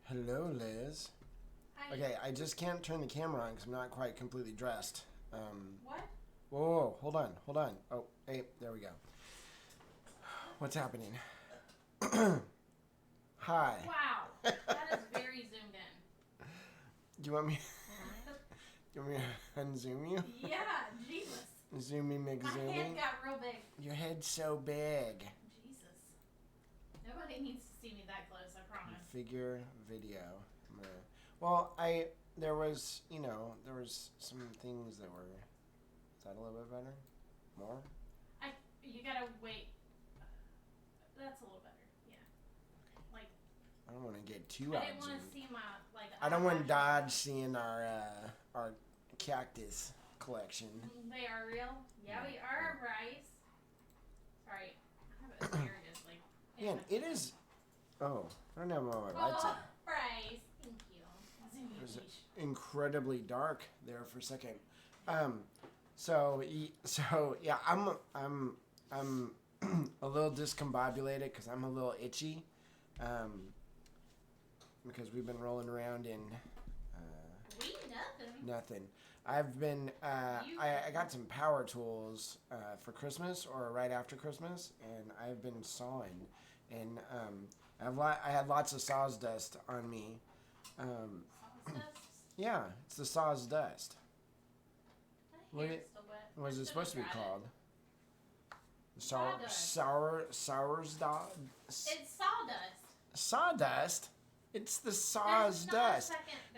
Hello, Liz. Hi. Okay, I just can't turn the camera on because I'm not quite completely dressed. What? Whoa, hold on. Oh, hey, there we go. What's happening? Hi. Wow. That is very zoomed in. Do you want me? Do you want me to unzoom you? Yeah, Jesus. Zoomy My McZoomy. head got real big. Your head's so big. Jesus. Nobody needs to see me that close, I promise. Figure video. Well, there was some things that were. Is that a little bit better? More? You gotta wait. That's a little better. Yeah. Like. I don't want to get too I out. didn't want to see my I don't want Dodge seeing our cactus collection. They are real. Yeah, we are, Bryce. Sorry, I have asparagus. Man, it is. Oh, I don't have my lights on. Bryce, thank you. It was incredibly dark there for a second. So yeah, I'm a little discombobulated because I'm a little itchy. Because we've been rolling around in nothing. I've been I got some power tools for Christmas or right after Christmas, and I've been sawing, and I had lots of sawdust on me. Yeah, it's the sawdust. What is it supposed to be called? Sour's dust. It's sawdust. Sawdust? It's the saw's dust.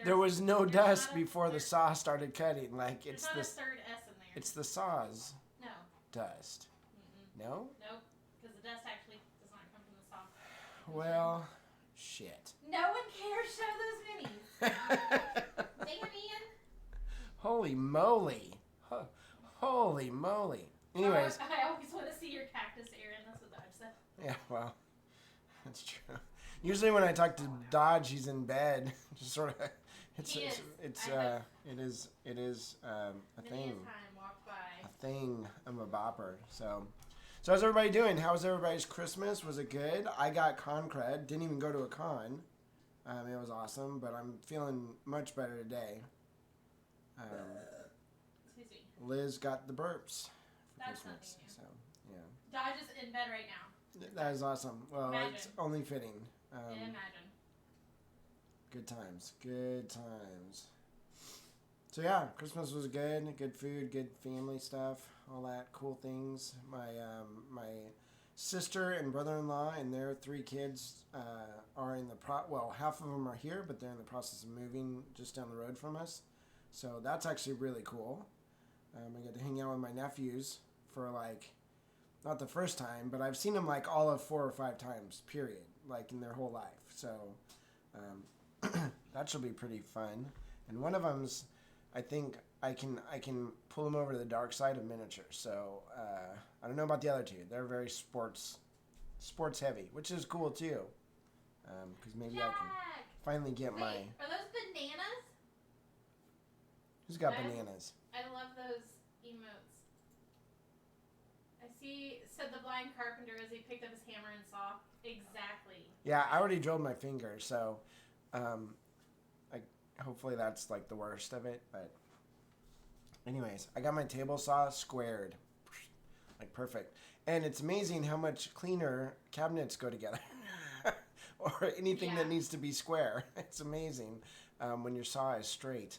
There was no dust before the saw started cutting. Like it's the third S in there. It's the saw's No. dust. Mm-mm. No? Nope. Because the dust actually does not come from the saw. Well, shit. No one cares. Show those minis. Damn, Ian. Holy moly. Holy moly. Anyways. I always want to see your cactus, Aaron. That's what Dodge said. Yeah, well, that's true. Usually when I talk to Dodge, he's in bed. Just sort of, it is a thing. A thing. I'm a bopper. So how's everybody doing? How was everybody's Christmas? Was it good? I got con cred. Didn't even go to a con. It was awesome, but I'm feeling much better today. Excuse me. Liz got the burps for That's Christmas. So yeah. Dodge is in bed right now. That is awesome. Well, Imagine. It's only fitting. Imagine. Good times. Good times. So yeah, Christmas was good. Good food, good family stuff, all that cool things. My sister and brother-in-law and their 3 kids are in the half of them are here, but they're in the process of moving just down the road from us. So that's actually really cool. I get to hang out with my nephews for not the first time, but I've seen them all of 4 or 5 times, period, in their whole life. So that should be pretty fun. And one of them's, I think I can pull them over to the dark side of miniature. So I don't know about the other 2. They're very sports heavy, which is cool too. Because maybe Jack! I can finally get my. Are those bananas? Who's got bananas? I love those emotes. I see, said the blind carpenter as he picked up his hammer and saw. Exactly. Yeah, I already drilled my finger, so hopefully that's the worst of it. But anyways, I got my table saw squared. Perfect. And it's amazing how much cleaner cabinets go together. Or anything that needs to be square. It's amazing when your saw is straight.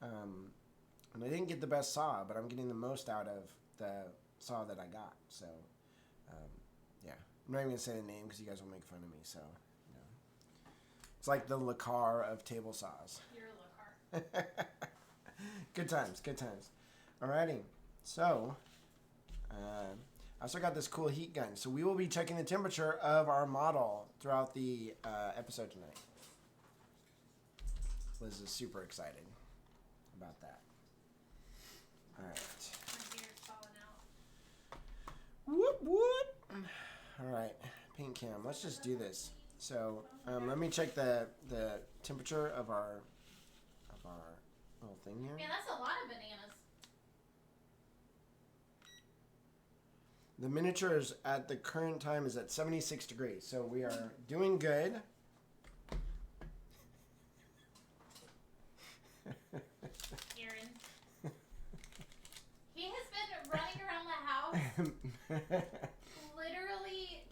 And I didn't get the best saw, but I'm getting the most out of the saw that I got. So, yeah. I'm not even going to say the name because you guys will make fun of me. So, it's like the Lacar of table saws. You're a Lacar. Good times. Alrighty. So, I also got this cool heat gun. So we will be checking the temperature of our model throughout the episode tonight. Liz is super excited about that. All right. My beard's falling out. Whoop whoop. All right, paint cam. Let's just do this. So let me check the temperature of our little thing here. Man, that's a lot of bananas. The miniature is at the current time is at 76 degrees, so we are doing good. Literally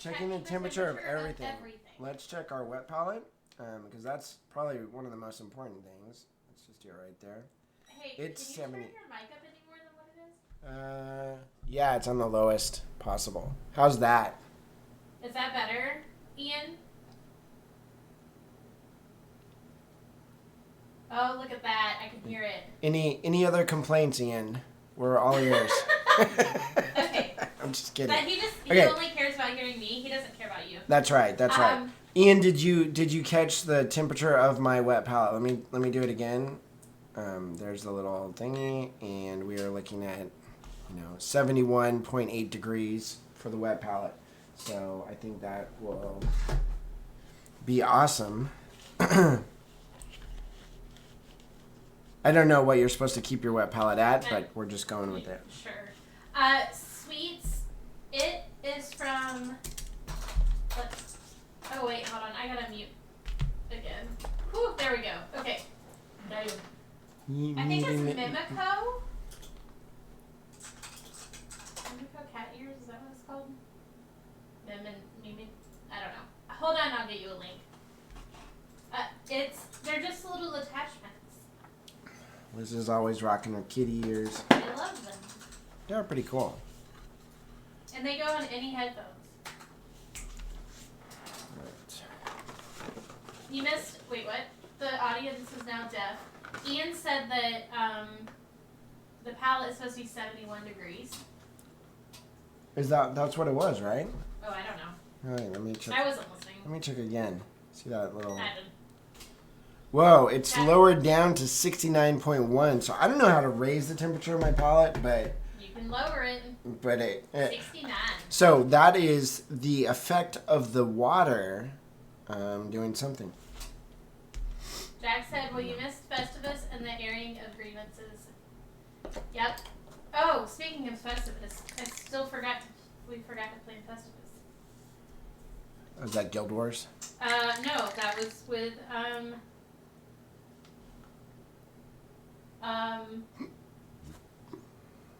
Checking the temperature of everything. Let's check our wet palette, because that's probably one of the most important things. Let's just do it right there. Hey, it's can you 70. turn your mic up any more than what it is? Yeah, it's on the lowest possible. How's that? Is that better, Ian? Oh, look at that. I can hear it. Any other complaints, Ian? We're all ears. Okay. I'm just kidding. But he only cares about hearing me. He doesn't care about you. That's right. Ian, did you catch the temperature of my wet palette? Let me do it again. There's the little thingy, and we are looking at 71.8 degrees for the wet palette. So I think that will be awesome. I don't know what you're supposed to keep your wet palette at, but we're just going with it. Sure. Sweets. It is from. Oh wait, hold on. I gotta mute again. Whew, there we go. Okay. I think it's Mimico. Mimico cat ears. Is that what it's called? Mimi. I don't know. Hold on. I'll get you a link. They're just little attachments. Liz is always rocking her kitty ears. I love them. They're pretty cool. And they go on any headphones. Right. You missed. Wait, what? The audience is now deaf. Ian said that the palette is supposed to be 71 degrees. That's what it was, right? Oh, I don't know. All right, let me check. I wasn't listening. Let me check again. See that little. I didn't. Whoa, it's lowered down to 69.1. So I don't know how to raise the temperature of my palette, but you can lower it. But 69. So that is the effect of the water doing something. Jack said, "Well, you missed Festivus and the airing of grievances." Yep. Oh, speaking of Festivus, we forgot to play Festivus. Was that Guild Wars? No, that was with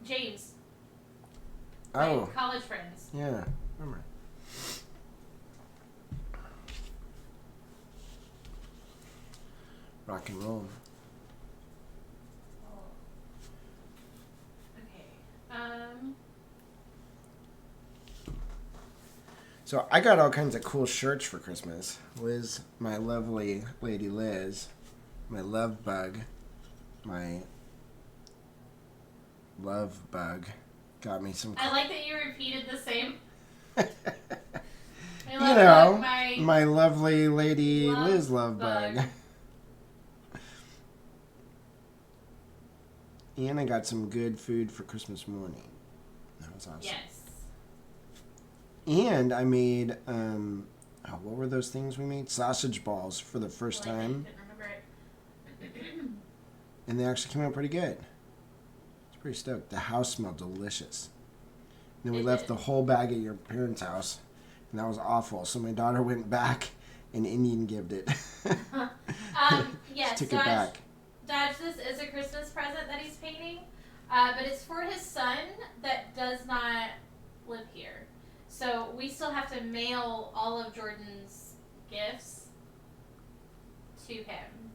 James. My college friends. Yeah, remember. Rock and roll. Okay. So I got all kinds of cool shirts for Christmas. Liz, my lovely lady Liz, my love bug, got me some. I like that you repeated the same. My lovely lady Liz love bug. And I got some good food for Christmas morning. That was awesome. Yes. And I made, what were those things we made? Sausage balls for the first time. I couldn't remember it. And they actually came out pretty good. It's pretty stoked. The house smelled delicious. And then we left the whole bag at your parents' house, and that was awful. So my daughter went back and Indian gived it. Yes, took it back. Dodge, this is a Christmas present that he's painting, but it's for his son that does not live here. So we still have to mail all of Jordan's gifts to him.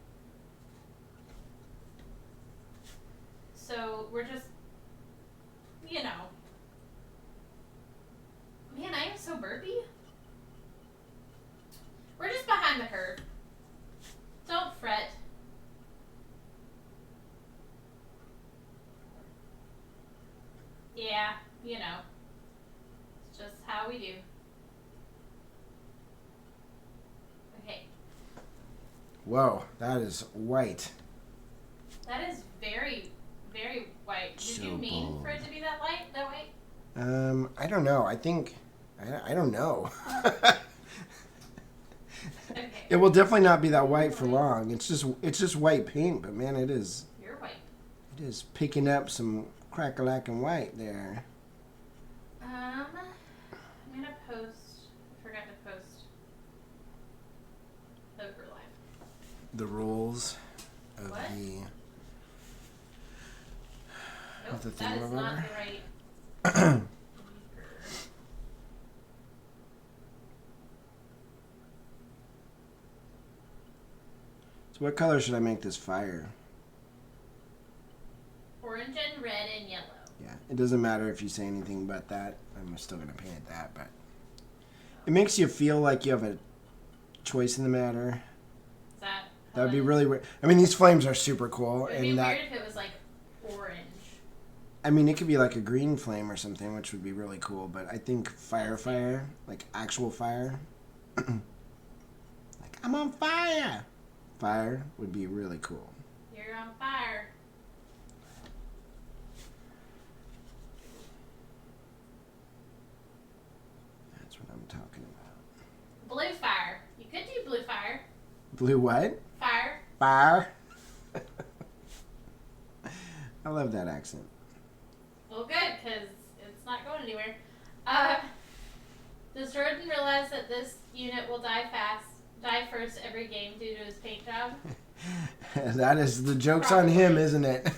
So we're just, man, I am so burpy. We're just behind the curve. Don't fret. Yeah, it's just how we do. Okay. Whoa, that is white. That is very, very white. Did you mean for it to be that white? I don't know. I think, I don't know. Okay. It will definitely not be that white for long. It's just white paint, but man, it is. You're white. It is picking up some crack-a-lack-and white there. I'm gonna post. I forgot to post reaperlive. The rules of What? the Nope, that is not the right. So what color should I make this fire? Orange and red and yellow. Yeah, it doesn't matter if you say anything about that. I'm still going to paint it that, but it makes you feel like you have a choice in the matter. Is that would be really weird. I mean, these flames are super cool. It would be weird if it was like orange. I mean, it could be like a green flame or something, which would be really cool. But I think fire, like actual fire, like I'm on fire. Fire would be really cool. You're on fire. That's what I'm talking about. Blue fire. You could do blue fire. Blue what? Fire. Fire. I love that accent. Well, good, because it's not going anywhere. Does Jordan realize that this unit will die first every game due to his paint job? That is the joke's Probably. on him, isn't it?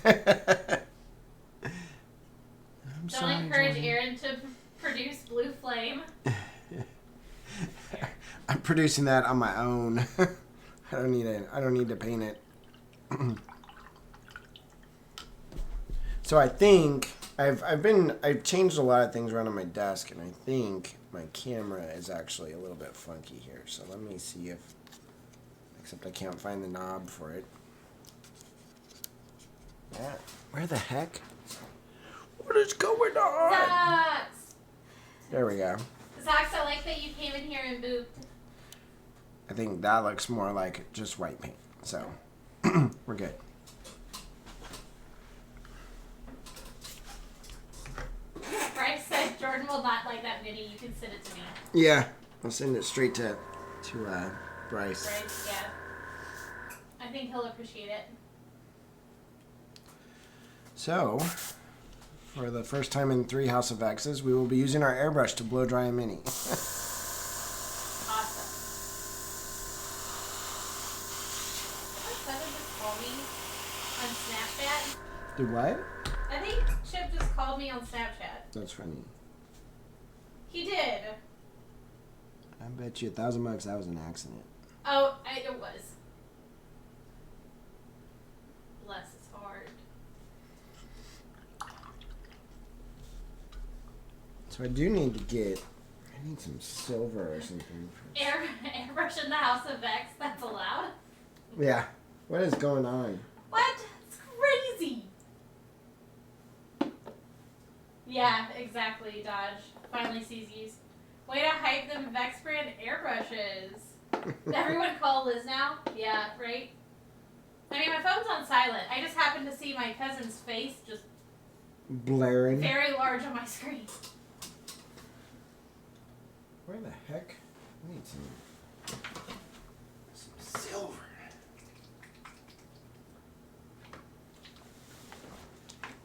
Don't encourage Aaron to produce blue flame. I'm producing that on my own. I don't need to paint it. So I think I've changed a lot of things around on my desk, and I think my camera is actually a little bit funky here. So let me see if, except I can't find the knob for it. Yeah, where the heck? What is going on? Zox! There we go. Zox, I like that you came in here and booped. I think that looks more like just white paint. So we're good. Bryce said Jordan will not like that video. You can send it to me. Yeah, I'll send it straight to Bryce. Bryce, yeah. I think he'll appreciate it. So, for the first time in 3 House of X's, we will be using our airbrush to blow dry a mini. Awesome. Did my cousin just call me on Snapchat? Did what? I think Chip just called me on Snapchat. That's funny. He did. I bet you $1,000 that was an accident. Oh, it was. Bless his heart. So I do need to get, I need some silver or something. Airbrush in the House of X, that's allowed? Yeah. What is going on? What? It's crazy. Yeah, exactly, Dodge. Finally sees use. Way to hype them Vex brand airbrushes. Does everyone call Liz now? Yeah, right? I mean, my phone's on silent. I just happened to see my cousin's face just Blaring. very large on my screen. Where the heck? I need some silver.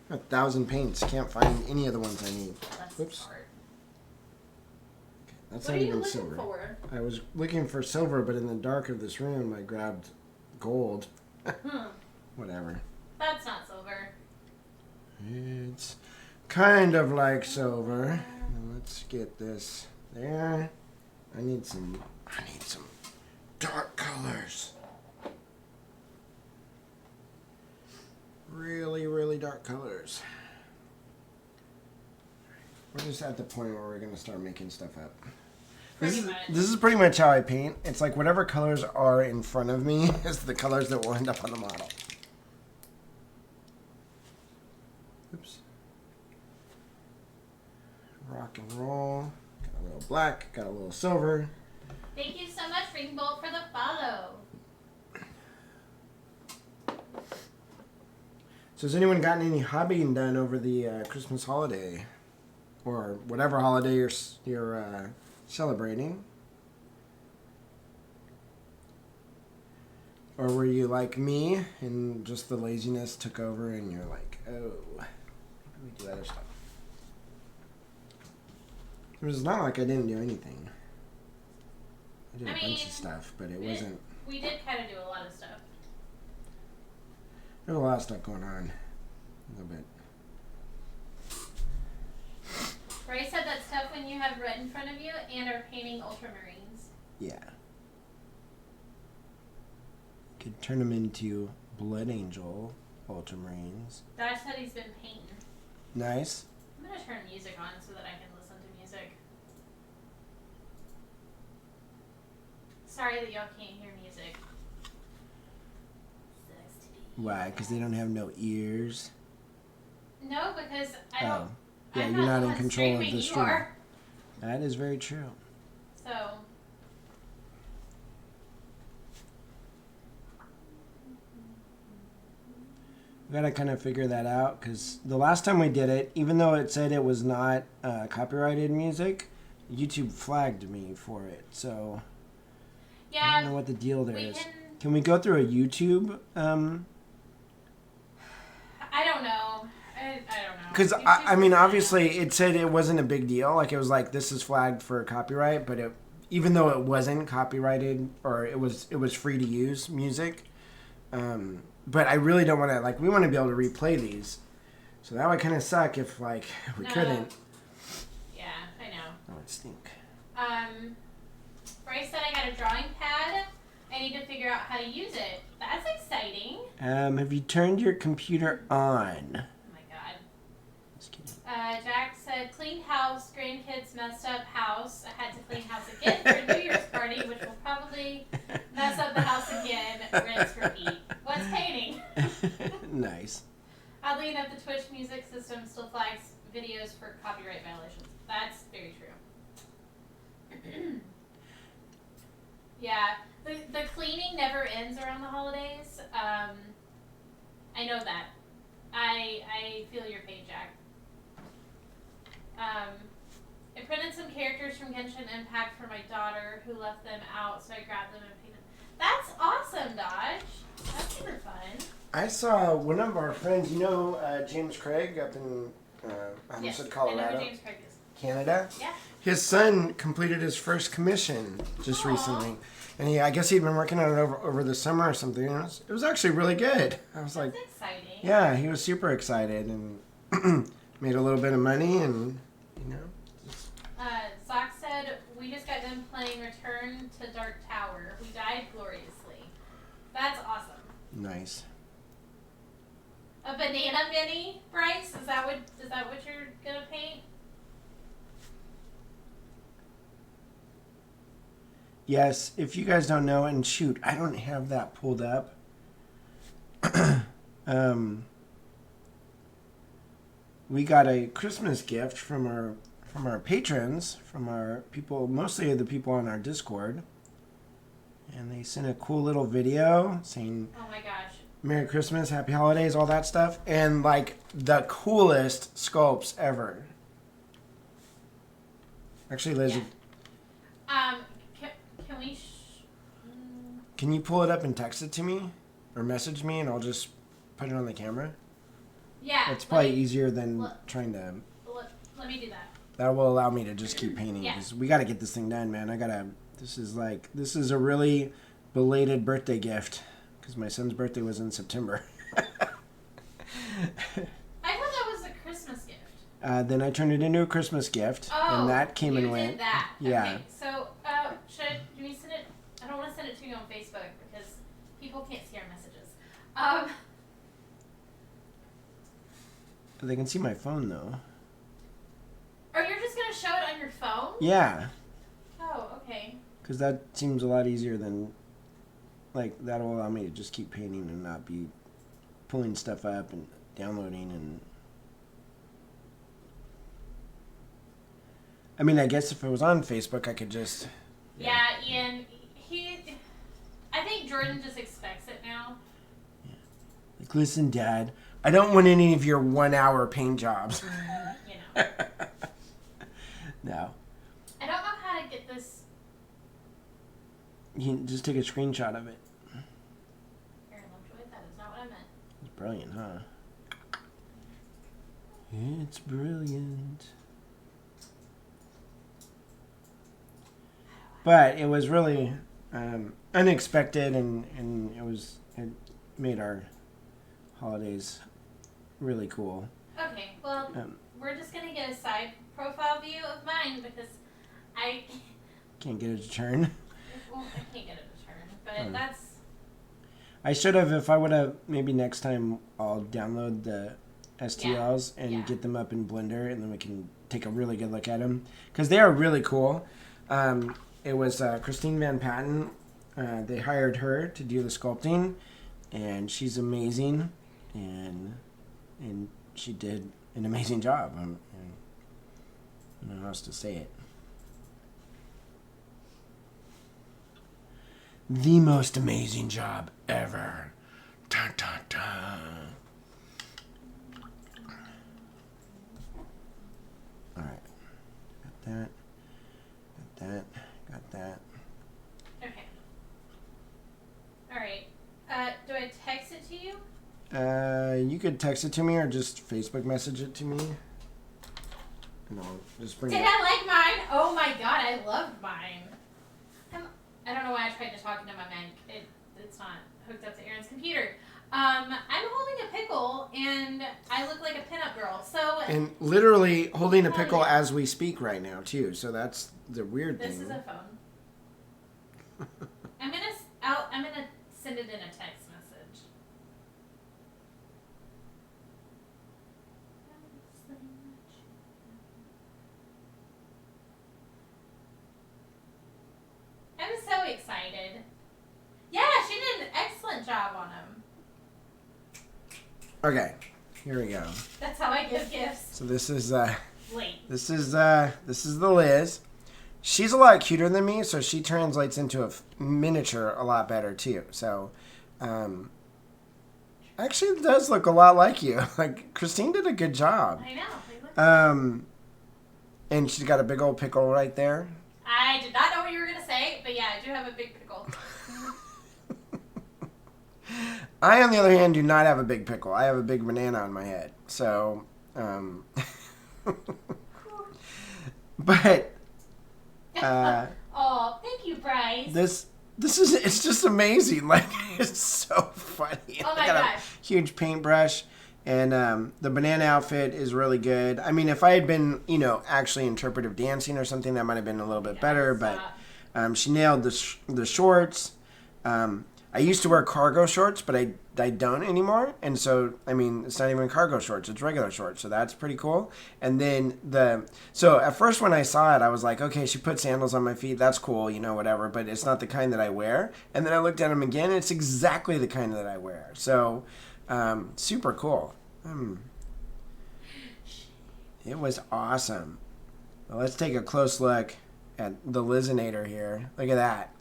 A 1,000 paints. Can't find any of the ones I need. That's Whoops. hard. That's What not are you even looking silver. for? I was looking for silver, but in the dark of this room, I grabbed gold. Whatever. That's not silver. It's kind of like silver. Now let's get this there. I need some dark colors. Really, really dark colors. We're just at the point where we're going to start making stuff up. This is pretty much how I paint. It's like whatever colors are in front of me is the colors that will end up on the model. Oops. Rock and roll. Got a little black, got a little silver. Thank you so much, Ringbolt, for the follow. So has anyone gotten any hobbying done over the Christmas holiday? Or whatever holiday you're celebrating? Or were you like me and just the laziness took over and you're like, oh, maybe we do other stuff? It was not like I didn't do anything. I did a bunch of stuff, but it wasn't... We did kind of do a lot of stuff. There's a lot of stuff going on. A little bit. Ray said that's tough when you have red in front of you and are painting ultramarines. Yeah. Could turn them into Blood Angel Ultramarines. Dodge said he's been painting. Nice. I'm gonna turn music on so that I can listen to music. Sorry that y'all can't hear music. Why? Because they don't have no ears? No, because I don't. Yeah, I'm you're not the in one control of streaming, the you stream. are. That is very true. So. We gotta kind of figure that out, because the last time we did it, even though it said it was not copyrighted music, YouTube flagged me for it. So Yeah. I don't know what the deal there is. Can we go through a YouTube? I don't know. I don't know. Because I mean, obviously, it said it wasn't a big deal. Like, it was like, this is flagged for copyright, but even though it wasn't copyrighted, or it was free to use music. But I really don't want to, like, we want to be able to replay these. So that would kind of suck if, like, we couldn't. Yeah, I know. That would stink. Bryce said I got a drawing pad. I need to figure out how to use it. That's exciting. Have you turned your computer on? Oh my god. Just kidding. Jack said, cleaned house, grandkids messed up house. I had to clean house again for New Year's party, which will probably mess up the house again. Rinse, repeat. What's painting? Nice. Oddly enough, the Twitch music system still flags videos for copyright violations. That's very true. Yeah, the cleaning never ends around the holidays. I know that. I feel your pain, Jack. I printed some characters from Genshin Impact for my daughter who left them out, so I grabbed them and painted them. That's awesome, Dodge. That's super fun. I saw one of our friends, you know, James Craig up in I said Colorado. I know who James Craig is. Canada. Yeah. His son completed his first commission just recently, and I guess he'd been working on it over the summer or something. And it was actually really good. I was That's like, exciting. yeah, he was super excited and made a little bit of money, and you know. Zoc said, we just got done playing Return to Dark Tower. We died gloriously. That's awesome. Nice. A banana mini, Bryce? Is that what you're gonna paint? Yes, if you guys don't know, and shoot, I don't have that pulled up. We got a Christmas gift from our patrons, from our people, mostly the people on our Discord, and they sent a cool little video saying, Oh my gosh. Merry Christmas, Happy Holidays, all that stuff, and like the coolest sculpts ever. Actually, Liz, Can we? can you pull it up and text it to me, or message me, and I'll just put it on the camera? Yeah. It's probably easier than trying to. Let me do that. That will allow me to just keep painting, because we got to get this thing done, man. This is a really belated birthday gift, because my son's birthday was in September. I thought that was a Christmas gift. Then I turned it into a Christmas gift, and that came and went. Did that. Yeah. Okay, so do we send it? I don't want to send it to you on Facebook because people can't see our messages. They can see my phone though. Or you're just gonna show it on your phone? Yeah. Oh, okay. Because that seems a lot easier than, like, that'll allow me to just keep painting and not be pulling stuff up and downloading and. I mean, I guess if it was on Facebook, I could just. Yeah, Ian. I think Jordan just expects it now. Yeah. Like, listen, Dad, I don't want any of your 1 hour paint jobs. You know. No. I don't know how to get this. You can just take a screenshot of it. Aaron Lovejoy, that is not what I meant. It's brilliant, huh? It's brilliant. But it was really unexpected, and it made our holidays really cool. Okay, well, we're just going to get a side profile view of mine because I can't get it to turn. Well, I can't get it to turn, but that's. I should have, if I would have, maybe next time I'll download the STLs and get them up in Blender, and then we can take a really good look at them. Because they are really cool. It was Christine Van Patten. They hired her to do the sculpting, and she's amazing, and she did an amazing job. I don't know how else to say it. The most amazing job ever. Dun, dun, dun. All right. Got that. Okay. All right. Do I text it to you? You could text it to me or just Facebook message it to me. And I'll just bring Did it. I like mine? Oh my god, I loved mine. I don't know why I tried to talk into my mic. It's not hooked up to Aaron's computer. I'm holding a pickle and I look like a pinup girl. So And literally holding a pickle as we speak right now too. So that's the weird this thing. is a phone. I'm gonna send it in a text message. I'm so excited. Yeah, she did an excellent job on him. Okay, here we go. That's how I give gifts. So this is Wait. this is the Liz. She's a lot cuter than me, so she translates into a miniature a lot better too. So, actually, it does look a lot like you. Like Christine did a good job. I know. They look And she's got a big old pickle right there. I did not know what you were gonna say, but yeah, I do have a big pickle. I, on the other hand, do not have a big pickle. I have a big banana on my head. So, but. Oh, thank you, Bryce. It's just amazing. Like, it's so funny. Oh my I got gosh. a huge paintbrush, and the banana outfit is really good. I mean, if I had been, actually interpretive dancing or something, that might have been a little bit better. But she nailed the shorts. I used to wear cargo shorts, but I don't anymore. And so, I mean, it's not even cargo shorts. It's regular shorts. So that's pretty cool. And then so at first when I saw it, I was like, okay, she put sandals on my feet. That's cool, whatever. But it's not the kind that I wear. And then I looked at them again, and it's exactly the kind that I wear. So, super cool. It was awesome. Well, let's take a close look at the Lizinator here. Look at that.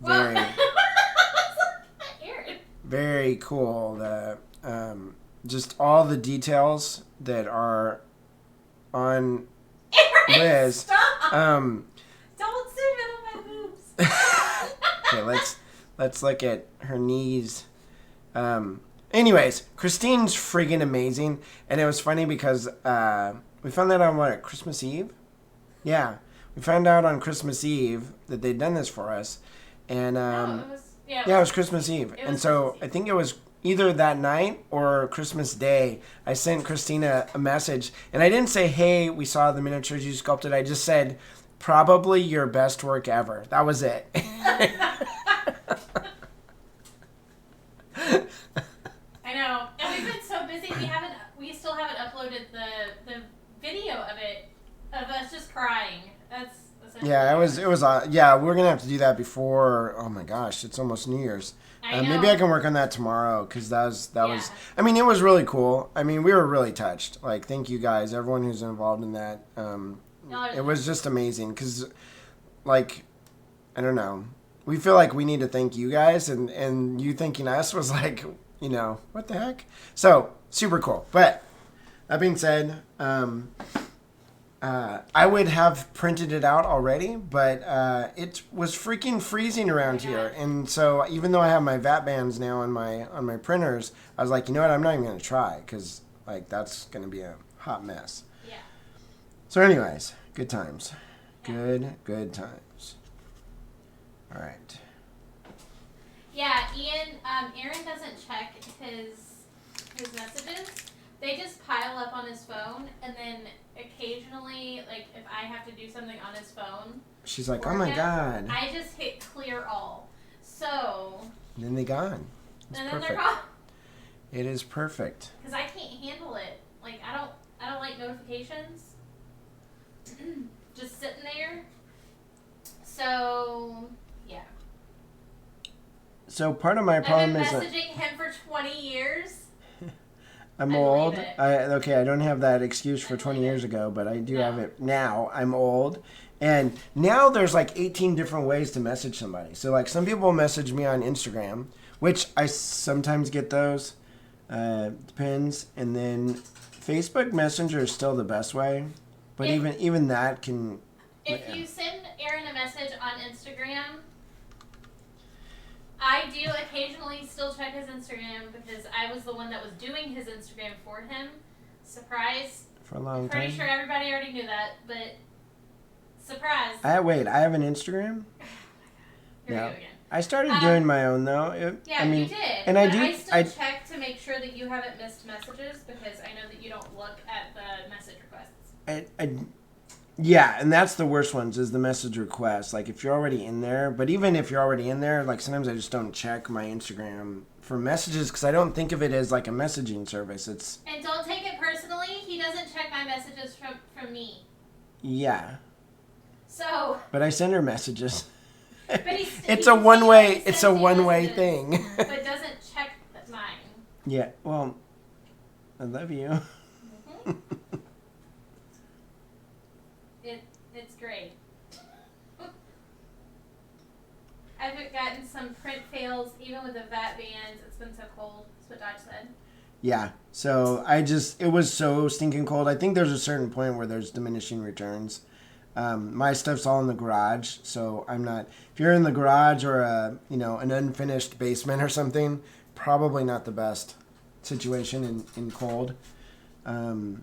Very, very cool. Just all the details that are on Liz. Stop! Don't zoom in on my boobs. Okay, let's look at her knees. Anyways, Christine's freaking amazing, and it was funny because we found that on Christmas Eve. Yeah, we found out on Christmas Eve that they'd done this for us. And it was Christmas Eve. And so I think it was either that night or Christmas Day. I sent Christina a message, and I didn't say, "Hey, we saw the miniatures you sculpted." I just said, "Probably your best work ever." That was it. I know. And we've been so busy. We still haven't uploaded the video of it, of us just crying. That's yeah, it was. Yeah, we're gonna have to do that before. Oh my gosh, it's almost New Year's. Maybe I can work on that tomorrow because that was. I mean, it was really cool. I mean, we were really touched. Like, thank you guys, everyone who's involved in that. It was just amazing because, like, I don't know. We feel like we need to thank you guys, and you thanking us was like, what the heck? So super cool. But that being said, I would have printed it out already, but it was freaking freezing around here. And so even though I have my VAT bands now on my printers, I was like, you know what? I'm not even going to try because like that's going to be a hot mess. Yeah. So anyways, good times. Good times. All right. Yeah, Aaron doesn't check his messages. They just pile up on his phone, and then occasionally, like, if I have to do something on his phone, she's like, oh my God. I just hit clear all. So. Then they gone. It's And then perfect. they're gone. It is perfect. Because I can't handle it. Like I don't like notifications. Just sitting there. So yeah. So part of my problem I've is been that messaging him for 20 years. I'm I old. believe it. I don't have that excuse for I 20 believe years it. ago, but I do No. have it now. I'm old. And now there's like 18 different ways to message somebody. So like some people message me on Instagram, which I sometimes get those. Depends. And then Facebook Messenger is still the best way. But even that can... If you send Aaron a message on Instagram, I do occasionally still check his Instagram because I was the one that was doing his Instagram for him. Surprise. For a long I'm pretty time. sure everybody already knew that, but surprise. I have an Instagram? Here we Yeah. go again. I started doing my own though. You did. And but I still check to make sure that you haven't missed messages because I know that you don't look at the message requests. Yeah, and that's the worst ones is the message requests. Like if you're already in there, but even if you're already in there, like sometimes I just don't check my Instagram for messages because I don't think of it as like a messaging service. It's And don't take it personally. He doesn't check my messages from me. yeah. So. But I send her messages. But It's a one way. It's a one way thing. But doesn't check mine. Yeah. Well, I love you. Mm-hmm. It's great. I've gotten some print fails even with the VAT bans. It's been so cold. That's what Dodge said. Yeah. So it was so stinking cold. I think there's a certain point where there's diminishing returns. My stuff's all in the garage, so I'm not. If you're in the garage or an unfinished basement or something, probably not the best situation in cold. Dodge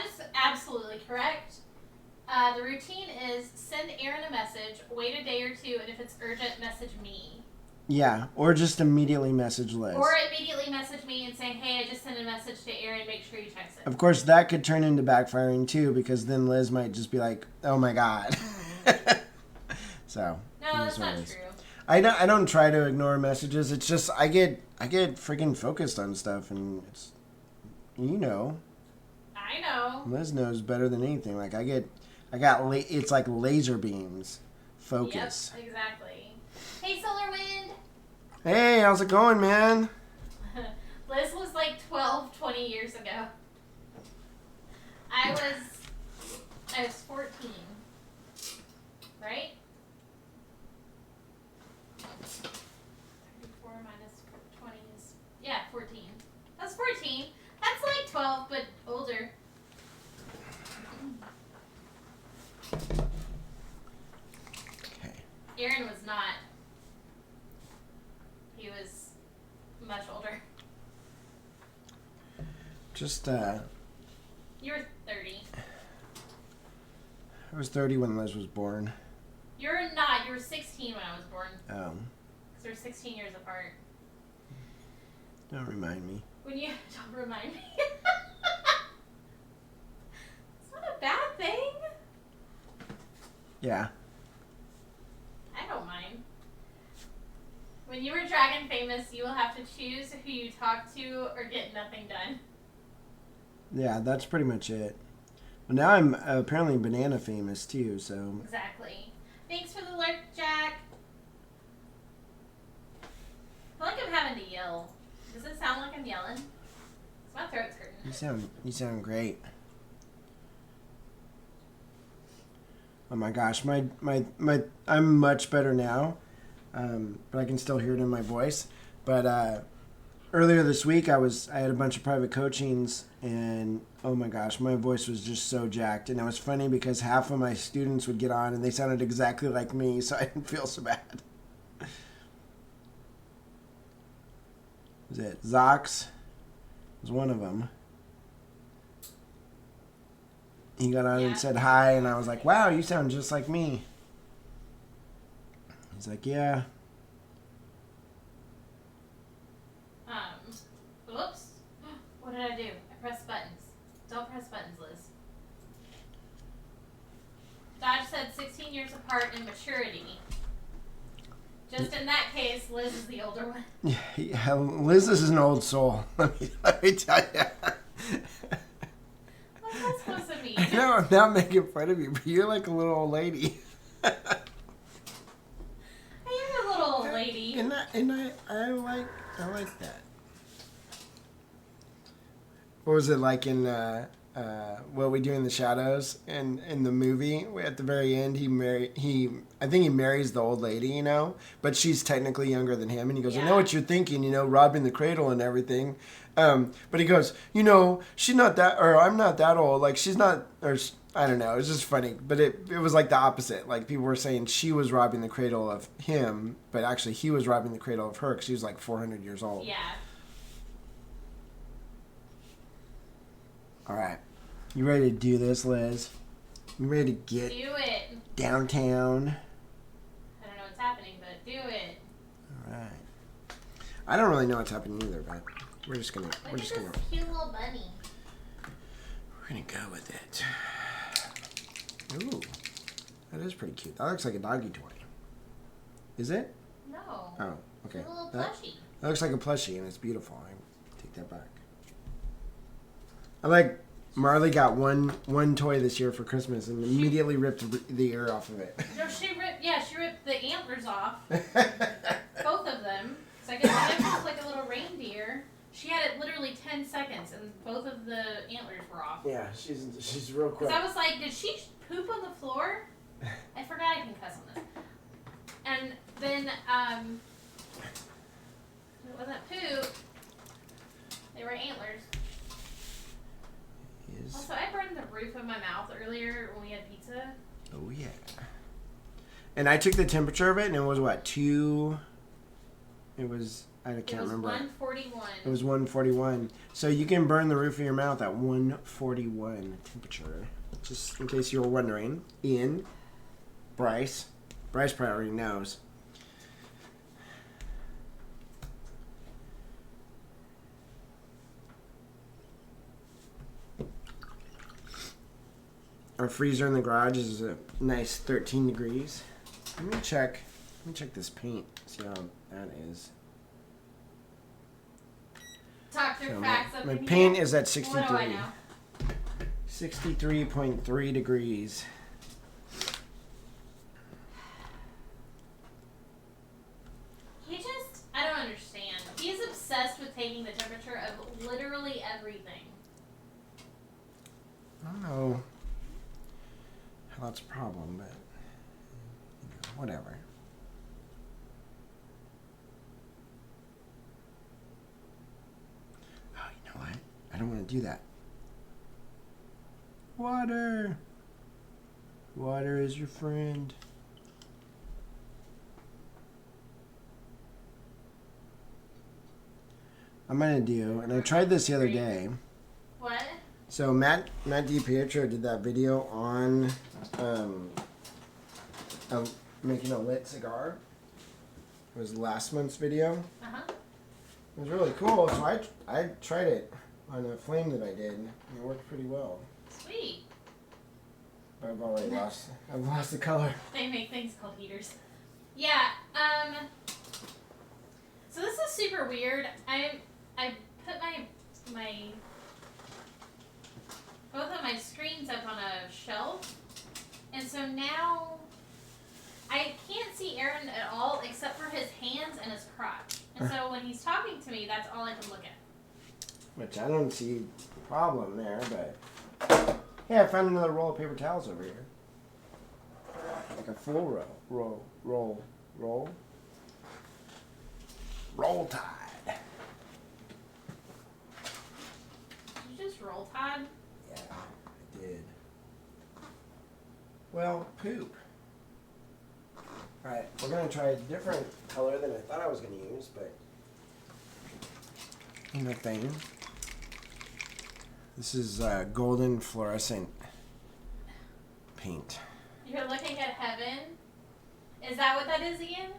is absolutely correct. The routine is send Aaron a message, wait a day or two, and if it's urgent, message me. Yeah, or just immediately message Liz. Or immediately message me and say, hey, I just sent a message to Aaron, make sure you text it. Of course, that could turn into backfiring too, because then Liz might just be like, "Oh my god." So. No, that's not true. I don't try to ignore messages. It's just I get freaking focused on stuff, and it's I know. Liz knows better than anything. Like it's like laser beams, focus. Yep, exactly. Hey, Solar Wind. Hey, how's it going, man? Liz was like 12, 20 years ago. I was 14. Right? 34 minus 20 is, 14. That's 14. That's like 12, but older. Okay. Aaron was not. He was much older. Just You were 30. I was 30 when Liz was born. You're not. You were 16 when I was born. Oh. Because we're 16 years apart. Don't remind me. When you don't remind me. It's not a bad thing. Yeah. I don't mind. When you were Dragon famous, you will have to choose who you talk to or get nothing done. Yeah, that's pretty much it. Well, now I'm apparently banana famous too, so. Exactly. Thanks for the lurk, Jack. I feel like I'm having to yell. Does it sound like I'm yelling? 'Cause my throat's hurting. You sound great. Oh my gosh, my I'm much better now, but I can still hear it in my voice. But earlier this week, I had a bunch of private coachings, and oh my gosh, my voice was just so jacked. And it was funny because half of my students would get on, and they sounded exactly like me, so I didn't feel so bad. Was it Zox? Was one of them. He got on and said hi, and I was like, wow, you sound just like me. He's like, yeah. Oops. What did I do? I pressed buttons. Don't press buttons, Liz. Dodge said 16 years apart in maturity. Just in that case, Liz is the older one. Yeah, Liz is an old soul. Let me tell you. What's that supposed to mean? No, I'm not making fun of you, but you're like a little old lady. I am a little old lady. And I like that. What was it like in What We Do in the Shadows? And in the movie, at the very end, I think he marries the old lady, you know, but she's technically younger than him, and he goes, I know what you're thinking, you know, robbing the cradle and everything. But he goes, you know, she's not that, or I'm not that old. Like, she's not, or I don't know. It was just funny. But it was like the opposite. Like, people were saying she was robbing the cradle of him, but actually he was robbing the cradle of her because she was like 400 years old. Yeah. All right. You ready to do this, Liz? You ready to get Do it. downtown? I don't know what's happening, but do it. All right. I don't really know what's happening either, but we're just gonna Look at this cute little bunny. We're gonna go with it. Ooh, that is pretty cute. That looks like a doggy toy. Is it? No. Oh, okay. It's a little That plushie. looks like a plushie, and it's beautiful. I take that back. I like Marley got one toy this year for Christmas and immediately ripped the ear off of it. No, she ripped the antlers off. Both of them. So I guess one of them was like a little reindeer. She had it literally 10 seconds, and both of the antlers were off. Yeah, she's real quick. Because I was like, did she poop on the floor? I forgot I can cuss on this. And then, it wasn't poop. They were antlers. Also, I burned the roof of my mouth earlier when we had pizza. Oh, yeah. And I took the temperature of it, and it was what, 2... It was... I can't remember. 141. It was 141. So you can burn the roof of your mouth at 141 temperature. Just in case you were wondering. Ian, Bryce probably already knows. Our freezer in the garage is a nice 13 degrees. Let me check this paint. See how that is. Talk through facts up My in paint here. is at 63. What do I know? 63.3 degrees. I don't understand. He's obsessed with taking the temperature of literally everything. I don't know how that's a problem, but whatever. Oh, you know what? I don't want to do that. Water. Water is your friend. I'm gonna do, and I tried this the other day. What? So Matt DiPietro did that video on making a lit cigar. It was last month's video. Uh-huh. It was really cool. So I tried it on a flame that I did, and it worked pretty well. Sweet. But I've already lost the color. They make things called heaters. Yeah, so this is super weird. I put my both of my screens up on a shelf, and so now I can't see Aaron at all except for his hands and his crotch. And so when he's talking to me, that's all I can look at. Which I don't see a problem there, but hey, I found another roll of paper towels over here. Like a full roll tide. Did you just roll Tide? Yeah, I did. Well, poop. Alright, we're going to try a different color than I thought I was going to use, but nothing. This is golden fluorescent paint. You're looking at heaven? Is that what that is, Ian?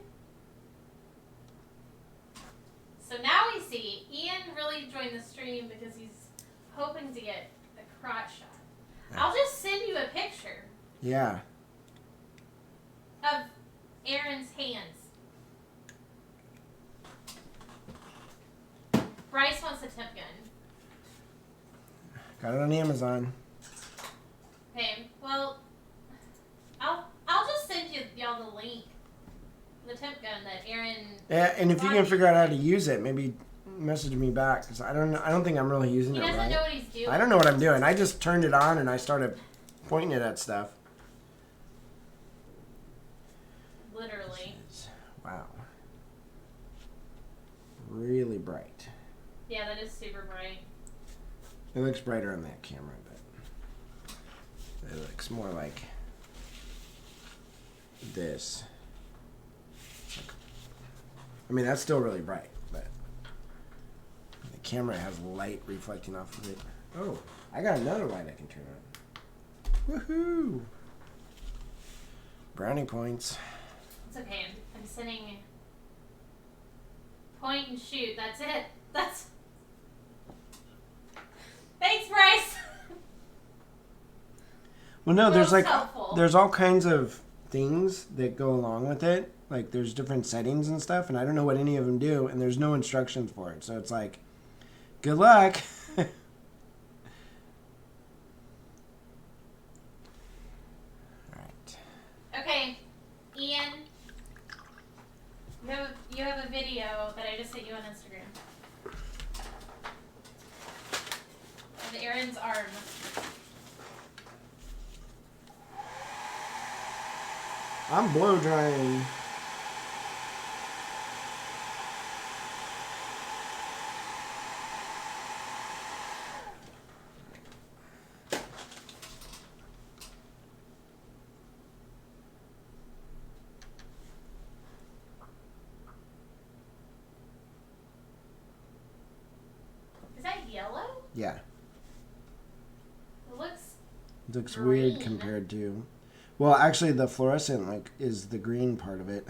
So now we see Ian really joined the stream because he's hoping to get the crotch shot. I'll just send you a picture. Yeah. Aaron's hands. Bryce wants a temp gun. Got it on Amazon. Okay, well, I'll just send y'all the link. The temp gun that Aaron. Yeah, and if you can figure out how to use it, maybe message me back because I don't know. I don't think I'm really using it right. He doesn't know what he's doing. I don't know what I'm doing. I just turned it on and I started pointing it at stuff. Literally. Wow. Really bright. Yeah, that is super bright. It looks brighter on that camera, but it looks more like this. I mean, that's still really bright, but the camera has light reflecting off of it. Oh, I got another light I can turn on. Woohoo! Brownie points. It's okay. I'm sending point and shoot. That's it. That's. Thanks, Bryce. Well, no, there's like helpful. There's all kinds of things that go along with it. Like there's different settings and stuff, and I don't know what any of them do, and there's no instructions for it. So it's like, good luck. All right. Okay, Ian. You have a video that I just sent you on Instagram of Aaron's arm. I'm blow drying. Is that yellow? Yeah. It looks. It looks green. weird compared to. Well, actually, the fluorescent is the green part of it,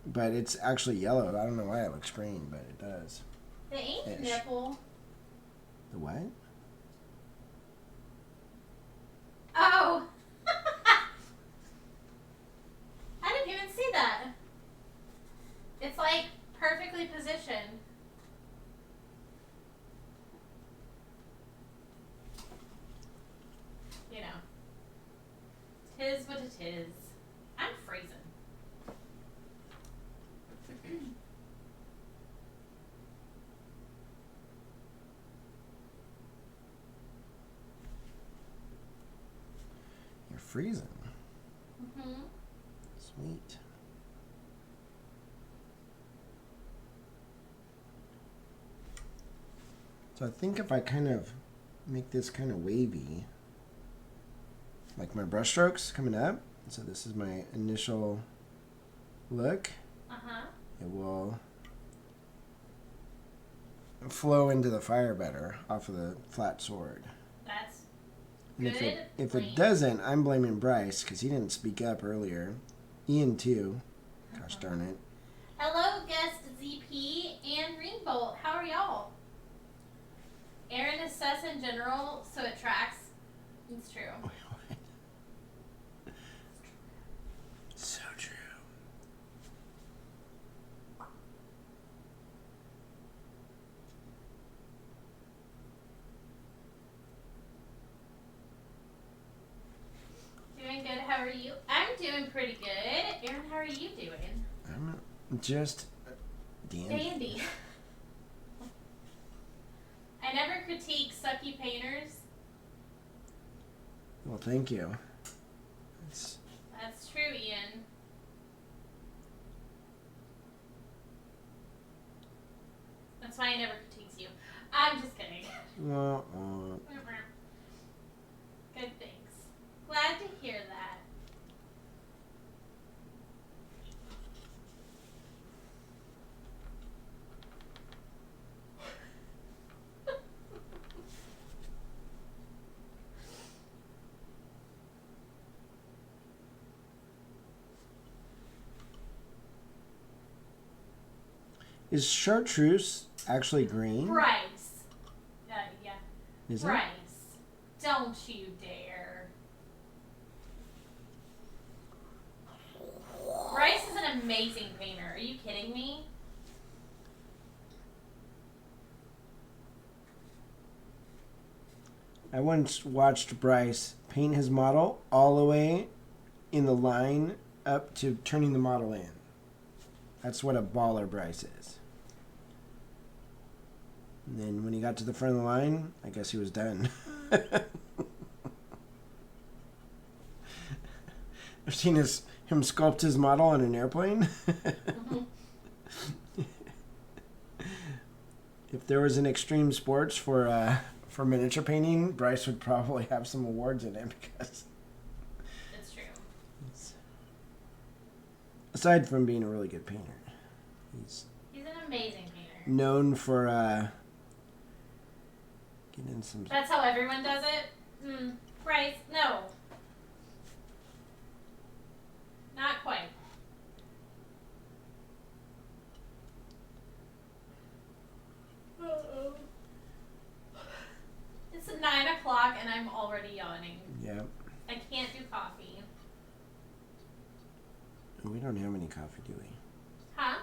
but it's actually yellow. I don't know why it looks green, but it does. The ink Ish. nipple. The what? Oh. I didn't even see that. It's like perfectly positioned. You know. 'Tis what it is. I'm freezing. You're freezing. Mm-hmm. Sweet. So I think if I kind of make this kind of wavy, like my brush strokes coming up, so this is my initial look, it will flow into the fire better off of the flat sword. That's And good. if it doesn't, I'm blaming Bryce because he didn't speak up earlier. Ian too. Gosh darn it. Hello, guest ZP and Ringbolt. How are y'all? Aaron is sus in general, so it tracks. It's true. Wait, what? So true. Doing good. How are you? I'm doing pretty good. Aaron, how are you doing? I'm just Dandy. I never critique sucky painters. Well, thank you. That's true, Ian. That's why I never critiques you. I'm just kidding. Good, thanks. Glad to hear that. Is chartreuse actually green? Bryce. Yeah. Is it? Bryce. Don't you dare. amazing painter. Are you kidding me? I once watched Bryce paint his model all the way in the line up to turning the model in. That's what a baller Bryce is. And then when he got to the front of the line, I guess he was done. I've seen him sculpt his model on an airplane. If there was an extreme sports for miniature painting, Bryce would probably have some awards in it because It's true. Aside from being a really good painter, he's an amazing painter. known for getting some. That's how everyone does it. Bryce, no. Not quite. Uh-oh. It's 9 o'clock and I'm already yawning. Yep. I can't do coffee. We don't have any coffee, do we? Huh?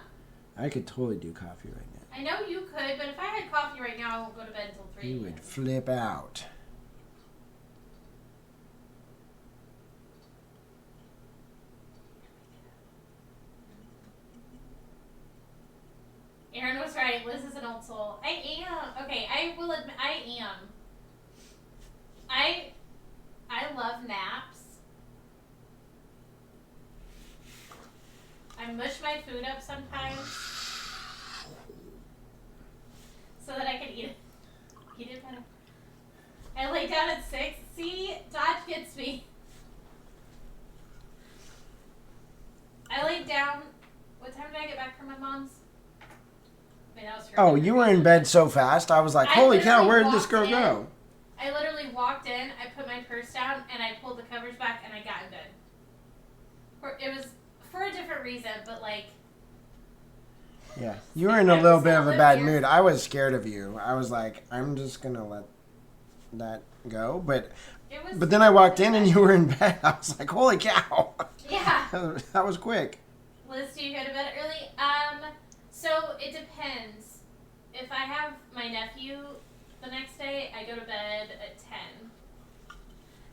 I could totally do coffee right now. I know you could, but if I had coffee right now, I won't go to bed until 3. You would flip out. Aaron was right. Liz is an old soul. I am. Okay, I will admit, I am. I love naps. I mush my food up sometimes so that I can eat it better. I lay down at 6. See, Dodge gets me. I laid down. What time did I get back from my mom's? I mean, that was Oh, you were in bed so fast. I was like, holy cow, where did this girl go? I literally walked in, I put my purse down, and I pulled the covers back, and I got in bed. It was for a different reason, but like... Yeah, you were in a little bit of a bad mood. I was scared of you. I was like, I'm just going to let that go. But then I walked in, and you were in bed. I was like, holy cow. Yeah. That was quick. Liz, do you go to bed early? So it depends. If I have my nephew the next day, I go to bed at 10.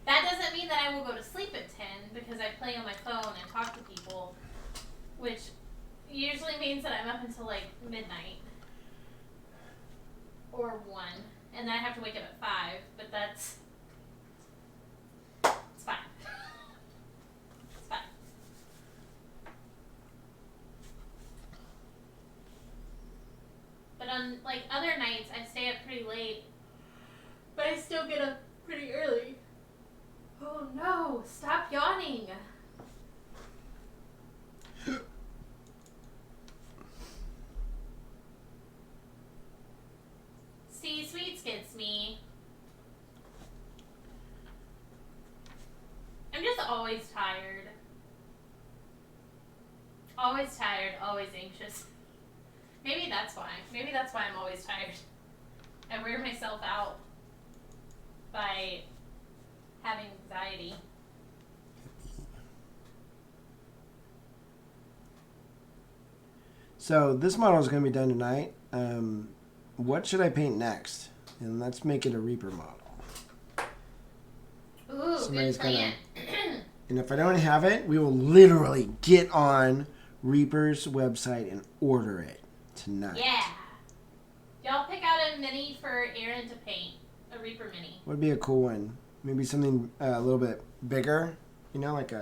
That doesn't mean that I will go to sleep at 10 because I play on my phone and talk to people, which usually means that I'm up until like midnight or 1, and then I have to wake up at 5, but it's fine. It's fine. But on like other nights, I stay up pretty late, but I still get up pretty early. Oh no! Stop yawning. See, Sweets gets me. I'm just always tired. Always tired, always anxious. Maybe that's why. Maybe that's why I'm always tired. I wear myself out by having anxiety. So this model is going to be done tonight. What should I paint next? And let's make it a Reaper model. Ooh, good plan. And if I don't have it, we will literally get on Reaper's website and order it tonight. Yeah. Y'all pick out a mini for Aaron to paint. A Reaper mini. Would be a cool one. Maybe something a little bit bigger. You know, like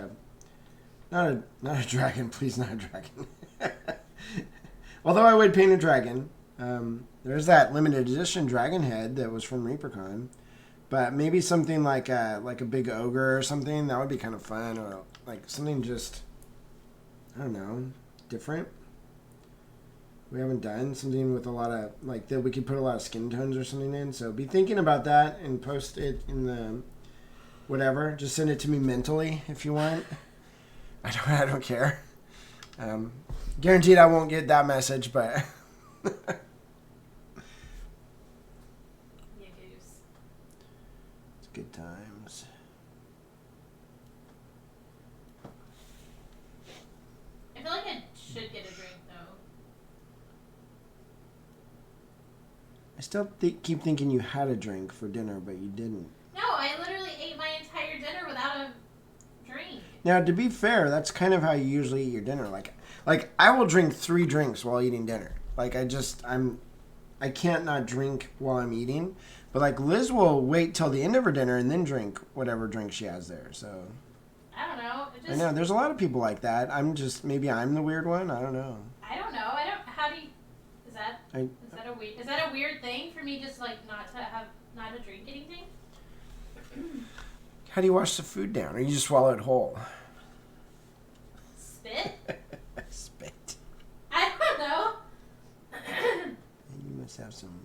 not a dragon. Please, not a dragon. Although I would paint a dragon. There's that limited edition dragon head that was from ReaperCon. But maybe something like a big ogre or something. That would be kind of fun. Or like something just, I don't know, different. We haven't done something with a lot of, like, that we could put a lot of skin tones or something in. So be thinking about that and post it in the whatever. Just send it to me mentally if you want. I don't care. Guaranteed I won't get that message, but... It's good times. I feel like a I still keep thinking you had a drink for dinner, but you didn't. No, I literally ate my entire dinner without a drink. Now, to be fair, that's kind of how you usually eat your dinner. Like I will drink 3 drinks while eating dinner. Like I can't not drink while I'm eating. But like Liz will wait till the end of her dinner and then drink whatever drink she has there. So I don't know. I know there's a lot of people like that. Maybe I'm the weird one. I don't know. I don't know. How do you? Is that a weird thing for me? Just like not to drink anything. How do you wash the food down, or you just swallow it whole? Spit. Spit. I don't know. You must have some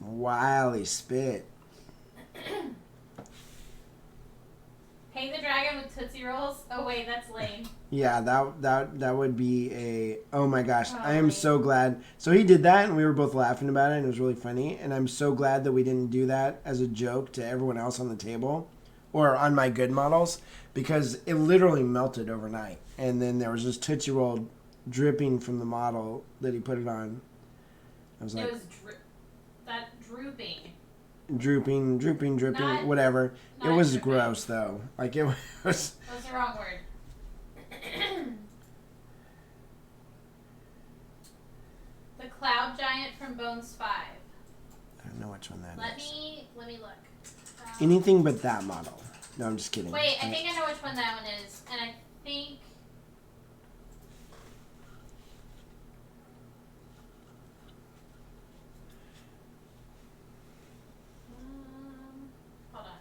wily spit. Pay the dragon with Tootsie Rolls. Oh wait, that's lame. Yeah, that would be a. Oh my gosh, I am so glad. So he did that, and we were both laughing about it, and it was really funny. And I'm so glad that we didn't do that as a joke to everyone else on the table, or on my good models, because it literally melted overnight, and then there was this Tootsie Roll dripping from the model that he put it on. I was like, it was drooping. Drooping, whatever. It was dripping. Gross though. Like it was. That was the wrong word. The Cloud Giant from Bones 5. I don't know which one that is. Let me look. Anything but that model. No, I'm just kidding. Wait, I think I know which one that one is, and I think. Hold on.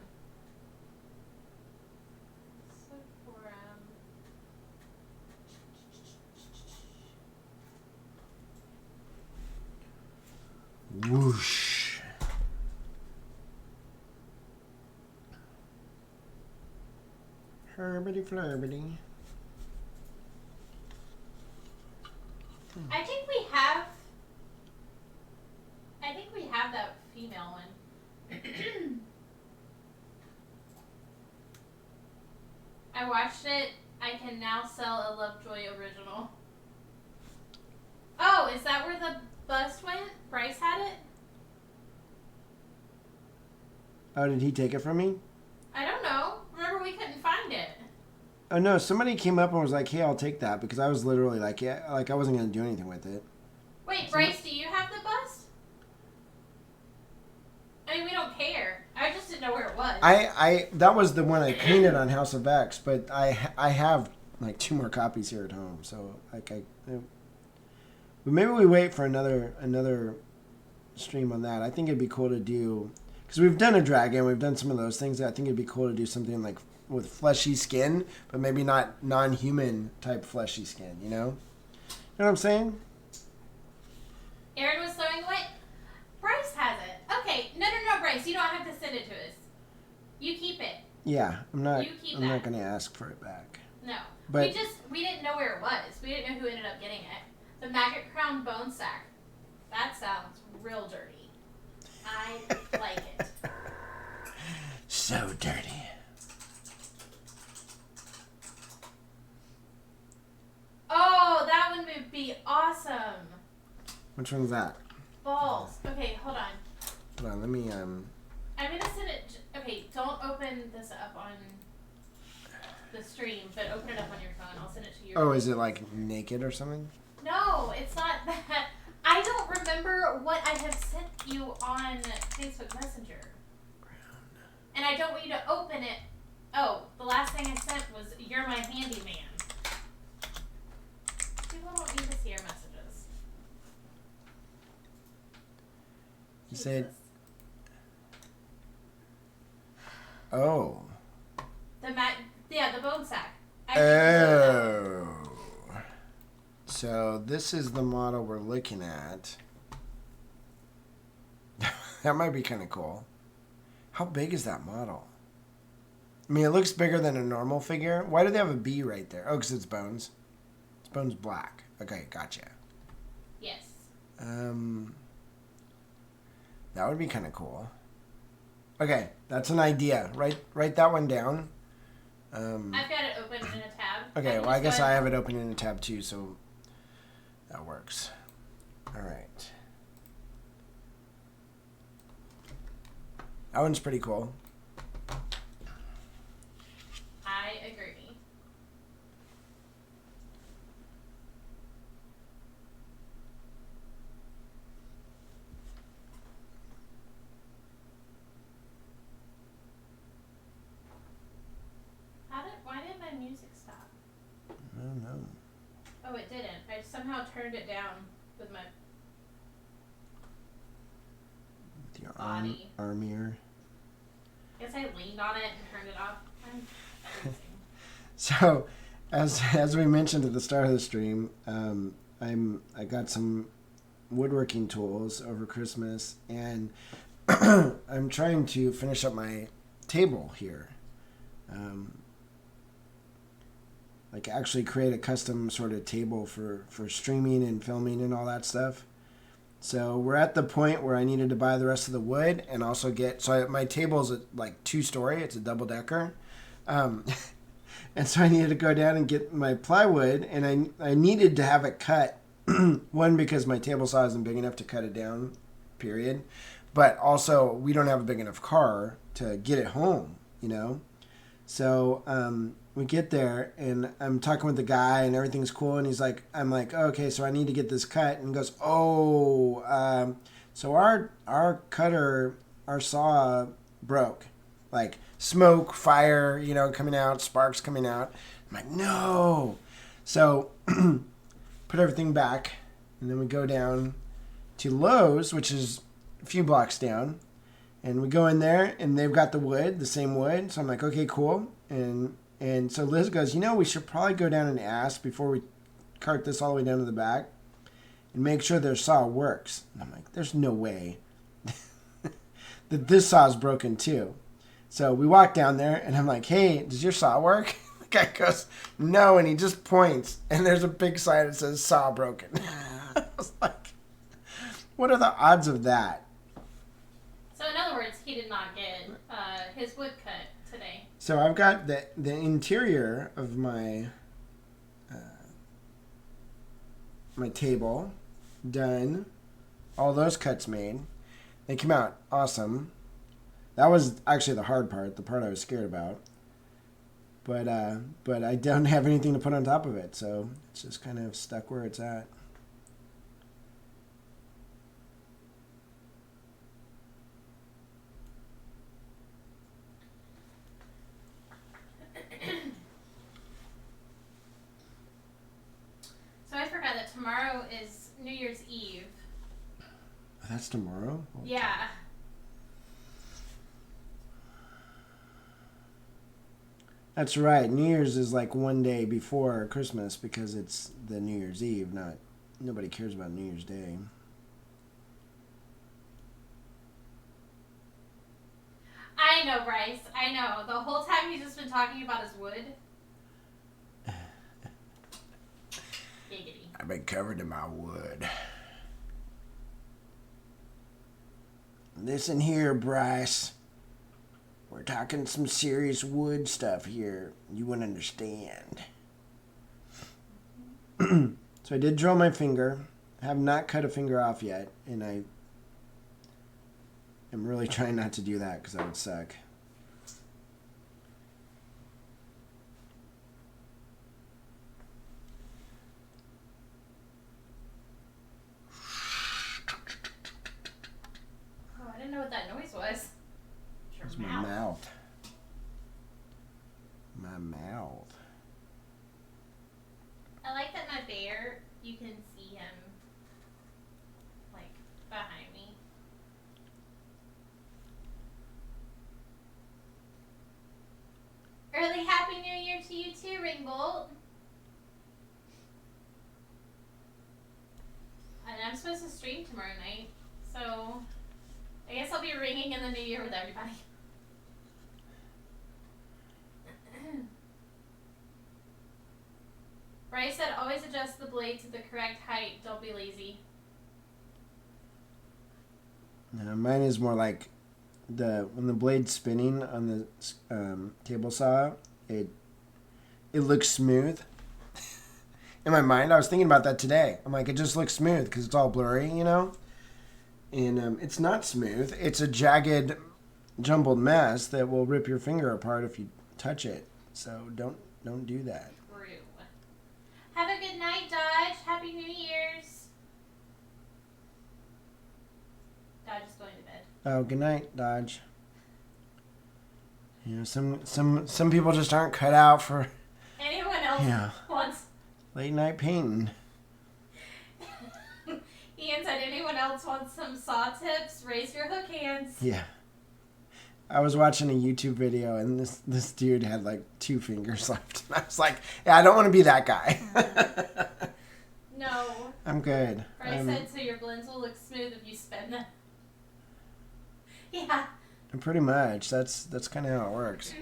Whoosh. Herbity flurbity. I think we have that female one. I watched it. I can now sell a Lovejoy original. Oh, is that where the bust went? Bryce had it? Oh, did he take it from me? I don't know. Remember, we couldn't find it. Oh no, somebody came up and was like, "Hey, I'll take that," because I was literally like, "Yeah," like I wasn't gonna do anything with it. Wait, Bryce, do you have the bust? I mean, we don't care. I just didn't know where it was. That was the one I painted on House of X, but I have like 2 more copies here at home, so like but maybe we wait for another stream on that. I think it'd be cool to do, because we've done a dragon, we've done some of those things. I think it'd be cool to do something like with fleshy skin, but maybe not non-human type fleshy skin, you know? You know what I'm saying? Aaron was throwing away. Bryce has it. Okay, no, Bryce, you don't have to send it to us. You keep it. Yeah, I'm not going to ask for it back. No. But we didn't know where it was. We didn't know who ended up getting it. The Maggot Crown Bone Sack. That sounds real dirty. I like it. So dirty. Oh, that one would be awesome. Which one's that? Balls. Okay, hold on. Hold on, let me I'm gonna send it. Okay, don't open this up on the stream, but open it up on your phone. I'll send it to you. Oh, is it like naked or something? No, it's not that. I don't remember what I have sent you on Facebook Messenger. And I don't want you to open it. Oh, the last thing I sent was, "You're my handyman." People don't need to see our messages. You said. Oh. The bone sack. Oh. So this is the model we're looking at. That might be kind of cool. How big is that model? I mean, it looks bigger than a normal figure. Why do they have a B right there? Oh, because it's bones. It's bones black. Okay, gotcha. Yes. That would be kind of cool. Okay, that's an idea. Write that one down. I've got it open in a tab. Okay, well, I guess I have it open in a tab too, so that works. All right. That one's pretty cool. I agree. Why did my music stop? I don't know. Oh, it didn't. I somehow turned it down with my Your body. arm I guess I leaned on it and turned it off. I'm freezing. So, as we mentioned at the start of the stream, I got some woodworking tools over Christmas, and I'm trying to finish up my table here. Like actually create a custom sort of table for streaming and filming and all that stuff. So we're at the point where I needed to buy the rest of the wood and also my table is like 2-story. It's a double decker. And so I needed to go down and get my plywood, and I needed to have it cut. One, because my table saw isn't big enough to cut it down, period. But also, we don't have a big enough car to get it home, you know? So we get there, and I'm talking with the guy, and everything's cool. And I'm like, oh, okay, so I need to get this cut. And he goes, so our cutter, our saw broke. Like smoke, fire, you know, coming out, sparks coming out. I'm like, no. So put everything back, and then we go down to Lowe's, which is a few blocks down. And we go in there, and they've got the wood, the same wood. So I'm like, okay, cool. And so Liz goes, you know, we should probably go down and ask before we cart this all the way down to the back and make sure their saw works. And I'm like, there's no way that this saw is broken too. So we walk down there, and I'm like, hey, does your saw work? The guy goes, no, and he just points, and there's a big sign that says saw broken. I was like, what are the odds of that? So in other words, he did not get his wood cut today. So I've got the interior of my my table done, all those cuts made. They came out awesome. That was actually the hard part, the part I was scared about. But I don't have anything to put on top of it, so it's just kind of stuck where it's at. So I forgot that tomorrow is New Year's Eve. That's tomorrow? Yeah. That's right. New Year's is like one day before Christmas because it's the New Year's Eve, nobody cares about New Year's Day. I know, Bryce. I know. The whole time he's just been talking about his wood. Giggity. I've been covered in my wood. Listen here, Bryce. We're talking some serious wood stuff here. You wouldn't understand. So I did drill my finger. I have not cut a finger off yet, and I am really trying not to do that because that would suck. Oh, I didn't know what that noise was. It's my mouth. My mouth. I like that my bear, you can see him, like, behind me. Early Happy New Year to you too, Ringbolt. And I'm supposed to stream tomorrow night, so I guess I'll be ringing in the new year with everybody. Bryce said always adjust the blade to the correct height. Don't be lazy. Mine is more like when the blade's spinning on the table saw, it looks smooth. In my mind, I was thinking about that today. I'm like, it just looks smooth because it's all blurry, you know? And it's not smooth. It's a jagged, jumbled mess that will rip your finger apart if you touch it. So don't do that. True. Have a good night, Dodge. Happy New Year's. Dodge is going to bed. Oh, good night, Dodge. You know, some people just aren't cut out for Anyone else wants... late night painting. Ian said, anyone else wants some saw tips? Raise your hook hands. Yeah. I was watching a YouTube video and this dude had like 2 fingers left. And I was like, yeah, I don't want to be that guy. No. I'm good. Bryce said, so your blends will look smooth if you spin them. Yeah. Pretty much. That's kind of how it works.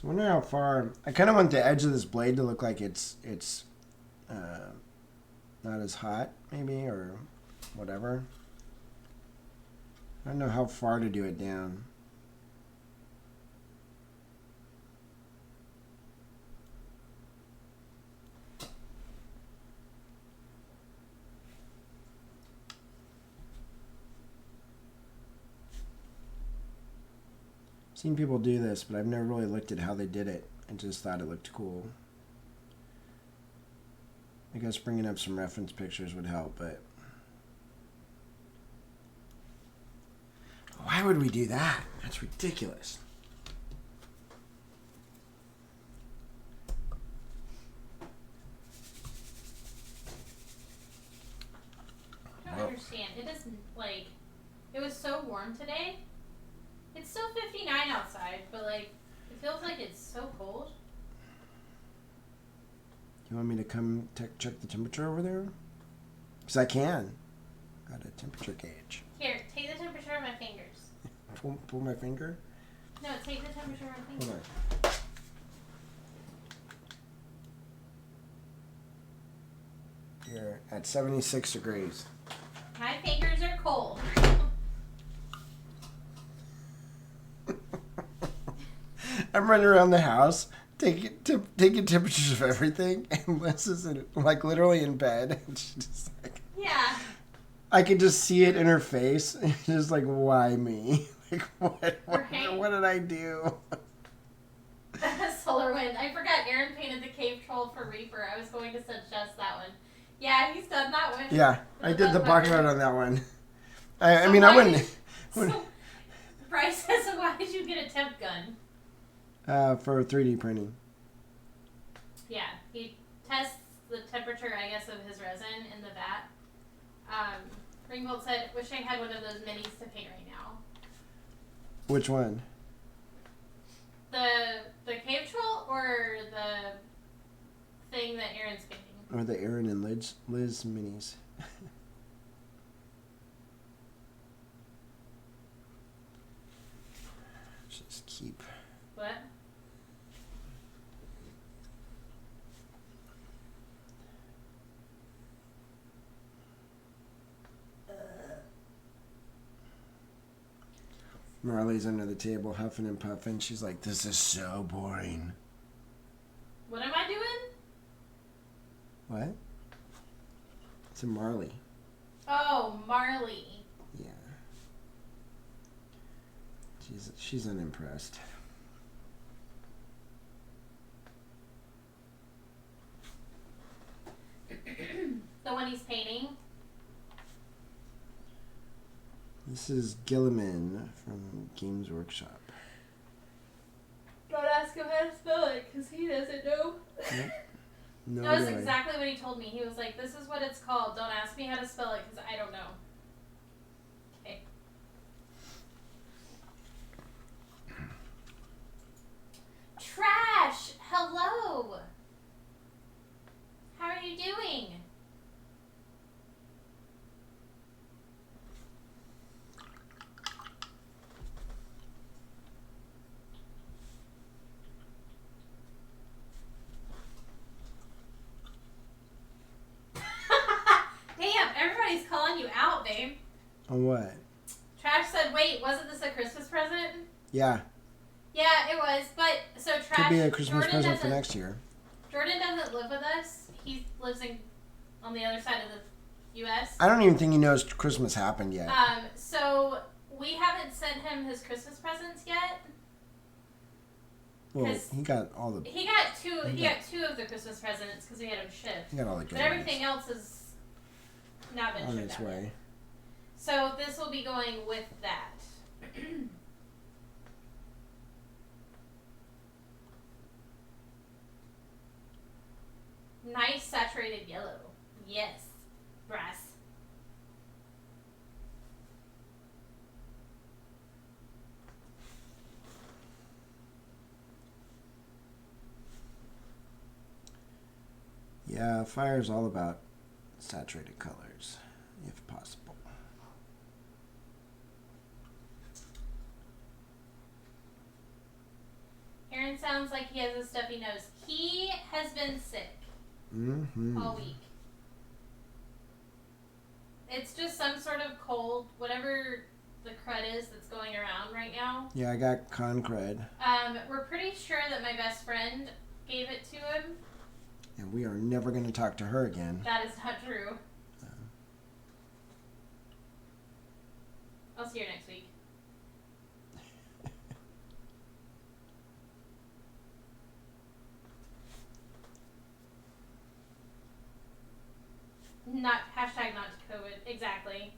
I wonder how far. I kind of want the edge of this blade to look like it's not as hot, maybe, or whatever. I don't know how far to do it down. Seen people do this, but I've never really looked at how they did it. I just thought it looked cool. I guess bringing up some reference pictures would help, but why would we do that? That's ridiculous. I don't understand. It is like, it was so warm today. It's still 59 outside, but like, it feels like it's so cold. You want me to come check the temperature over there? Because I can. Got a temperature gauge. Here, take the temperature of my fingers. Pull my finger? No, take the temperature of my fingers. Hold on. You're at 76 degrees. My fingers are cold. I'm running around the house, taking temperatures of everything, and Liz is like literally in bed. And she's just like, Yeah. I could just see it in her face. And she's just like, why me? Like, what did I do? Solar Wind. I forgot Aaron painted the cave troll for Reaper. I was going to suggest that one. Yeah, he's done that one. Yeah, I did the barcode on that one. I So mean, I wouldn't. So, Bryce says, so why did you get a temp gun? For 3D printing. Yeah, he tests the temperature, I guess, of his resin in the vat. Ringgold said, wish I had one of those minis to paint right now. Which one? The cave troll or the thing that Aaron's painting? Or the Aaron and Liz minis. Just keep. What? Marley's under the table huffing and puffing. She's like, this is so boring. What am I doing? What? It's a Marley. Oh, Marley. Yeah. She's unimpressed. The one he's painting? This is Gilliman from Games Workshop. Don't ask him how to spell it, because he doesn't know. Yep. No, That was exactly what he told me. He was like, this is what it's called. Don't ask me how to spell it, because I don't know. Okay. Trash! Hello! How are you doing? Damn, everybody's calling you out, babe. On what? Trash said, Wait, wasn't this a Christmas present? Yeah. Yeah, it was. But so trash. Could be a Christmas Jordan present for doesn't- next year. Jordan doesn't live with us. He lives on the other side of the U.S. I don't even think he knows Christmas happened yet. So we haven't sent him his Christmas presents yet. Well, he got all the. He got two of the Christmas presents because we had him shipped. He got all the good But everything else has not been on shipped its out way. yet. So this will be going with that. Nice saturated yellow. Yes. Brass. Yeah, fire's all about saturated colors, if possible. Aaron sounds like he has a stuffy nose. He has been sick all week. It's just some sort of cold, whatever the crud is that's going around right now. Yeah, I got concred. We're pretty sure that my best friend gave it to him. And we are never going to talk to her again. That is not true. I'll see her next week. Not hashtag not COVID. Exactly.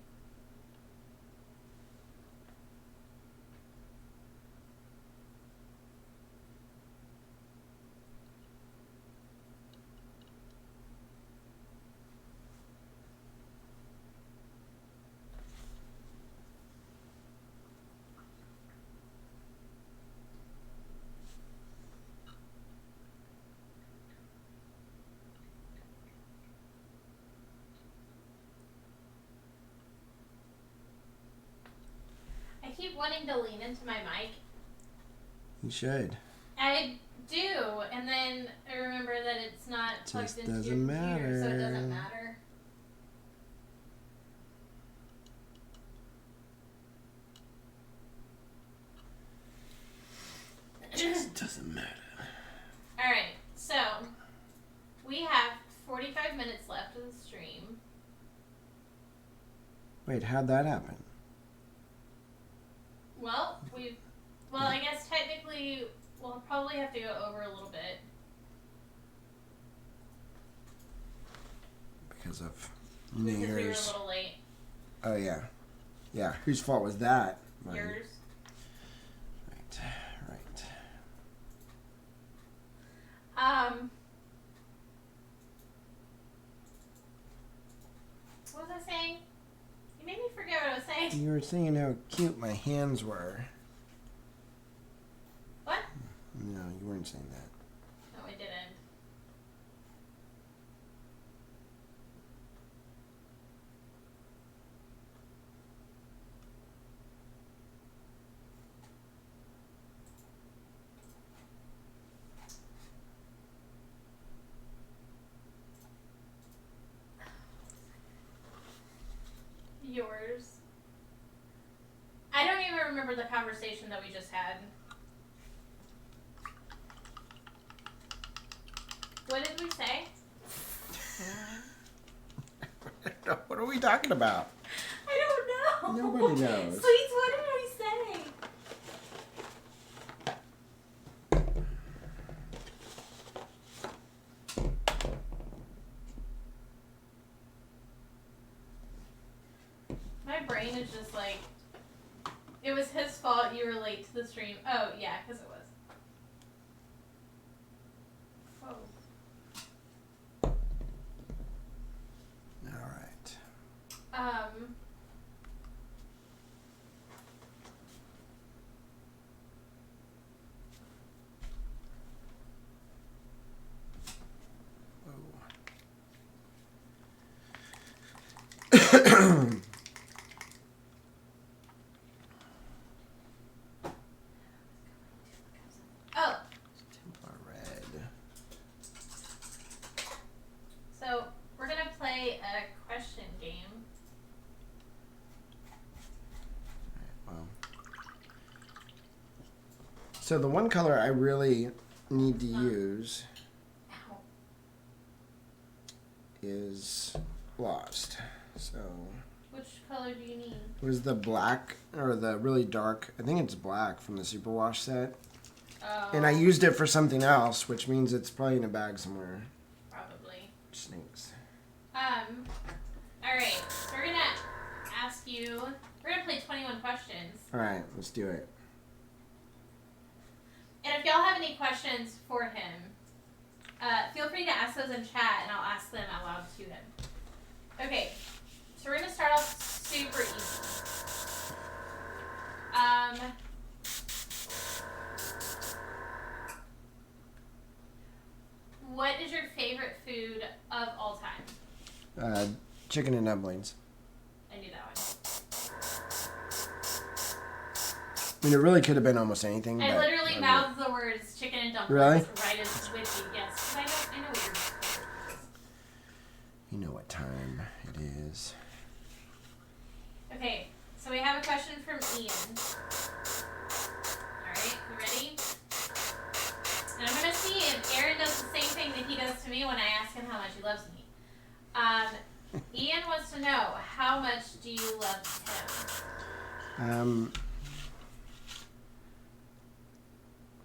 I keep wanting to lean into my mic. You should. I do, and then I remember that it's not plugged Just into your doesn't computer, so it matter. doesn't matter. Just doesn't matter. Alright, so we have 45 minutes left of the stream. Wait, how'd that happen? Well, I guess technically we'll probably have to go over a little bit. Because of New Because we were a Year's. little late. Oh, yeah. Yeah, whose fault was that? Mine. Yours. Right, right. What was I saying? You made me forget what I was saying. You were saying how cute my hands were. What? No, you weren't saying that. No, I didn't. Yours. I don't even remember the conversation that we just had. What did we say? What are we talking about? I don't know. Nobody knows. Sweets, what did we say? My brain is just like, it was his fault you were late to the stream. Oh, yeah, because it was. Oh. All right. So the one color I really need to use Ow. is Lost. So Which color do you need? it was the black or the really dark. I think it's black from the Superwash set. Oh. And I used it for something else, which means it's probably in a bag somewhere. Probably. Snakes. All right. So we're gonna ask you. We're gonna play 21 questions. All right, let's do it. And if y'all have any questions for him, feel free to ask those in chat, and I'll ask them out loud to him. Okay. So we're gonna start off super easy. What is your favorite food of all time? Chicken and dumplings. I knew that one. I mean, it really could have been almost anything. I but literally mouthed the words chicken and dumplings Really? right as with you. Yes, because I know what your favorite is. You know what time it is. Okay, so we have a question from Ian. Alright, you ready? And I'm gonna see if Aaron does the same thing that he does to me when I ask him how much he loves me. Ian wants to know, how much do you love him?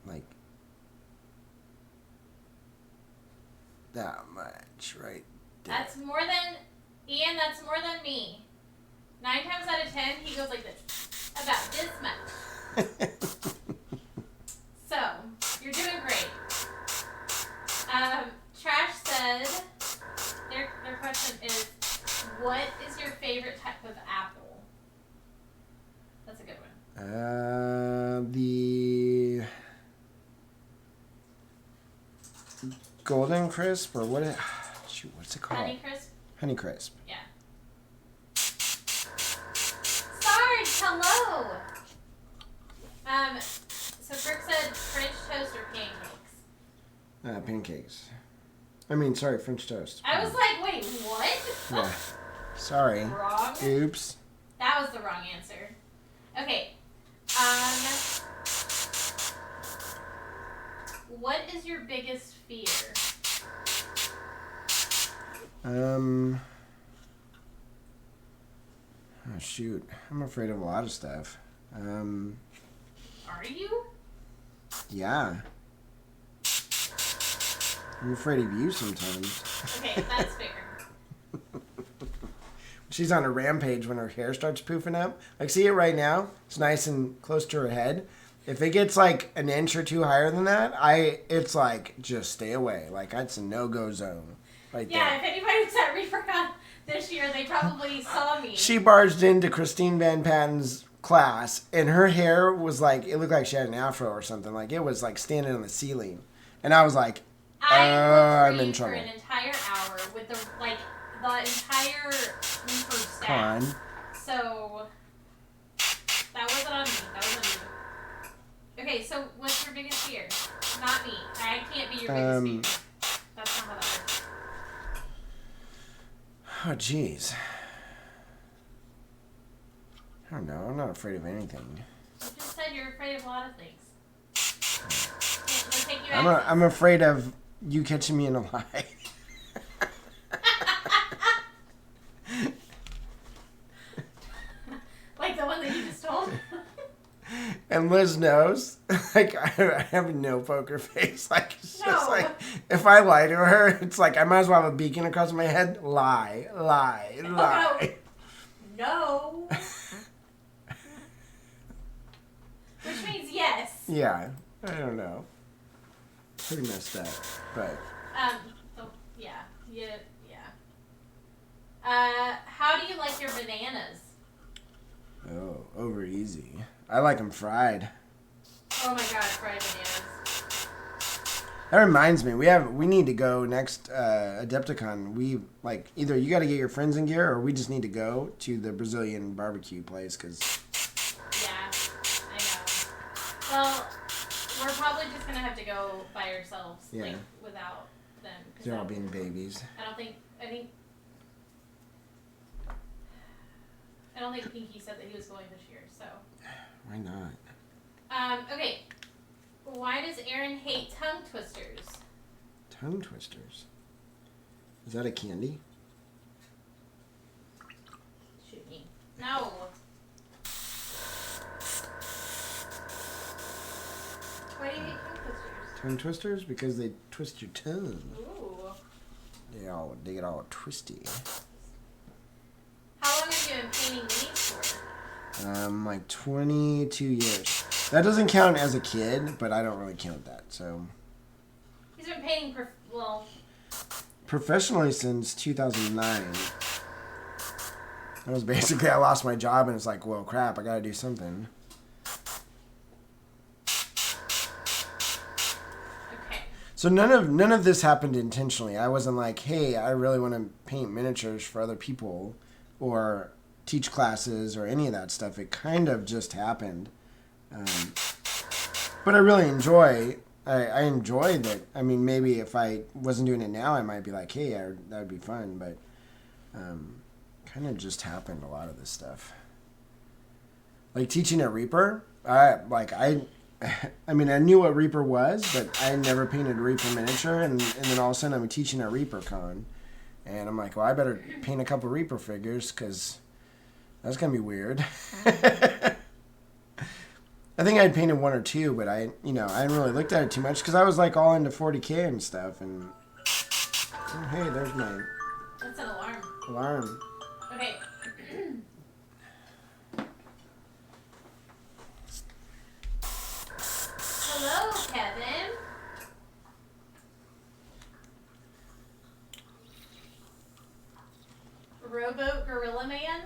Like that much, right there. That's more than, Ian, that's more than me. 9 times out of 10, he goes like this. About this much. So, you're doing great. Trash said, their question is, what is your favorite type of apple? That's a good one. The Golden Crisp or what? Shoot, what's it called? Honeycrisp? Honeycrisp. Yeah. Sarge, hello! So Brooke said French toast or pancakes? Pancakes. I mean, sorry, French toast. I was like, wait, what? Yeah. Sorry. Wrong. Oops. That was the wrong answer. Okay. What is your biggest fear? Oh, shoot. I'm afraid of a lot of stuff. Are you? Yeah. I'm afraid of you sometimes. Okay, that's fair. She's on a rampage when her hair starts poofing up. Like, see it right now? It's nice and close to her head. If it gets like an inch or two higher than that, it's like, just stay away. Like, that's a no-go zone right there. Yeah, if anybody was at ReaperCon this year, they probably saw me. She barged into Christine Van Patten's class, and her hair was like, it looked like she had an afro or something. Like, it was like standing on the ceiling. And I was like, I'm in trouble. for an entire hour with the entire Reaper staff. Come on. So that wasn't on me. That was on you. Okay, so what's your biggest fear? Not me. I can't be your biggest fear. That's not how that works. Oh, jeez. I don't know. I'm not afraid of anything. You just said you're afraid of a lot of things. Let's take you I'm afraid of you catching me in a lie. Like the one that you just told? And Liz knows. Like, I have no poker face. Like, it's just No. like, if I lie to her, it's like I might as well have a beacon across my head. Lie, lie, lie. No. Which means yes. Yeah, I don't know. Pretty messed up, but. Oh, yeah. How do you like your bananas? Oh, over easy. I like them fried. Oh my god, fried bananas. That reminds me, we need to go next Adepticon. We like either you got to get your friends in gear, or we just need to go to the Brazilian barbecue place because. Yeah, I know. Well, we're probably just gonna have to go by ourselves, like without them. They're all being babies. I don't think Pinky said that he was going this year, so. Why not? Okay. Why does Aaron hate tongue twisters? Tongue twisters. Is that a candy? Shoot me. No. Why do you hate tongue twisters? Tongue twisters? Because they twist your tongue. Ooh. They get all twisty. How long have you been painting these for? Like 22 years. That doesn't count as a kid, but I don't really count that. So He's been painting professionally since 2009. That was basically I lost my job and it's like, well, crap, I got to do something. Okay. So none of this happened intentionally. I wasn't like, hey, I really want to paint miniatures for other people or teach classes or any of that stuff. It kind of just happened. But I really I enjoy that. I mean, maybe if I wasn't doing it now, I might be like, hey, that would be fun. But kind of just happened, a lot of this stuff. Like teaching at Reaper, I mean, I knew what Reaper was, but I never painted a Reaper miniature. And then all of a sudden I'm teaching at ReaperCon. And I'm like, well, I better paint a couple Reaper figures because that's going to be weird. I think I'd painted one or two, but I hadn't really looked at it too much because I was like all into 40K and stuff. And oh, hey, there's my That's an alarm. alarm. Okay. Hello, Kevin. Rowboat Gorilla Man?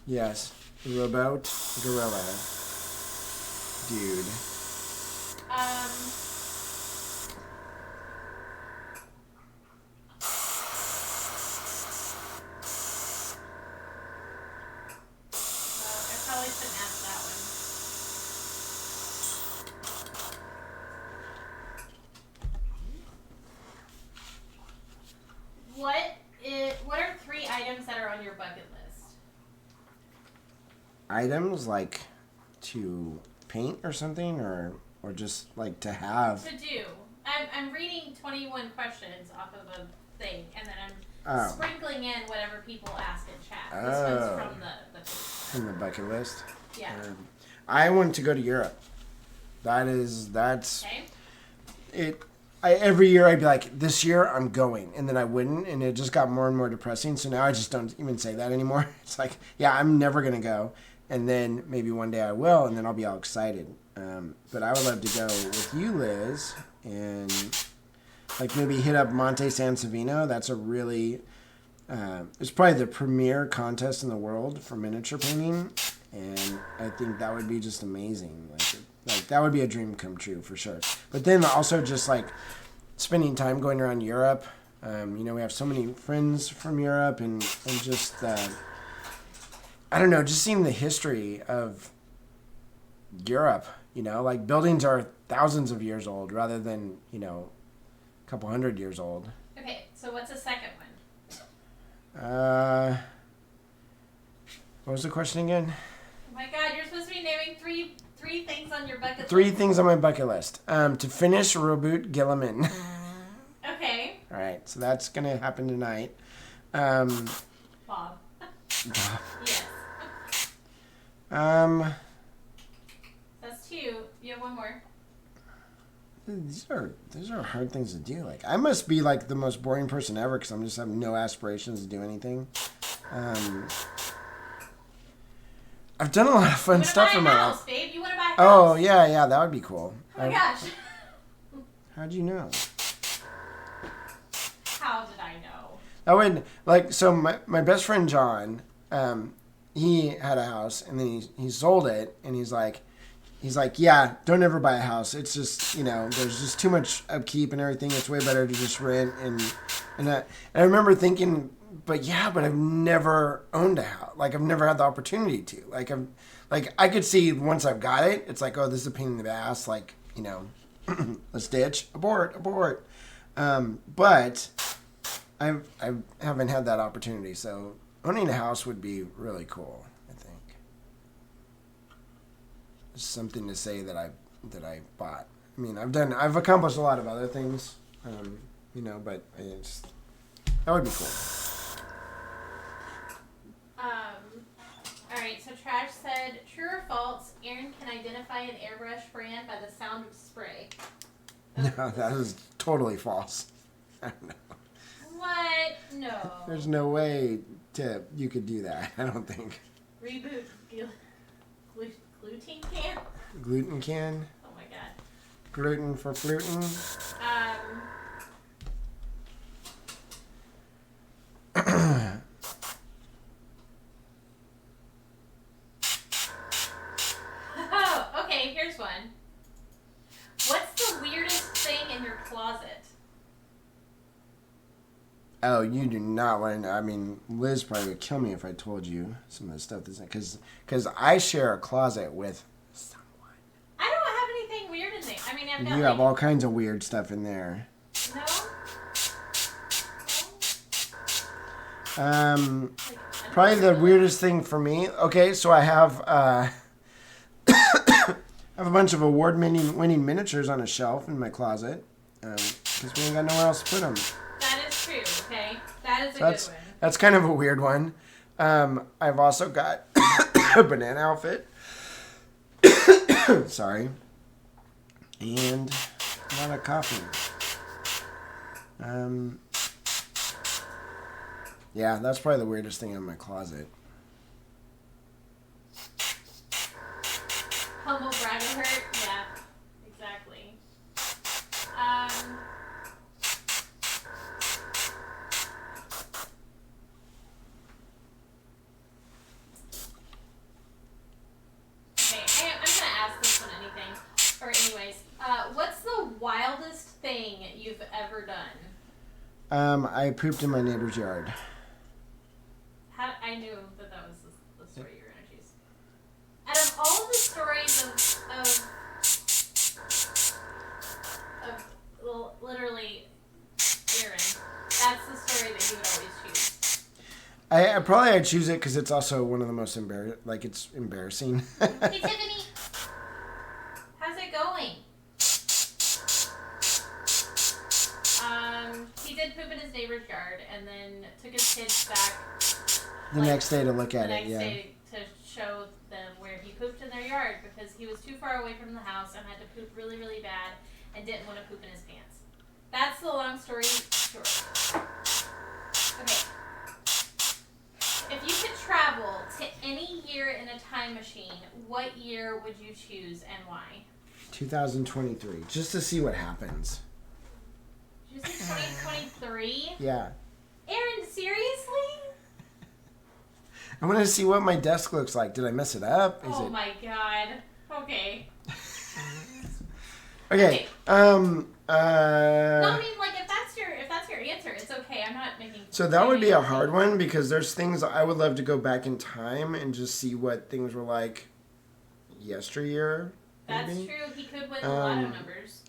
Yes, the rowboat gorilla dude. I probably shouldn't ask that one. What are 3 items that are on your bucket list? Items like to paint or something, or just like to have. To do. I'm reading 21 questions off of a thing, and then I'm sprinkling in whatever people ask in chat. This one's from the page. From the bucket list. Yeah. I want to go to Europe. That's Okay. it. Every year I'd be like, this year I'm going, and then I wouldn't, and it just got more and more depressing. So now I just don't even say that anymore. It's like, yeah, I'm never gonna go, and then maybe one day I will, and then I'll be all excited. But I would love to go with you, Liz, and like maybe hit up Monte Sansevino. That's a really it's probably the premier contest in the world for miniature painting, and I think that would be just amazing. Like that would be a dream come true for sure. But then also just like spending time going around Europe. We have so many friends from Europe, and just I don't know, just seeing the history of Europe. Like buildings are thousands of years old rather than a couple hundred years old. Okay, so what's the second one? What was the question again? Oh my God, you're supposed to be naming three things on your bucket list. 3 things on my bucket list. To finish Reboot Gilliman. Okay. All right, so that's gonna happen tonight. Bob. Yes. That's 2. You have one more. These are hard things to do. Like I must be like the most boring person ever because I'm just have no aspirations to do anything. I've done a lot of fun stuff in my life. Babe. You want to buy a house? Oh yeah, that would be cool. Oh my gosh. How'd you know? How did I know? I would like so my best friend John, he had a house and then he sold it, and he's like, yeah, don't ever buy a house. It's just there's just too much upkeep and everything. It's way better to just rent and I remember thinking, but I've never owned a house. Like I've never had the opportunity to. Like I could see once I've got it, it's like, oh, this is a pain in the ass. Like let's ditch, abort. But I haven't had that opportunity. So owning a house would be really cool. I think it's something to say that that I bought. I mean, I've accomplished a lot of other things, but that would be cool. All right. So Trash said, true or false? Aaron can identify an airbrush brand by the sound of spray. No, that is totally false. I don't know. What? No. There's no way you could do that. I don't think. Reboot gluten can. Gluten can. Oh my god. Gluten for flutin'. Oh, okay. Here's one. What's the weirdest thing in your closet? Oh, you do not want to. I mean, Liz probably would kill me if I told you some of the stuff that's because I share a closet with someone. I don't have anything weird in there. I mean, I've got You have all kinds of weird stuff in there. No. Probably the weirdest thing for me. Okay, so I have I have a bunch of award-winning miniatures on a shelf in my closet because we ain't got nowhere else to put them. That is true. Okay, that is a good one. That's kind of a weird one. I've also got a banana outfit. Sorry. And a lot of coffee. Yeah, that's probably the weirdest thing in my closet. Humble brag hurt. Yeah, exactly. Okay, I'm gonna ask this one anything. Or anyways, what's the wildest thing you've ever done? I pooped in my neighbor's yard. I knew that was the story you were gonna choose. Out of all the stories of literally Aaron, that's the story that you would always choose. I'd choose it because it's also one of the most it's embarrassing. Hey Tiffany, how's it going? He did poop in his neighbor's yard and then took his kids back the next day to look at it, the next day to show them where he pooped in their yard because he was too far away from the house and had to poop really, really bad and didn't want to poop in his pants. That's the long story short. Okay. If you could travel to any year in a time machine, what year would you choose and why? 2023, just to see what happens. Did you say 2023? Yeah. Aaron, seriously? I want to see what my desk looks like. Did I mess it up? My god. Okay. Okay. No, I mean, like, if that's your answer, it's okay. I'm not making. So that would be a hard one because there's things I would love to go back in time and just see what things were like yesteryear. That's maybe. true. He could win the lotto numbers.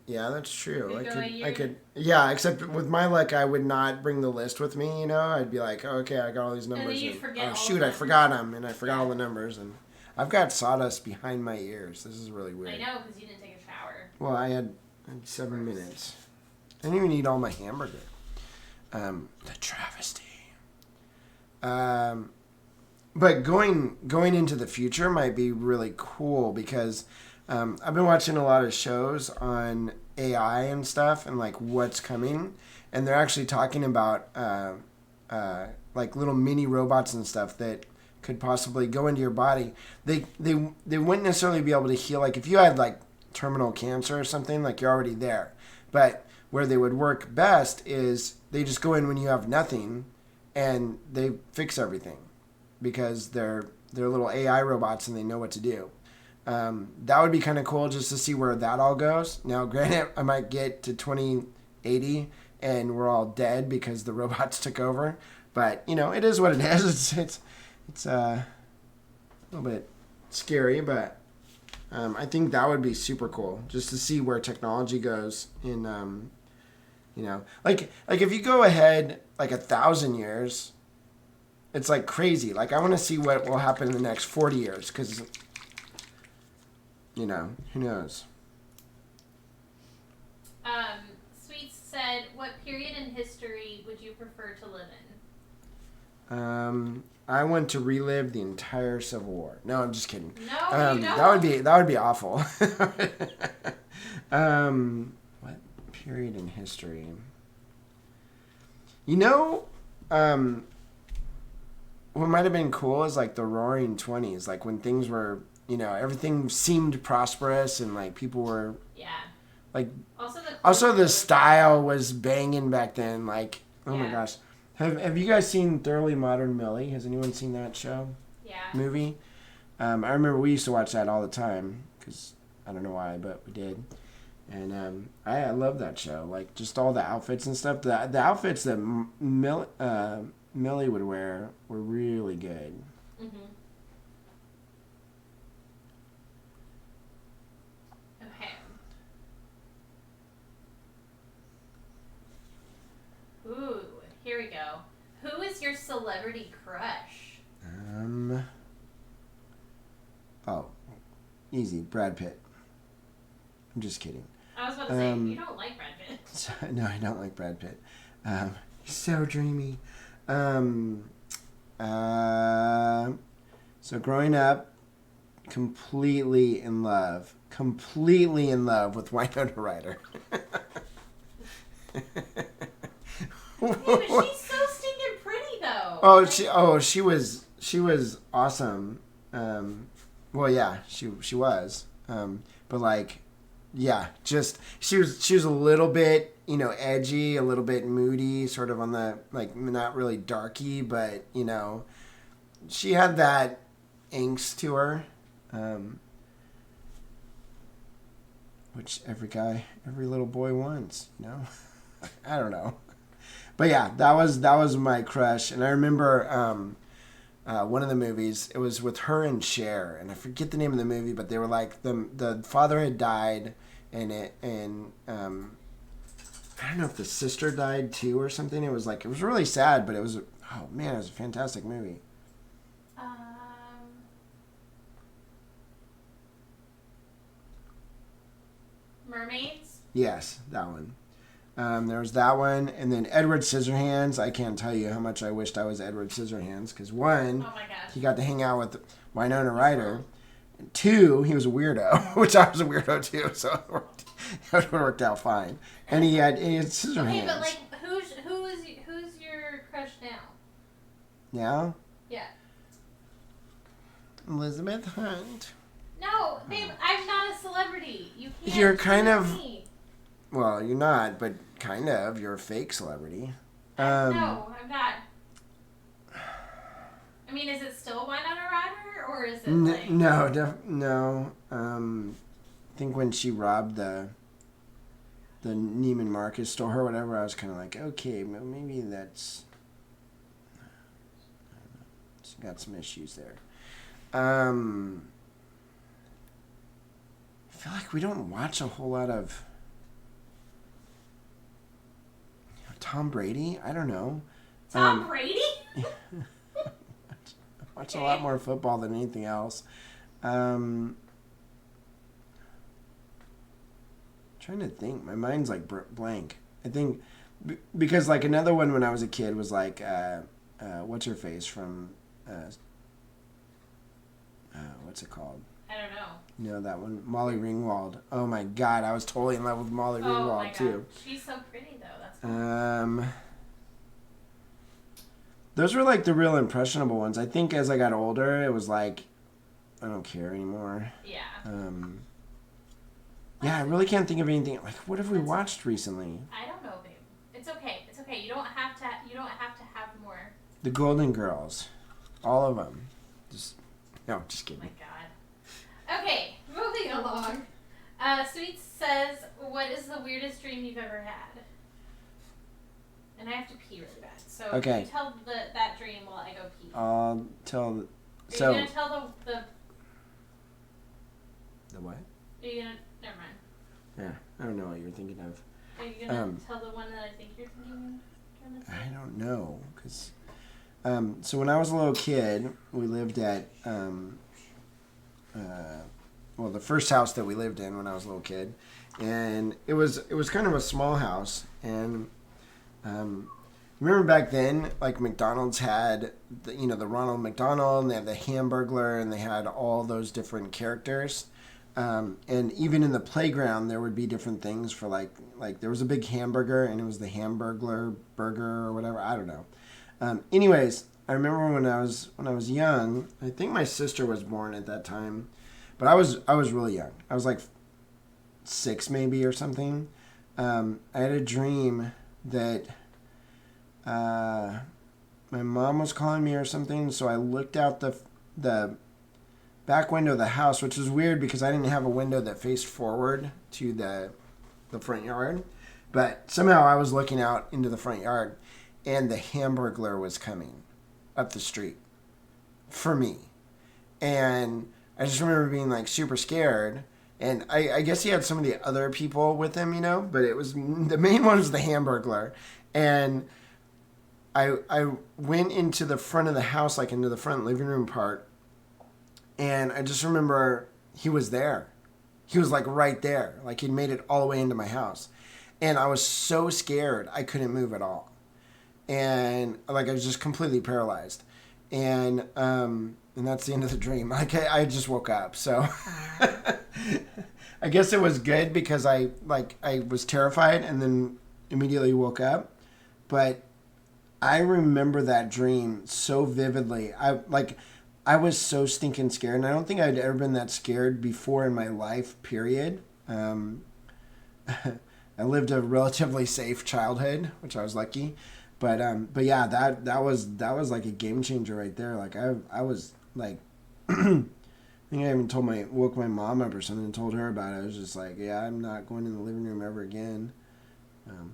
Yeah, that's true. I could. Yeah, except with my luck, I would not bring the list with me. You know, I'd be like, oh, okay, I got all these numbers. And then you'd forget all shoot, the I forgot them, and I forgot all the numbers, and I've got sawdust behind my ears. This is really weird. I know, because you didn't take a shower. Well, I had 7 minutes. I didn't even eat all my hamburger. The travesty. But going into the future might be really cool because I've been watching a lot of shows on AI and stuff and like what's coming, and they're actually talking about like little mini robots and stuff that could possibly go into your body. They wouldn't necessarily be able to heal, like if you had like terminal cancer or something, like you're already there. But where they would work best is they just go in when you have nothing and they fix everything because they're little AI robots and they know what to do. That would be kind of cool just to see where that all goes. Now, granted, I might get to 2080 and we're all dead because the robots took over. But, you know, it is what it is. It's a little bit scary, but I think that would be super cool just to see where technology goes in, you know. Like if you go ahead like 1,000 years, it's like crazy. Like I want to see what will happen in the next 40 years because you know, who knows? Sweets said, "What period in history would you prefer to live in?" I want to relive the entire Civil War. No, I'm just kidding. No, you don't. That would be awful. What period in history? You know, what might have been cool is like the Roaring '20s, like when things were, you know, everything seemed prosperous and like people were, Yeah. like, Also the style was banging back then. Like, oh my Yeah. gosh, have you guys seen Thoroughly Modern Millie? Has anyone seen that show? Yeah. Movie? I remember we used to watch that all the time because I don't know why, but we did. And I love that show. Like just all the outfits and stuff. The outfits that Millie would wear were really good. Mhm. Okay. Ooh, here we go. Who is your celebrity crush? Oh, easy. Brad Pitt. I'm just kidding. I was about to say, you don't like Brad Pitt. No, I don't like Brad Pitt. He's so dreamy. So growing up, completely in love with Winona Ryder. Yeah, but she's so stinking pretty though. She was awesome. Well, yeah, she was. But like, yeah, just she was a little bit, you know, edgy, a little bit moody, sort of on the like not really darky, but you know, she had that angst to her, which every little boy wants, you know. I don't know, but yeah, that was my crush, and I remember one of the movies. It was with her and Cher, and I forget the name of the movie, but they were like the father had died, and I don't know if the sister died too or something. It was really sad, but it was a fantastic movie. Mermaids? Yes, that one. There was that one, and then Edward Scissorhands. I can't tell you how much I wished I was Edward Scissorhands, because one, Oh my gosh. he got to hang out with Winona Ryder, and two, he was a weirdo, which I was a weirdo too, so it worked out fine. And he had Scissorhands. Okay, but like, who's your crush now? Now? Yeah. Elizabeth Hunt. No, babe, I'm not a celebrity. You can't. You're kind of. Me. Well, you're not, but kind of. You're a fake celebrity. No, I'm not. I mean, is it still Winona Ryder, or is it like... No. I think when she robbed the Neiman Marcus store or whatever, I was kind of like, okay, maybe that's... She's got some issues there. I feel like we don't watch a whole lot of... Tom Brady? I don't know. Tom Brady? I watch a lot more football than anything else. Trying to think. My mind's like blank. I think because like another one when I was a kid was like what's her face from what's it called? I don't know. You know that one, Molly Ringwald. Oh my God, I was totally in love with Molly Ringwald too. She's so pretty though. That's cool. Those were like the real impressionable ones. I think as I got older, it was like I don't care anymore. Yeah. Yeah, I really can't think of anything. Like, what have we watched recently? I don't know, babe. It's okay. It's okay. You don't have to. You don't have to have more. The Golden Girls, all of them. Just kidding. Oh my God. Okay, moving along. Sweets says, "What is the weirdest dream you've ever had?" And I have to pee really bad. So okay. You tell that dream while I go pee. I'll tell. Are you gonna tell the? The what? Are you gonna? Never mind. Yeah, I don't know what you're thinking of. Are you gonna tell the one that I think you're thinking of? I don't know, cause. So when I was a little kid, we lived at the first house that we lived in when I was a little kid, and it was kind of a small house. And remember back then, like McDonald's had the Ronald McDonald, and they had the Hamburglar, and they had all those different characters. And even in the playground, there would be different things for like there was a big hamburger, and it was the Hamburglar burger or whatever. I don't know. Anyways, I remember when I was young. I think my sister was born at that time, but I was really young. I was like 6 maybe or something. I had a dream that my mom was calling me or something. So I looked out the back window of the house, which was weird because I didn't have a window that faced forward to the front yard. But somehow I was looking out into the front yard, and the Hamburglar was coming up the street for me. And I just remember being like super scared. And I guess he had some of the other people with him, but it was the main one was the Hamburglar. And I went into the front of the house, like into the front living room part. And I just remember he was there. He was like right there. Like he'd made it all the way into my house. And I was so scared I couldn't move at all. And like I was just completely paralyzed. And that's the end of the dream. Like I just woke up. So I guess it was good because I was terrified and then immediately woke up. But I remember that dream so vividly. I was so stinking scared, and I don't think I'd ever been that scared before in my life, period. I lived a relatively safe childhood, which I was lucky. But yeah, that was like a game changer right there. Like I was like, I think I even woke my mom up or something and told her about it. I was just like, yeah, I'm not going in the living room ever again,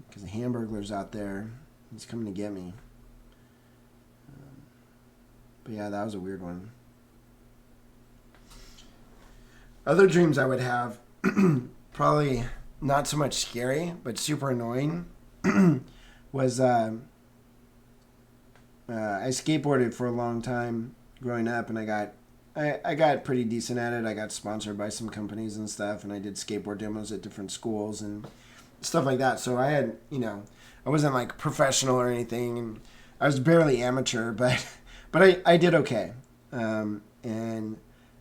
because the Hamburglar's out there. He's coming to get me. But yeah, that was a weird one. Other dreams I would have, probably not so much scary, but super annoying, was I skateboarded for a long time growing up, and I got pretty decent at it. I got sponsored by some companies and stuff, and I did skateboard demos at different schools and stuff like that. So I had, I wasn't like professional or anything, and I was barely amateur, but I did okay. And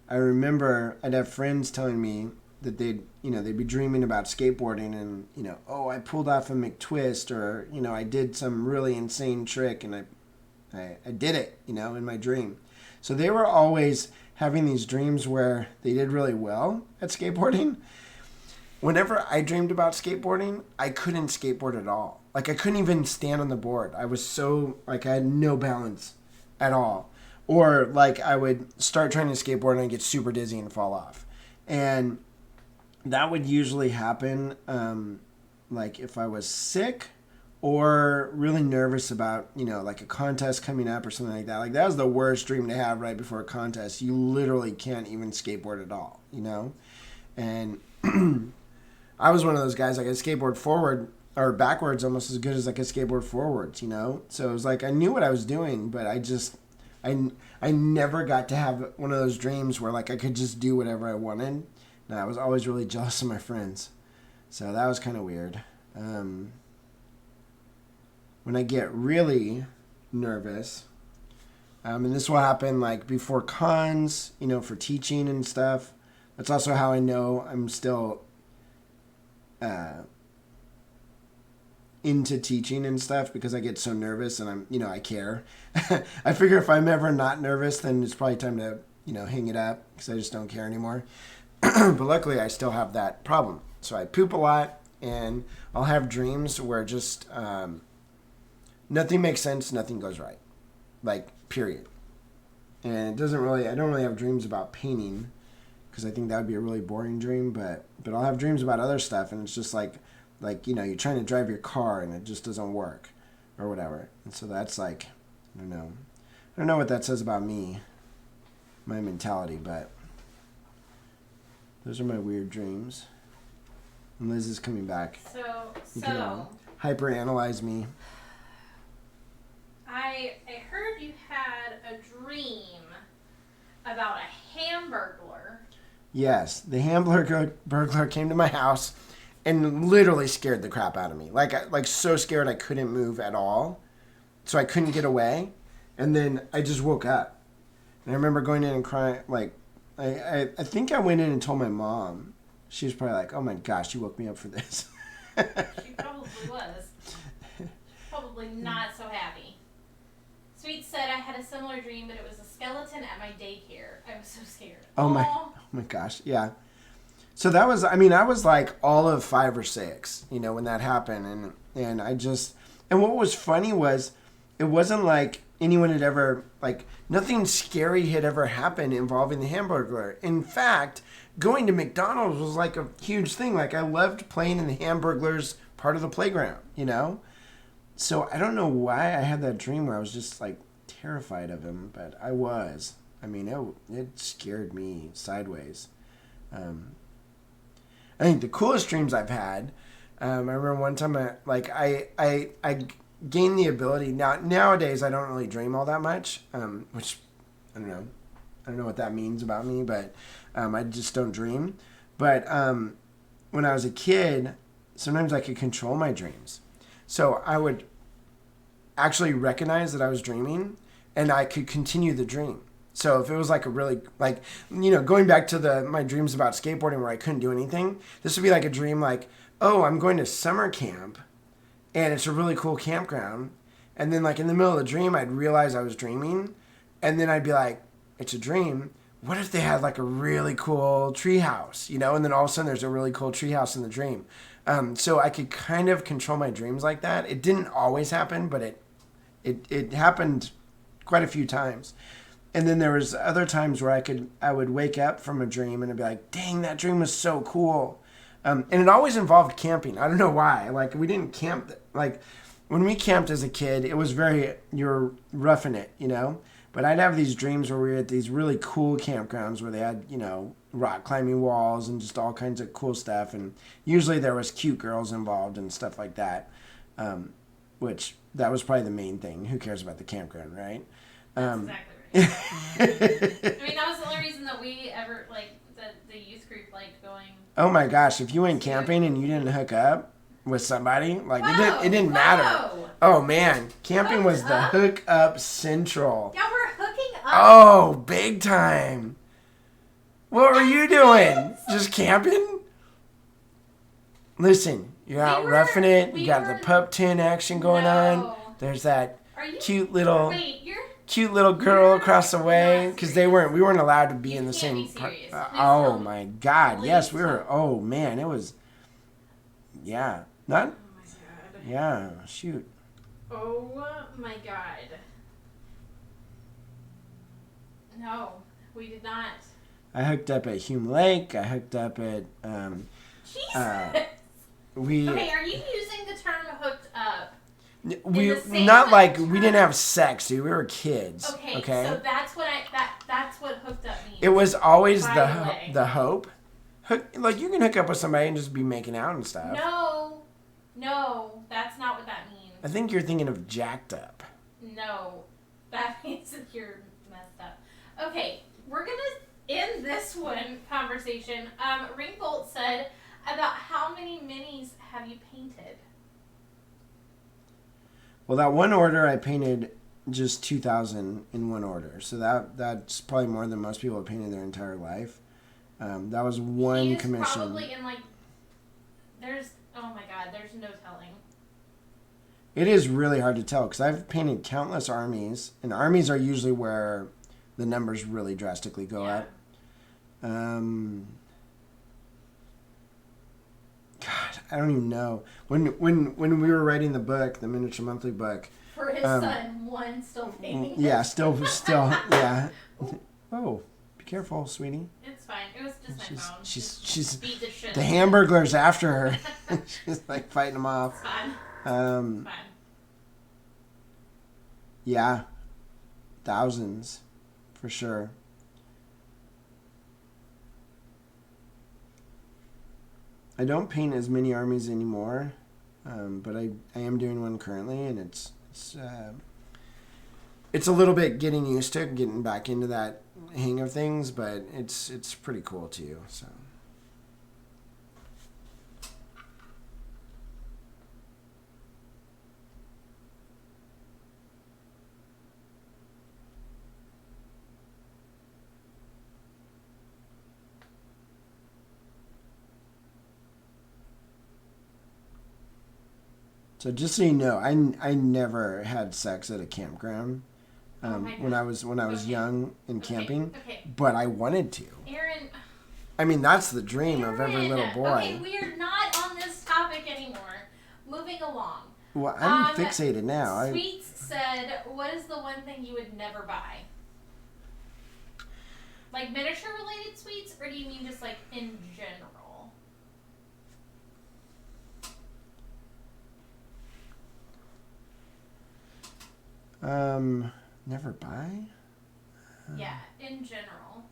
I remember I'd have friends telling me that they'd be dreaming about skateboarding, and oh, I pulled off a McTwist, or I did some really insane trick, and I did it in my dream. So they were always having these dreams where they did really well at skateboarding. Whenever I dreamed about skateboarding, I couldn't skateboard at all. Like I couldn't even stand on the board. I was so I had no balance at all. Or like I would start trying to skateboard and I'd get super dizzy and fall off. And that would usually happen like if I was sick or really nervous about, like a contest coming up or something like that. Like that was the worst dream to have right before a contest. You literally can't even skateboard at all, And I was one of those guys, I could skateboard forward or backwards almost as good as I could skateboard forwards, So it was like I knew what I was doing, but I never got to have one of those dreams where like I could just do whatever I wanted. And I was always really jealous of my friends. So that was kind of weird. When I get really nervous, and this will happen like before cons, for teaching and stuff. That's also how I know I'm still into teaching and stuff, because I get so nervous and I care. I figure if I'm ever not nervous, then it's probably time to, hang it up, because I just don't care anymore. But luckily I still have that problem. So I poop a lot, and I'll have dreams where just nothing makes sense, nothing goes right. Like, period. And I don't really have dreams about painting, because I think that would be a really boring dream, but I'll have dreams about other stuff, and it's just like you're trying to drive your car and it just doesn't work or whatever. And so that's like, I don't know what that says about me, my mentality, but those are my weird dreams. And Liz is coming back. You can hyper-analyze me. I heard you had a dream about a Hamburglar. Yes, the burglar came to my house and literally scared the crap out of me. Like so scared I couldn't move at all. So I couldn't get away. And then I just woke up. And I remember going in and crying. Like, I think I went in and told my mom. She was probably like, oh my gosh, you woke me up for this. She probably was. Probably not so happy. Sweet said, I had a similar dream, but it was a skeleton at my daycare. I was so scared. Oh my gosh, yeah. So that was, I mean, I was like all of 5 or 6, you know, when that happened. And I just, and what was funny was, it wasn't like anyone had ever, like, nothing scary had ever happened involving the Hamburglar. In fact, going to McDonald's was like a huge thing. Like, I loved playing in the Hamburglar's part of the playground, you know? So I don't know why I had that dream where I was just, like, terrified of him, but I was. I mean, it scared me sideways. I think the coolest dreams I've had, I remember one time I gained the ability. Nowadays I don't really dream all that much, which I don't know what that means about me, but I just don't dream. But when I was a kid, sometimes I could control my dreams. So I would actually recognize that I was dreaming, and I could continue the dream. So if it was like a really, like, you know, going back to my dreams about skateboarding where I couldn't do anything, this would be like a dream like, oh, I'm going to summer camp, and it's a really cool campground. And then, like, in the middle of the dream, I'd realize I was dreaming, and then I'd be like, it's a dream. What if they had, like, a really cool treehouse, you know? And then all of a sudden there's a really cool treehouse in the dream. So I could kind of control my dreams like that. It didn't always happen, but it happened quite a few times. And then there was other times where I would wake up from a dream and I'd be like, dang, that dream was so cool. And it always involved camping. I don't know why. Like, we didn't camp. Like, when we camped as a kid, it was you're roughing it, you know? But I'd have these dreams where we were at these really cool campgrounds where they had, you know, rock climbing walls and just all kinds of cool stuff. And usually there was cute girls involved and stuff like that, which that was probably the main thing. Who cares about the campground, right? That's exactly right. I mean, that was the only reason that we ever, like, the youth group liked going. Oh my gosh, if you went camping and you didn't hook up with somebody, like, it didn't matter. Oh man, camping was the hook up central. Yeah, we're hooking up. Oh, big time. What were you doing? Just camping? Listen, you're out roughing it. You got the pup tin action going on. There's that cute little girl across the way, because we weren't allowed to be in the same part. Oh my God, yes, we were. Oh man, it was. Yeah, not. Oh my God. Yeah, shoot. Oh my God. No, we did not. I hooked up at Hume Lake. I hooked up at. Jesus. Okay, are you using the term "hooked up"? We not like we didn't have sex, dude. We were kids. Okay. So that's what that's what hooked up means. It was always the hope. Like, you can hook up with somebody and just be making out and stuff. No, that's not what that means. I think you're thinking of jacked up. No, that means that you're messed up. Okay, we're gonna end this conversation. Ringbolt said, about how many minis have you painted? Well, that one order I painted just 2,000 in one order, so that's probably more than most people have painted their entire life. That was one commission. Probably in, like, oh my God, there's no telling. It is really hard to tell because I've painted countless armies, and armies are usually where the numbers really drastically go up. God, I don't even know. When we were writing the book, the Miniature Monthly book. For his son, one still painting. Yeah, still, yeah. Oh, be careful, sweetie. It's fine. It was just my phone. She's beat the shit. The Hamburglar's after her. She's like fighting them off. It's fine. Fine. Yeah, thousands, for sure. I don't paint as many armies anymore, but I am doing one currently, and it's it's a little bit getting used to it, getting back into that hang of things, but it's pretty cool too. So. So just so you know, I never had sex at a campground when I was Okay. young and Okay. camping, Okay. but I wanted to. Aaron. I mean, that's the dream of every Aaron. little boy. Okay, we are not on this topic anymore. Moving along. Well, I'm fixated now. Sweets said, "What is the one thing you would never buy?" Like miniature related sweets, or do you mean just like in general? Never buy. Yeah, in general.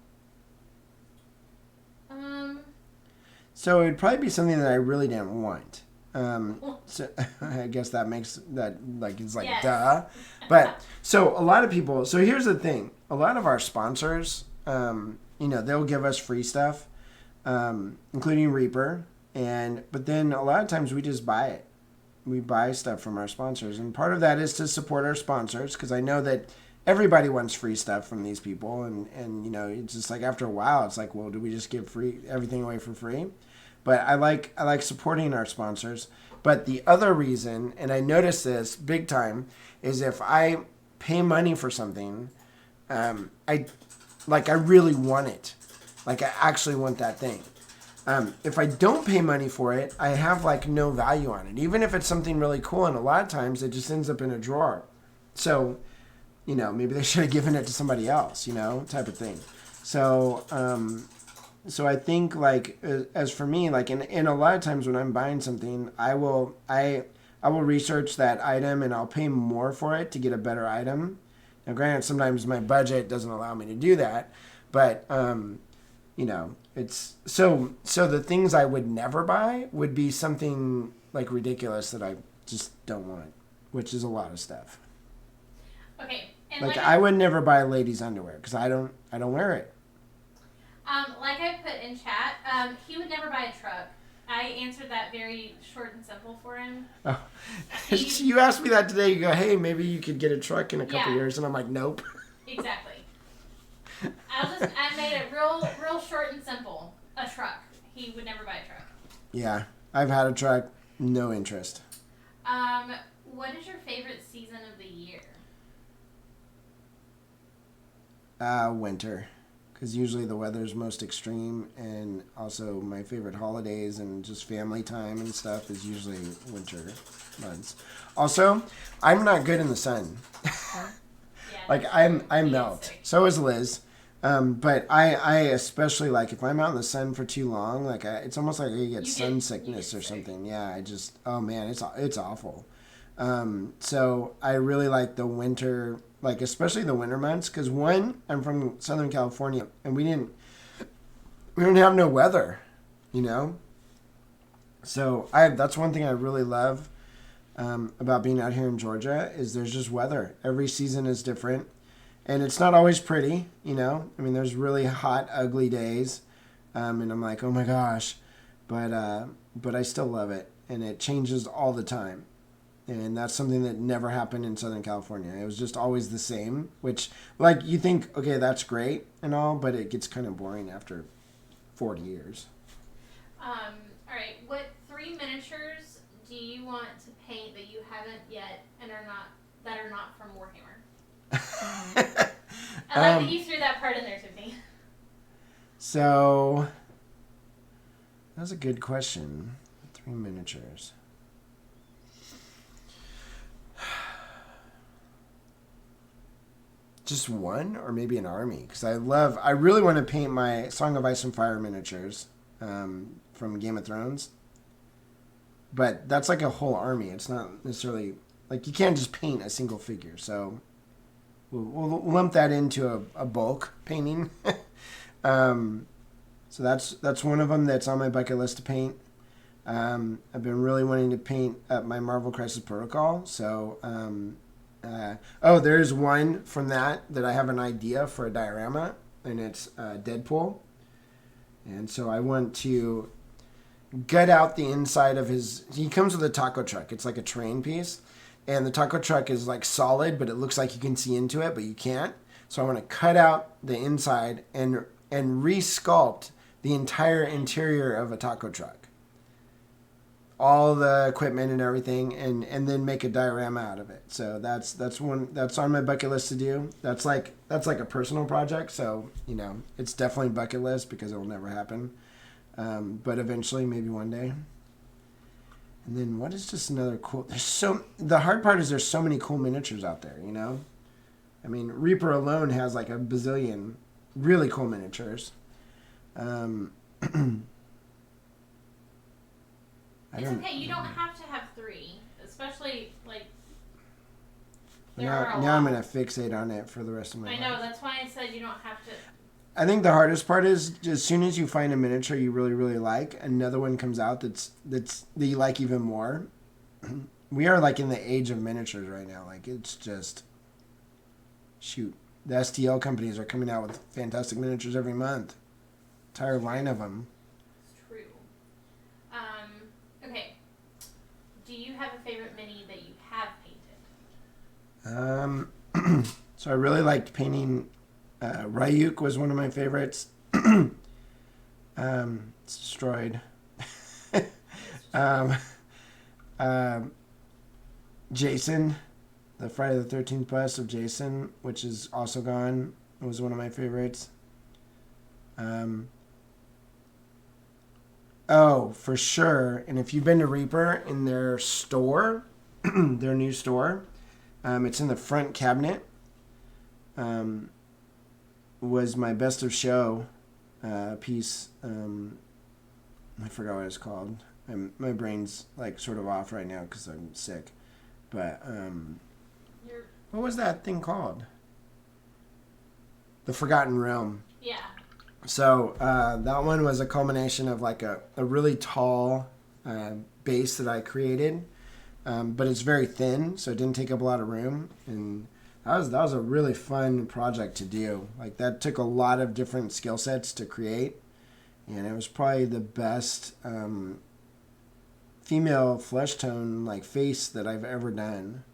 So it'd probably be something that I really didn't want. So I guess that makes that like it's like Yes. duh. But so a lot of people. So here's the thing: a lot of our sponsors, they'll give us free stuff, including Reaper, but then a lot of times we just buy it. We buy stuff from our sponsors, and part of that is to support our sponsors because I know that everybody wants free stuff from these people, and it's just like after a while it's like, well, do we just give free everything away for free? But I like supporting our sponsors. But the other reason, and I notice this big time, is if I pay money for something, I really want it, like I actually want that thing. If I don't pay money for it, I have like no value on it, even if it's something really cool. And a lot of times it just ends up in a drawer. So, maybe they should have given it to somebody else, type of thing. So, so I think like as for me, like in a lot of times when I'm buying something, I will research that item and I'll pay more for it to get a better item. Now, granted, sometimes my budget doesn't allow me to do that, but it's so the things I would never buy would be something like ridiculous that I just don't want, which is a lot of stuff. Okay. And like I would never buy ladies' underwear because I don't wear it. Like I put in chat, he would never buy a truck. I answered that very short and simple for him. Oh. You asked me that today. You go, hey, maybe you could get a truck in a couple years, and I'm like, nope. Exactly. I made it real short and simple. A truck. He would never buy a truck. Yeah, I've had a truck. No interest. What is your favorite season of the year? Winter. Because usually the weather's most extreme, and also my favorite holidays and just family time and stuff is usually winter months. Also, I'm not good in the sun. Like I melt. So is Liz. But I especially like if I'm out in the sun for too long, like it's almost like I get sun sickness or something. Yeah, oh man, it's awful. So I really like the winter, like especially the winter months, because one, I'm from Southern California, and we don't have no weather, So that's one thing I really love about being out here in Georgia is there's just weather. Every season is different, and it's not always pretty, I mean, there's really hot, ugly days, and I'm like, oh my gosh, but I still love it, and it changes all the time. And that's something that never happened in Southern California. It was just always the same, which, like, you think, okay, that's great and all, but it gets kind of boring after 40 years. All right. What 3 miniatures do you want to paint that you haven't yet and are not from Warhammer? I like that you threw that part in there, Tiffany. So, that's a good question. 3 miniatures. Just one, or maybe an army, because I really want to paint my Song of Ice and Fire miniatures from Game of Thrones. But that's like a whole army. It's not necessarily like you can't just paint a single figure. So we'll lump that into a bulk painting. So that's one of them that's on my bucket list to paint. I've been really wanting to paint my Marvel Crisis Protocol. So There's one from that I have an idea for a diorama, and it's Deadpool. And so I want to gut out the inside of his. He comes with a taco truck. It's like a terrain piece, and the taco truck is like solid, but it looks like you can see into it, but you can't. So I want to cut out the inside and re-sculpt the entire interior of a taco truck, all the equipment and everything, and then make a diorama out of it. So that's on my bucket list to do. That's like a personal project. So it's definitely bucket list because it will never happen. But eventually, maybe one day. And then what is just another cool? The hard part is there's so many cool miniatures out there. I mean, Reaper alone has like a bazillion really cool miniatures. It's okay. You don't have to have 3, especially like. Now I'm gonna fixate on it for the rest of my life. I know. That's why I said you don't have to. I think the hardest part is as soon as you find a miniature you really, really like, another one comes out that you like even more. We are like in the age of miniatures right now. Like it's just shoot. The STL companies are coming out with fantastic miniatures every month. Entire line of them. It's true. Okay. Do you have a favorite mini that you have painted? So I really liked painting. Ryuk was one of my favorites. It's destroyed. Jason, the Friday the 13th bust of Jason, which is also gone, was one of my favorites. For sure. And if you've been to Reaper in their store, their new store, it's in the front cabinet. Was my best of show piece. I forgot what it's called. My brain's like sort of off right now because I'm sick. But what was that thing called? The Forgotten Realm. Yeah. So that one was a culmination of like a really tall base that I created, but it's very thin, so it didn't take up a lot of room, and that was a really fun project to do. Like that took a lot of different skill sets to create, and it was probably the best female flesh tone like face that I've ever done.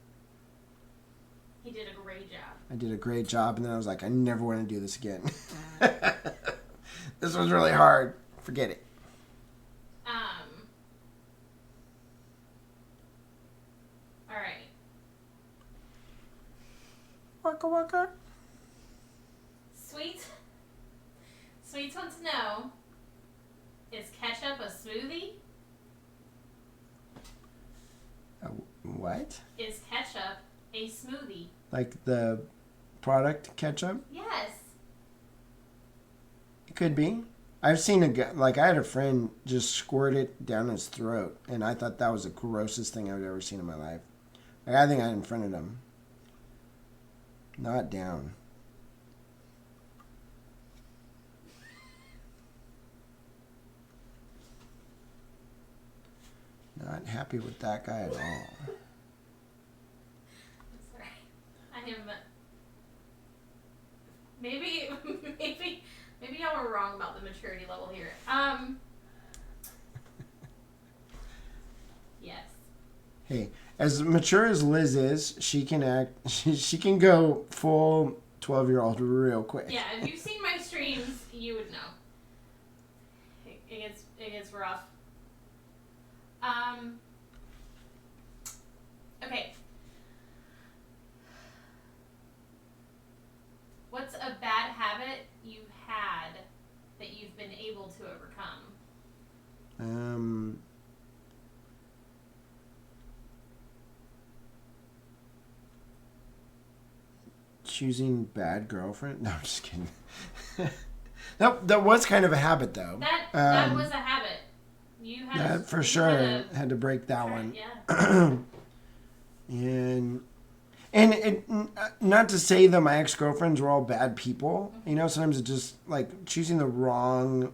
He did a great job. I did a great job, and then I was like, I never want to do this again. This was really hard. Forget it. All right. Waka waka. Sweets wants to know, is ketchup a smoothie? What? Is ketchup a smoothie? Like the product ketchup? Yes. It could be. I've seen a guy, like I had a friend just squirt it down his throat, and I thought that was the grossest thing I've ever seen in my life. Like, I think I confronted him. Not down. Not happy with that guy at all. Sorry. I am. Maybe y'all were wrong about the maturity level here. Yes. Hey, as mature as Liz is, she can act. She can go full 12-year-old real quick. Yeah, if you've seen my streams, you would know. It gets rough. Okay. What's a bad habit you had that you've been able to overcome? Choosing bad girlfriend? No, I'm just kidding. That was kind of a habit, though. That was a habit. You had that for sure had to break that one. Yeah. and it, not to say that my ex-girlfriends were all bad people. Sometimes it just like choosing the wrong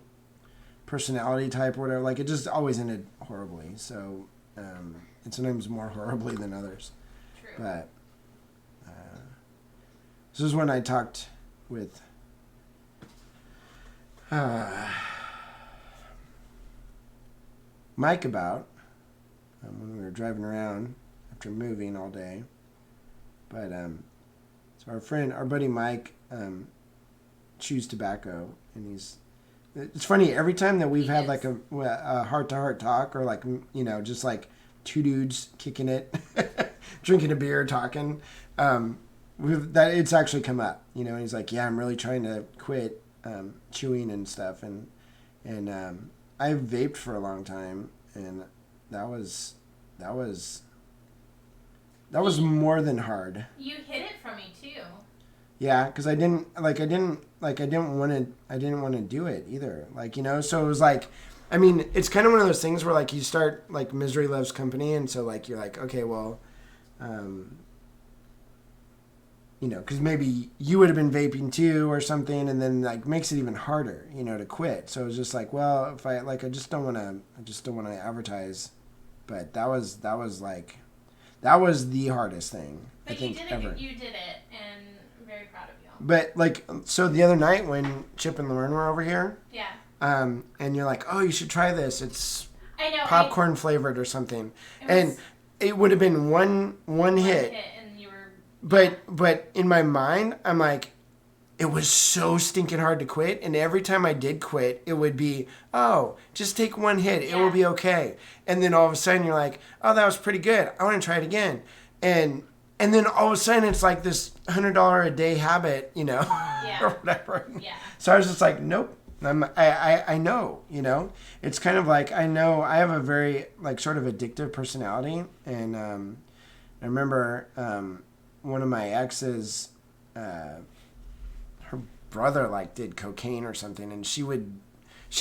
personality type or whatever. Like it just always ended horribly. So and sometimes more horribly than others. True. But This is when I talked with Mike about when we were driving around after moving all day. But so our buddy Mike chews tobacco, and it's funny, every time that we've had like a heart-to-heart talk, or like, you know, just like two dudes kicking it, drinking a beer, talking, that it's actually come up, you know. And he's like, yeah, I'm really trying to quit chewing and stuff, and I've vaped for a long time, and that was more than hard. You hid it from me too. Yeah, because I didn't want to do it either. Like, you know, so it was like, I mean, it's kind of one of those things where like you start, like, misery loves company, and so like you're like, okay, well, you know, because maybe you would have been vaping too or something, and then like makes it even harder, you know, to quit. So it was just like, well, if I like, I just don't want to advertise, but that was the hardest thing. But I think you did it. Ever. You did it, and I'm very proud of you. But like, so the other night when Chip and Lauren were over here, yeah, and you're like, oh, you should try this. It's I know popcorn flavored or something, and it would have been one hit. And you were. But in my mind, I'm like, it was so stinking hard to quit, and every time I did quit, it would be, oh, just take one hit, it will be okay. And then all of a sudden you're like, oh, that was pretty good, I want to try it again. And then all of a sudden it's like this $100 a day habit, you know, or whatever. Yeah. So I was just like, nope. I know, you know. It's kind of like, I know I have a very like sort of addictive personality, and I remember one of my exes, her brother like did cocaine or something, and she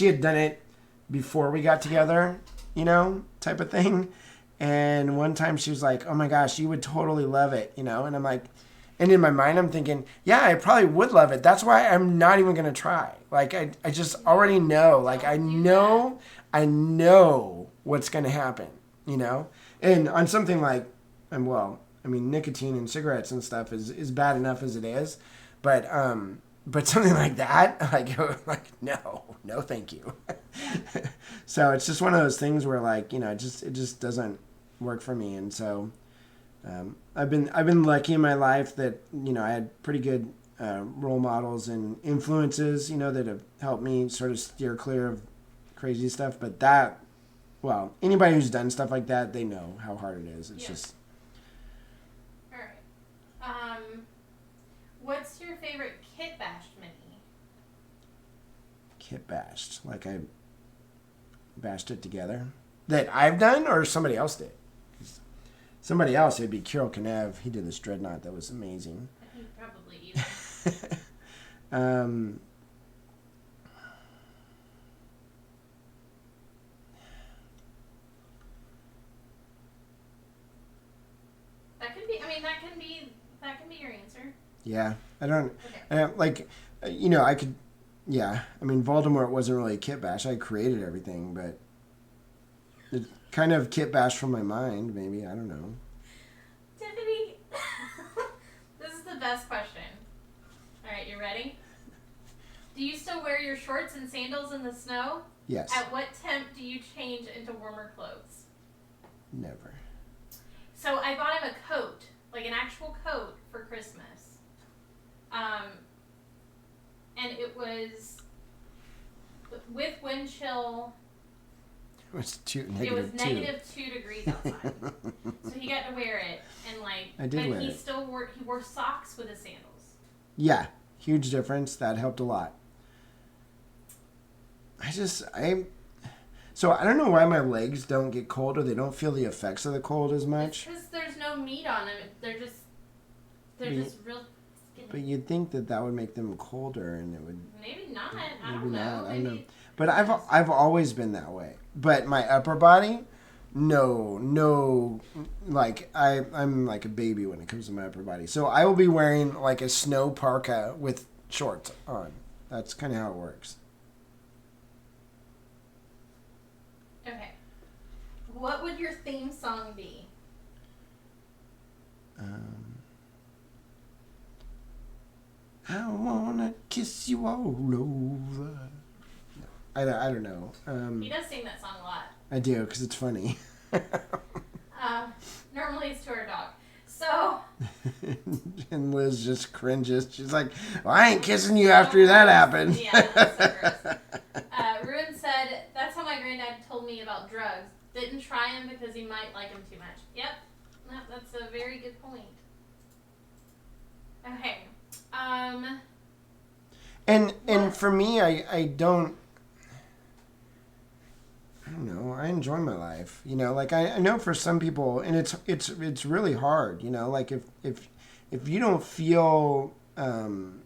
had done it before we got together, you know, type of thing. And one time she was like, oh my gosh, you would totally love it, you know. And I'm like, and in my mind I'm thinking, yeah, I probably would love it. That's why I'm not even gonna try. Like, I just already know, like, I know what's gonna happen, you know. And on something like, nicotine and cigarettes and stuff is bad enough as it is, but something like that, like no, thank you. So it's just one of those things where, like, you know, it just doesn't work for me. And so I've been lucky in my life that, you know, I had pretty good role models and influences, you know, that have helped me sort of steer clear of crazy stuff. But that, well, anybody who's done stuff like that, they know how hard it is. It's just. All right. What's your favorite kit bashed mini? Kit bashed, like I bashed it together. That I've done, or somebody else did? Somebody else, it'd be Kirill Kanev. He did this dreadnought that was amazing. I think probably either. That can be your answer. Yeah, I don't. Okay. You know, I could. Yeah, I mean, Voldemort wasn't really a kit bash. I created everything, but it kind of kit bash from my mind. Maybe, I don't know. Tiffany, this is the best question. All right, you ready? Do you still wear your shorts and sandals in the snow? Yes. At what temp do you change into warmer clothes? Never. So I bought him a coat, like an actual coat, for Christmas. And it was with wind chill. It was negative 2 degrees outside. So he got to wear it, and like, I did wear he it. still wore socks with his sandals. Yeah, huge difference. That helped a lot. So I don't know why my legs don't get cold, or they don't feel the effects of the cold as much. Because there's no meat on them. They're just real skinny. But you'd think that would make them colder, and it would. Maybe not. I don't know. I don't know. But I've always been that way. But my upper body, no, like I'm like a baby when it comes to my upper body. So I will be wearing like a snow parka with shorts on. That's kind of how it works. Okay. What would your theme song be? I wanna kiss you all over. I don't know. He does sing that song a lot. I do, because it's funny. Normally it's to our dog. So. And Liz just cringes. She's like, well, I ain't kissing you after that happened. Yeah, that's so gross. Ruin said, that's how my granddad told me about drugs. Didn't try him because he might like him too much. Yep. No, that's a very good point. Okay. And for me, I don't know. I enjoy my life. You know, like I know for some people, and it's really hard. You know, like if you don't feel, you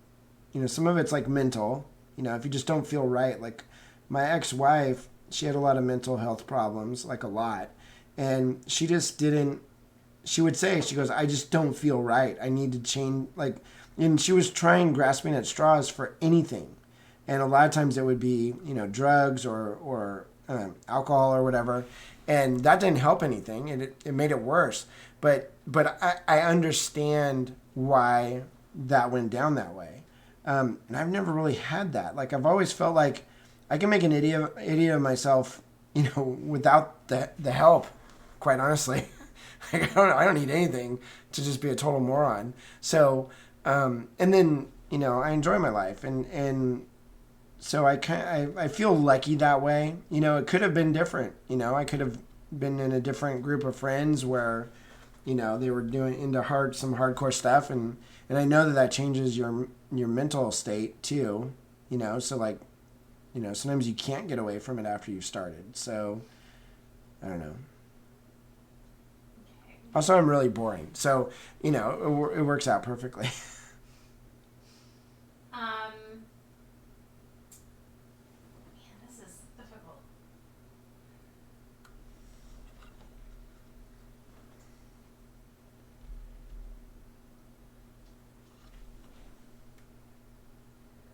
know, some of it's like mental. You know, if you just don't feel right. Like my ex-wife, she had a lot of mental health problems, like a lot, and she just didn't. She would say, she goes, I just don't feel right. I need to change. Like, and she was grasping at straws for anything, and a lot of times it would be, you know, drugs or alcohol or whatever, and that didn't help anything, and it made it worse. But I understand why that went down that way, and I've never really had that. Like I've always felt like I can make an idiot of myself, you know, without the help. Quite honestly, like I don't need anything to just be a total moron. So, and then you know I enjoy my life and. So I feel lucky that way. You know, it could have been different. You know, I could have been in a different group of friends where, you know, they were doing into some hardcore stuff, and I know that changes your mental state too. You know, so like, you know, sometimes you can't get away from it after you've started. So, I don't know. Also, I'm really boring, so you know, it works out perfectly.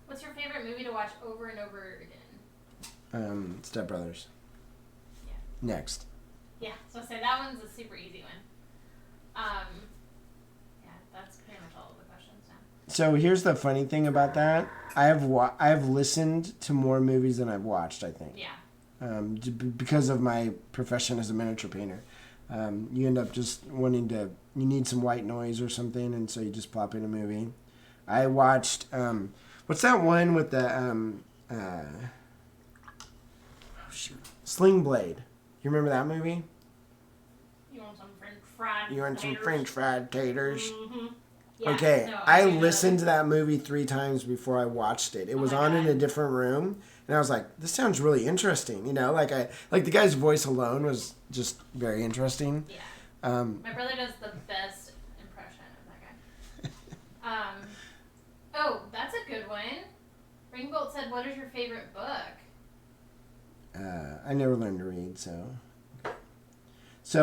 What's your favorite movie to watch over and over again? Step Brothers. Yeah. Next. Yeah, so I say that one's a super easy one. Yeah, that's pretty much all of the questions now. So here's the funny thing about that. I have listened to more movies than I've watched, I think. Yeah. Because of my profession as a miniature painter. You end up just wanting to, you need some white noise or something, and so you just plop in a movie. I watched, what's that one with the, Sling Blade. You remember that movie? You want some French fried You want taters? some French fried taters? Mm-hmm. Yeah, Okay, no, I do know listened that. to that movie 3 times before I watched it. It was my on in God. a different room, and I was like, "This sounds really interesting." You know, like the guy's voice alone was just very interesting. Yeah. My brother does the best impression of that guy. Oh, that's a good one. Ringbolt said, "What is your favorite book?" I never learned to read, so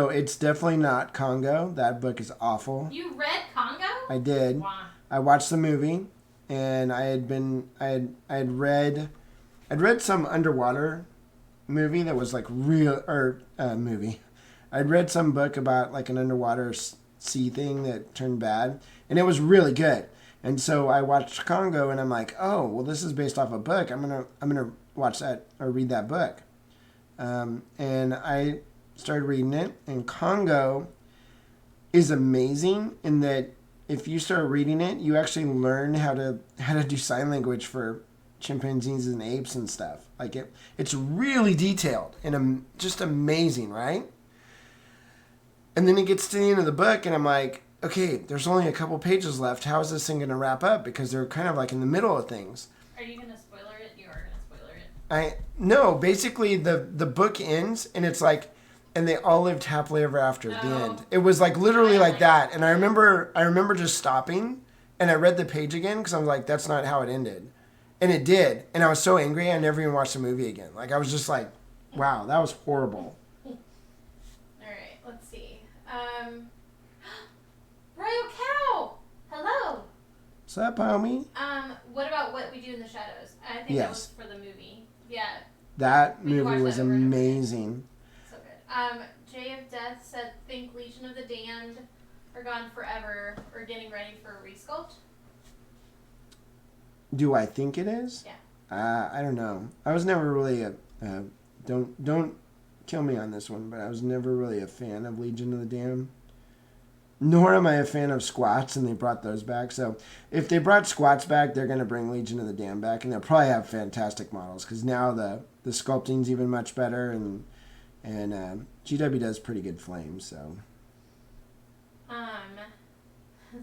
it's definitely not Congo. That book is awful. You read Congo? I did. Wow. I watched the movie, and I had read some underwater movie that was like movie. I'd read some book about like an underwater sea thing that turned bad, and it was really good. And so I watched Congo, and I'm like, oh, well, this is based off a book. I'm gonna watch that or read that book. And I started reading it, and Congo is amazing in that if you start reading it, you actually learn how to do sign language for chimpanzees and apes and stuff. Like it's really detailed and just amazing, right? And then it gets to the end of the book, and I'm like, okay, there's only a couple pages left. How is this thing going to wrap up? Because they're kind of like in the middle of things. Are you going to spoiler it? You are going to spoiler it. No, basically the book ends, and it's like, and they all lived happily ever after at the end. It was like literally like that. And I remember just stopping, and I read the page again because I was like, that's not how it ended. And it did. And I was so angry, I never even watched the movie again. Like, I was just like, wow, that was horrible. All right, let's see. Royal Cow! Hello! What's up, homie? What about What We Do in the Shadows? I think that was for the movie. Yeah. That We can movie watch was that over and over again. amazing. So good. Jay of Death said, think Legion of the Damned or Gone Forever or Getting Ready for a Resculpt. Do I think it is? Yeah. I don't know. I was never really don't kill me on this one, but I was never really a fan of Legion of the Damned. Nor am I a fan of squats, and they brought those back. So if they brought squats back, they're going to bring Legion of the Damned back, and they'll probably have fantastic models because now the sculpting's even much better, and GW does pretty good flames. So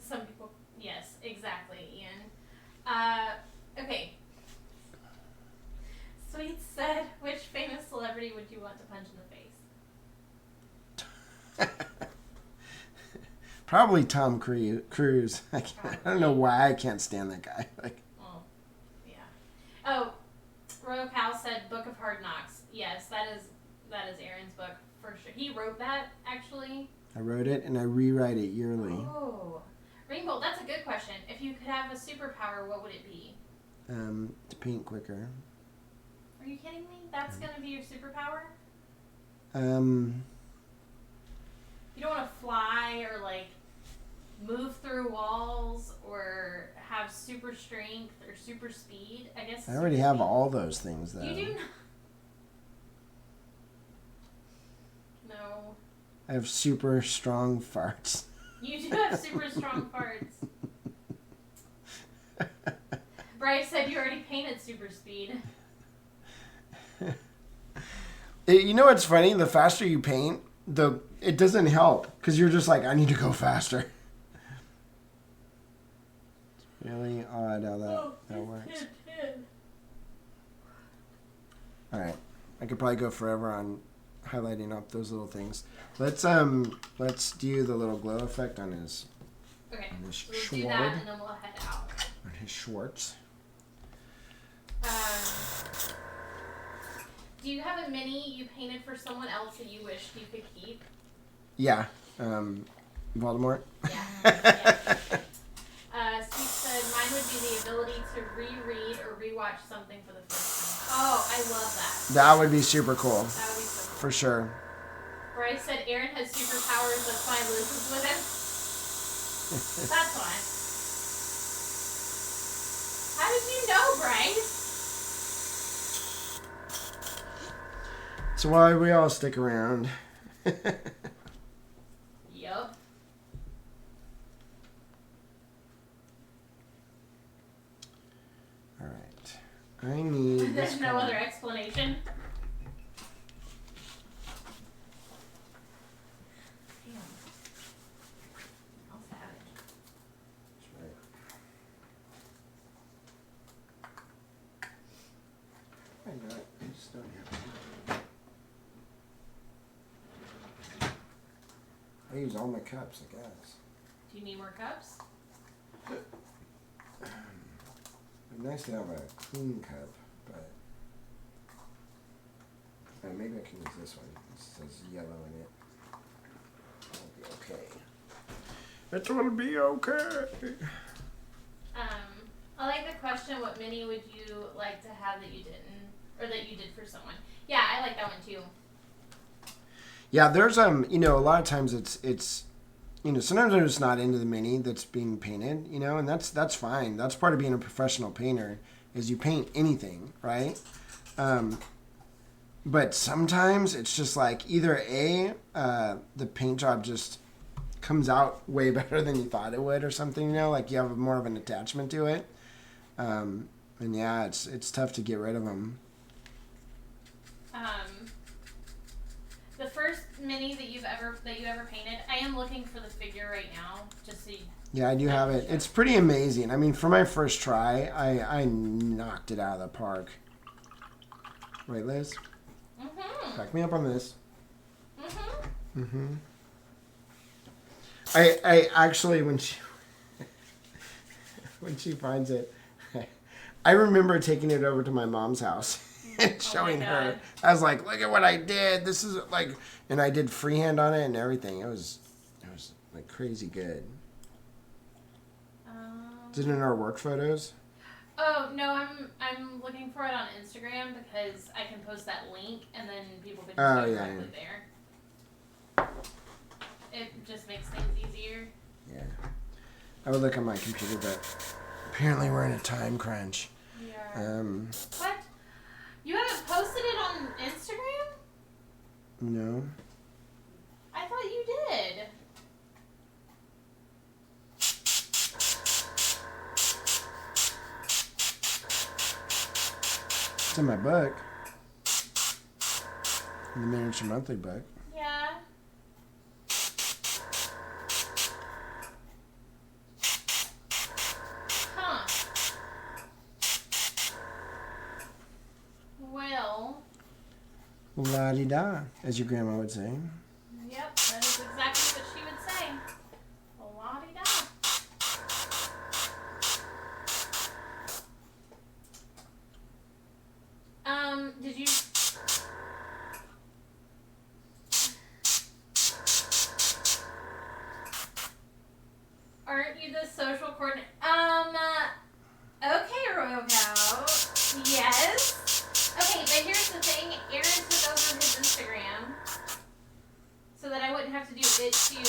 some people, yes, exactly, Ian. Okay. Sweet said, which famous celebrity would you want to punch in the face? Probably Tom Cruise. I don't know why I can't stand that guy. Oh, yeah. Oh, Royal Cal said Book of Hard Knocks. Yes, that is Aaron's book for sure. He wrote that, actually. I wrote it and I rewrite it yearly. Oh, Rainbow, that's a good question. If you could have a superpower, what would it be? To paint quicker. Are you kidding me? That's gonna be your superpower? You don't want to fly or move through walls or have super strength or super speed. I guess. I already have all those things though. You do not. No. I have super strong farts. You do have super strong farts. Bryce said you already painted super speed. You know what's funny? The faster you paint, it doesn't help because you're just like, I need to go faster. It's really odd how that works. All right, I could probably go forever on highlighting up those little things. Let's do the little glow effect on his. Okay. On his So we'll do that and then we'll head out. On his Schwartz. Do you have a mini you painted for someone else that you wished you could keep? Yeah. Voldemort. Yeah. Steve said mine would be the ability to reread or rewatch something for the first time. Oh, I love that. That would be super cool. That would be so cool. For sure. Bryce said Aaron has superpowers, that's why Liz is with him. That's why. How did you know, Bryce? That's why we all stick around. Yup. Alright. I need There's no other explanation. Damn. How savage. That's right. Why not? I just don't have time. I use all my cups, I guess. Do you need more cups? It'd be nice to have a clean cup, but maybe I can use this one. It says yellow in it. That'll be okay. It will be okay. I like the question, what mini would you like to have that you didn't, or that you did for someone? Yeah, I like that one too. Yeah, there's a lot of times it's sometimes I'm just not into the mini that's being painted, and that's fine. That's part of being a professional painter is you paint anything, right? But sometimes it's just like either the paint job just comes out way better than you thought it would or something, like you have more of an attachment to it. And yeah, it's tough to get rid of them. The first mini that you ever painted, I am looking for the figure right now, just so you. Yeah, I do have it. It's pretty amazing. I mean, for my first try, I knocked it out of the park. Right, Liz? Mm-hmm. Back me up on this. Mm-hmm. Mm-hmm. I actually, when she finds it, I remember taking it over to my mom's house. And showing her, I was like, "Look at what I did! This is and I did freehand on it and everything. It was like crazy good." Is it in our work photos? Oh no, I'm looking for it on Instagram because I can post that link and then people can just go directly there. It just makes things easier. Yeah, I would look on my computer, but Apparently we're in a time crunch. We are. What? You haven't posted it on Instagram? No. I thought you did. It's in my book. In the Miniature Monthly book. Yeah. Huh. Well. La-di-da, as your grandma would say. Yep, that is exactly what she would say. La-di-da. Did you... Aren't you the social coordinator? Okay, Royal Cow. Yes. Okay, but here's the thing. Aaron took over his Instagram so that I wouldn't have to do it too.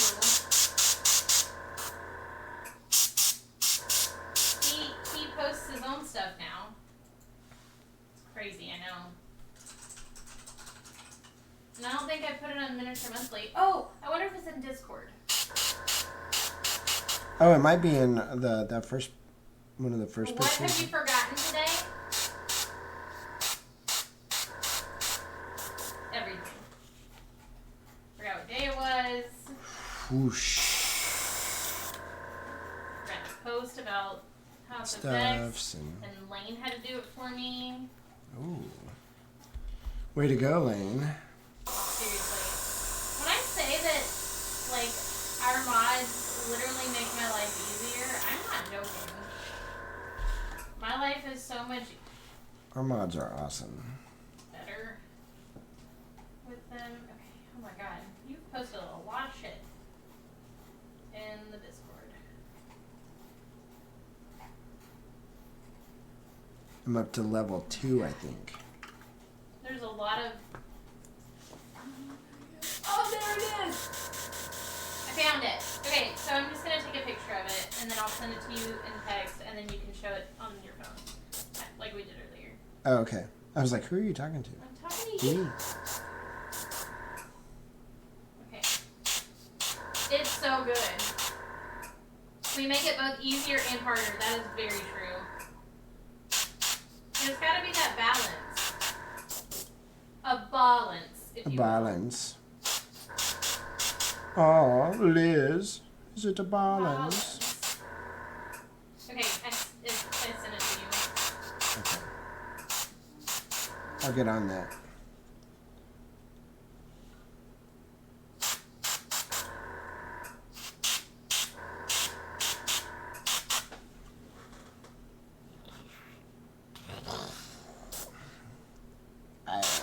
He posts his own stuff now. It's crazy, I know. And I don't think I put it on Miniature Monthly. Oh, I wonder if it's in Discord. Oh, it might be in that first one of the first What pictures. have you forgotten today? Everything. Forgot what day it was. Whoosh. Forgot to post about House of Stuffs X. And Lane had to do it for me. Ooh. Way to go, Lane. Seriously. When I say that, like, our mods literally make my life easier, I'm not joking. My life is so much Our mods are awesome. better with them. Okay, oh my god. You've posted a lot of shit in the Discord. I'm up to level 2, I think. There's a lot of... Oh, there it is! I found it. Okay, so I'm just going to take a picture of it, and then I'll send it to you in text, and then you can show it on your phone, like we did earlier. Oh, okay. I was like, who are you talking to? I'm talking to you. Me. Okay. It's so good. We make it both easier and harder. That is very true. There's got to be that balance. A balance, if A you balance. Oh, Liz. Is it a balance? Okay, I sent it to you. Okay. I'll get on that.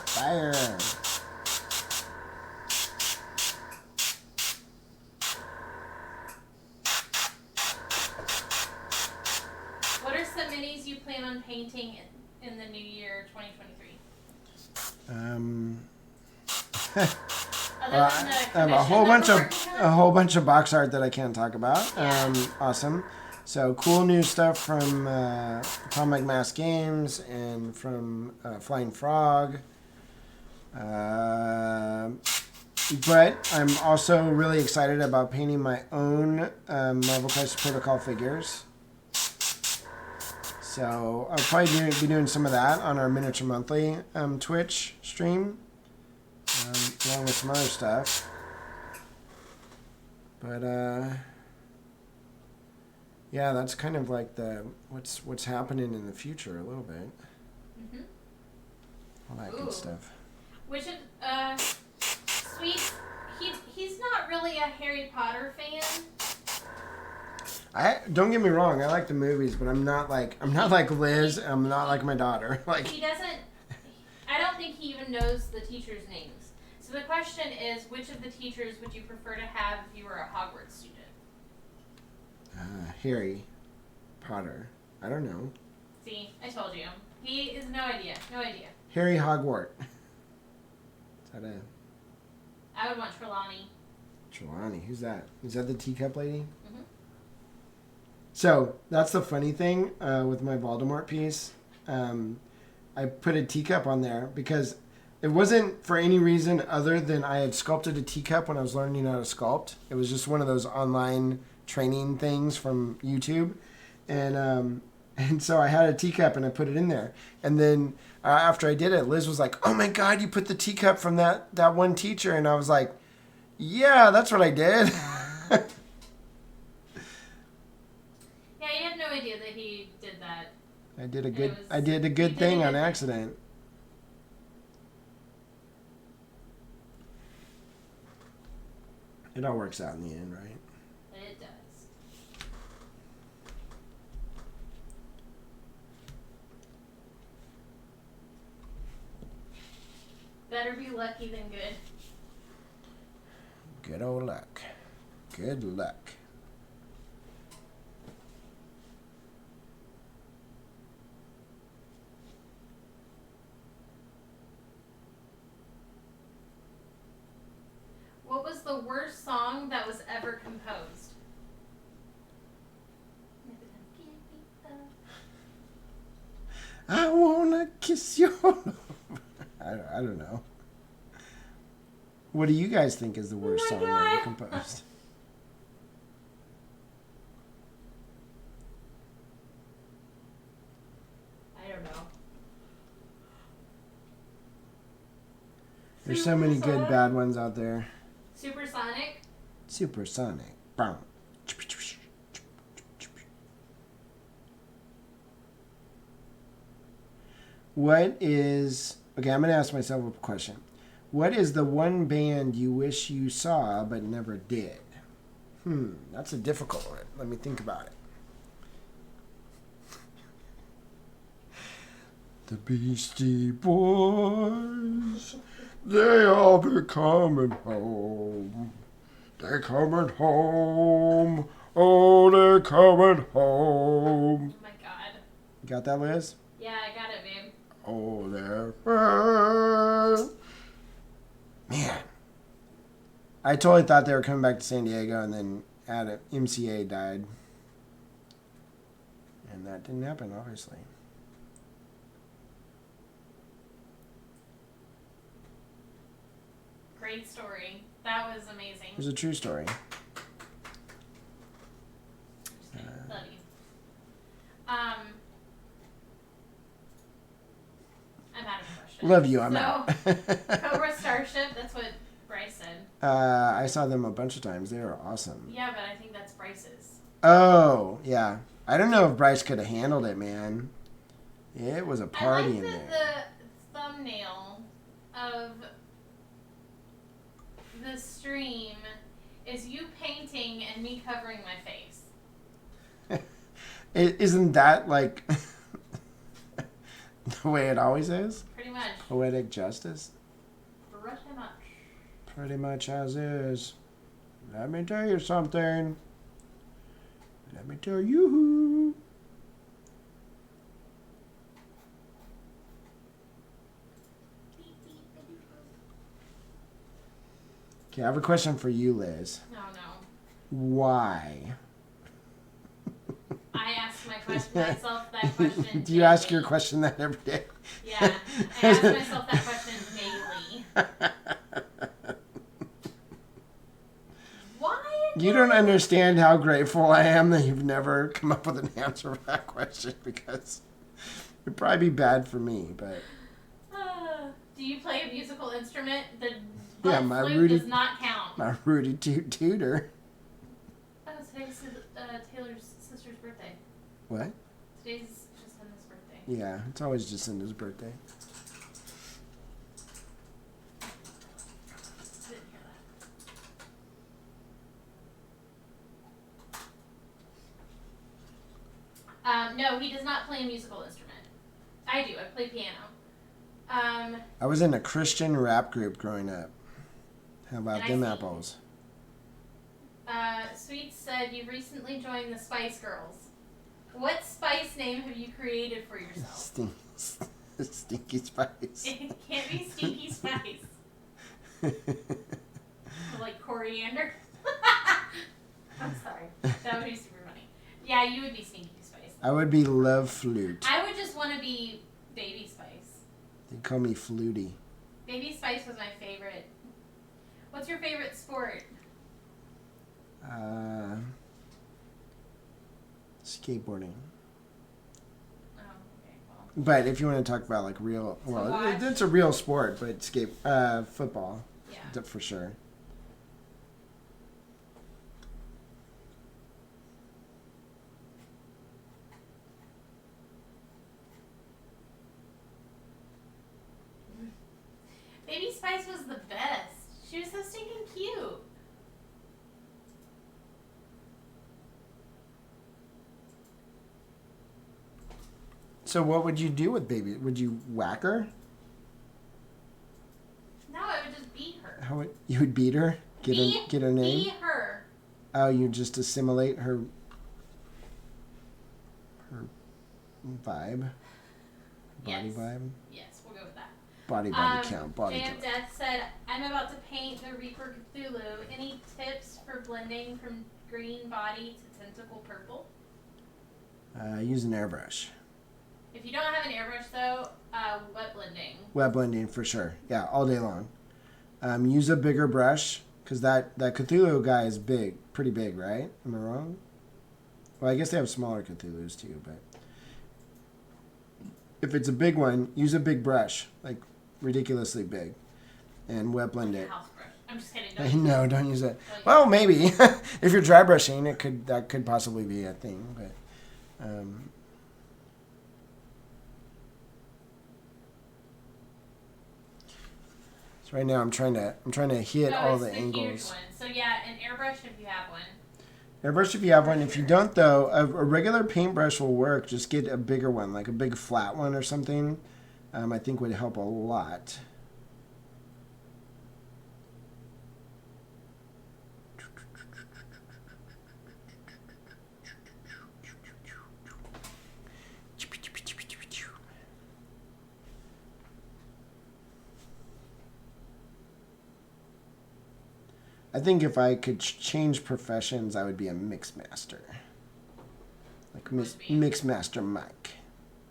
Fire. What are some minis you plan on painting in the new year 2023? Other than the I have a whole bunch of box art that I can't talk about. Yeah. Awesome. So cool new stuff from Comic Mass Games and from Flying Frog. But I'm also really excited about painting my own Marvel Crisis Protocol figures. So I'll probably be doing some of that on our Miniature Monthly Twitch stream, along with some other stuff. But yeah, that's kind of like the what's happening in the future a little bit. Mm-hmm. All that Ooh. good stuff. Which is, Sweet, he's not really a Harry Potter fan. Don't get me wrong, I like the movies, but I'm not like Liz. I'm not like my daughter. Like He doesn't, I don't think he even knows the teachers' names. So the question is, which of the teachers would you prefer to have if you were a Hogwarts student? Harry Potter. I don't know. See, I told you. He is no idea. No idea. Harry Hogwart. Is that a I would want Trelawney. Trelawney? Who's that? Is that the teacup lady? Mm-hmm. So that's the funny thing with my Voldemort piece. I put a teacup on there because it wasn't for any reason other than I had sculpted a teacup when I was learning how to sculpt. It was just one of those online training things from YouTube, and so I had a teacup and I put it in there. And then after I did it, Liz was like, "Oh my God, you put the teacup from that one teacher," and I was like, "Yeah, that's what I did." Yeah, you had no idea that he did that. I did a good thing on accident. It all works out in the end, right? It does. Better be lucky than good. Good old luck. Good luck. What was the worst song that was ever composed? I wanna kiss your. I don't know. What do you guys think is the worst song ever composed? I don't know. There's so many good bad ones out there. Supersonic? Supersonic. What is... Okay, I'm going to ask myself a question. What is the one band you wish you saw but never did? That's a difficult one. Let me think about it. The Beastie Boys, they all be coming home. They're coming home. Oh, they're coming home. Oh my God. You got that, Liz? Yeah, I got it, babe. Oh, they're... Man. I totally thought they were coming back to San Diego, and then MCA died. And that didn't happen, obviously. Great story. That was amazing. It was a true story. Love you. I'm out of questions. Love you, I'm so, out. Cobra Starship, that's what Bryce said. I saw them a bunch of times. They were awesome. Yeah, but I think that's Bryce's. Oh, yeah. I don't know if Bryce could have handled it, man. It was a party in there. The thumbnail of the stream is you painting and me covering my face. Isn't that like the way it always is? Pretty much. Poetic justice? Pretty much. Pretty much as is. Let me tell you something. Let me tell you. Okay, I have a question for you, Liz. No. Why? I ask myself that question. Do you ask your question that every day? Yeah, I ask myself that question daily. Why? You don't understand how grateful I am that you've never come up with an answer for that question, because it'd probably be bad for me, but... Do you play a musical instrument? The my flute Rudy does not count. My Rudy Tutor. Oh, today's Taylor's sister's birthday. What? Today's Jacinda's birthday. Yeah, it's always Jacinda's birthday. Didn't hear that. No, he does not play a musical instrument. I do. I play piano. I was in a Christian rap group growing up. How about them apples? Sweet said you recently joined the Spice Girls. What spice name have you created for yourself? Stinky Spice. It can't be Stinky Spice. Like coriander. I'm sorry. That would be super funny. Yeah, you would be Stinky Spice. I would be Love Flute. I would just want to be Baby Spice. They call me Flutie. Baby Spice was my favorite. What's your favorite sport? Skateboarding. Oh, okay, well. But if you want to talk about like real, it's a real sport, but football, Yeah. For sure. Baby Spice was the best. She was so stinking cute. So what would you do with Baby? Would you whack her? No, I would just beat her. You would beat her? Get her name? Beat her. Oh, you just assimilate her vibe? Body vibe? Yes, we'll go with that. Body count. Body count. Death said, I'm about to paint the Reaper Cthulhu. Any tips for blending from green body to tentacle purple? Use an airbrush. If you don't have an airbrush, though, wet blending. Wet blending for sure. Yeah, all day long. Use a bigger brush because that Cthulhu guy is big, pretty big, right? Am I wrong? Well, I guess they have smaller Cthulhus too, but if it's a big one, use a big brush, like ridiculously big, and wet blend it. House brush. I'm just kidding. No, don't use it. Well, maybe if you're dry brushing, that could possibly be a thing, but. So right now I'm trying to hit all the angles. Huge one. So yeah, an airbrush if you have one. Airbrush if you have one. If you don't though, a regular paintbrush will work. Just get a bigger one, like a big flat one or something. I think would help a lot. I think if I could change professions, I would be a mix master. Like mix master Mike.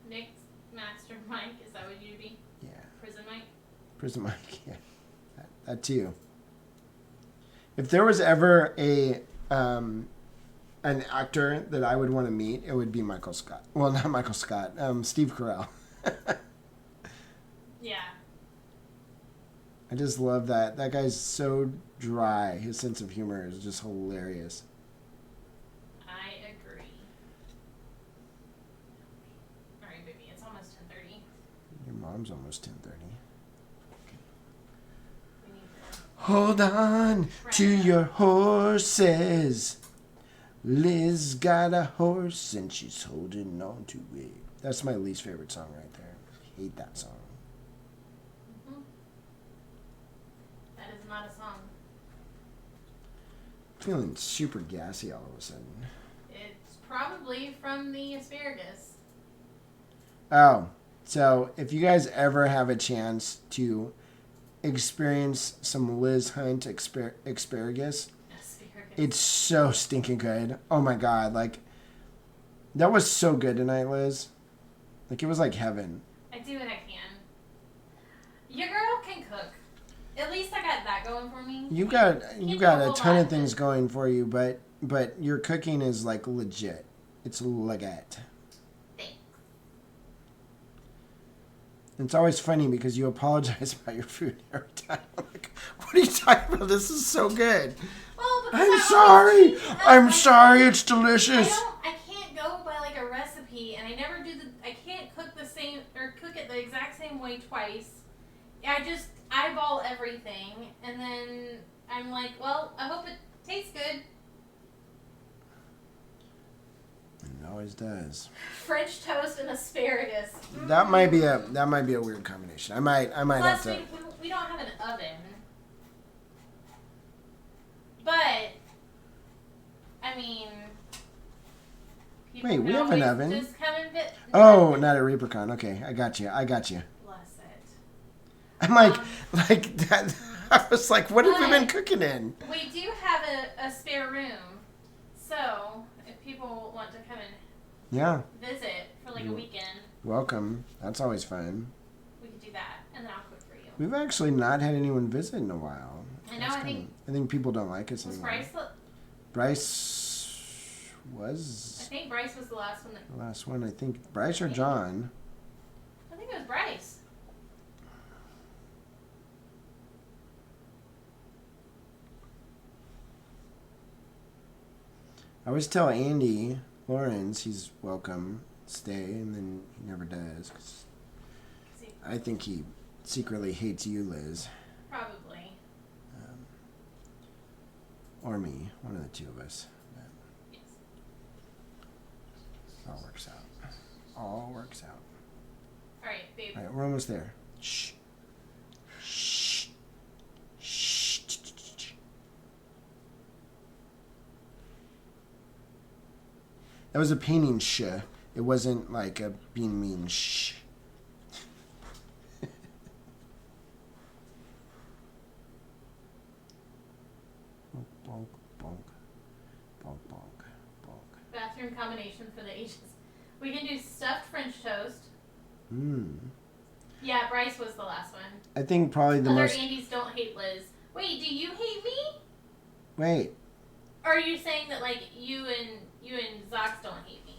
Mix master Mike, is that what you'd be? Yeah. Prison Mike? Prison Mike, yeah. That too. If there was ever an actor that I would want to meet, it would be Michael Scott. Well, not Michael Scott. Steve Carell. Yeah. I just love that. That guy's so dry. His sense of humor is just hilarious. I agree. All right, baby, it's almost 10:30. Your mom's almost 10:30. We need to Hold on to your horses. Liz got a horse and she's holding on to it. That's my least favorite song right there. I hate that song. That is not a song. Feeling super gassy all of a sudden. It's probably from the asparagus. Oh, so if you guys ever have a chance to experience some Liz Hunt asparagus, it's so stinking good. Oh my god, like that was so good tonight, Liz. Like it was like heaven. I do what I can. Your girl can cook. At least I got that going for me. You got a ton of things going for you, but your cooking is like legit. It's legit. Thanks. It's always funny because you apologize about your food every time. I'm like, what are you talking about? This is so good. Well, I'm sorry. I'm sorry. It's delicious. I can't go by like a recipe, and I never do I can't cook the same or cook it the exact same way twice. I just eyeball everything, and then I'm like, well, I hope it tastes good. It always does. French toast and asparagus. That might be a weird combination. I might Plus, have to. we don't have an oven. But I mean, people Wait, we can have an always oven? just come and Oh, not a Reapercon. Okay, I got you. Bless it. I'm like that. I was like, what have we been cooking in? We do have a spare room, So, if people want to come and Yeah. visit for like a weekend, Welcome. That's always fun. we could do that, and then I'll cook for you. We've actually not had anyone visit in a while. I know. I think people don't like us was anymore. Bryce was. I think Bryce was the last one. The last one. I think Bryce or John. I think it was Bryce. I always tell Andy Lawrence he's welcome, stay, and then he never does. 'Cause I think he secretly hates you, Liz. Probably. Or me, one of the two of us. Yes. All works out. All works out. All right, babe. All right, we're almost there. Shh. Shh. Shh. That was a painting shh. It wasn't like a being mean shh. Bonk, bonk, bonk, bonk, bonk. Bathroom combination for the ages. We can do stuffed French toast. Yeah, Bryce was the last one. I think probably the Other most. Andys don't hate Liz. Wait, do you hate me? Wait. Or are you saying that like you and Zox don't hate me?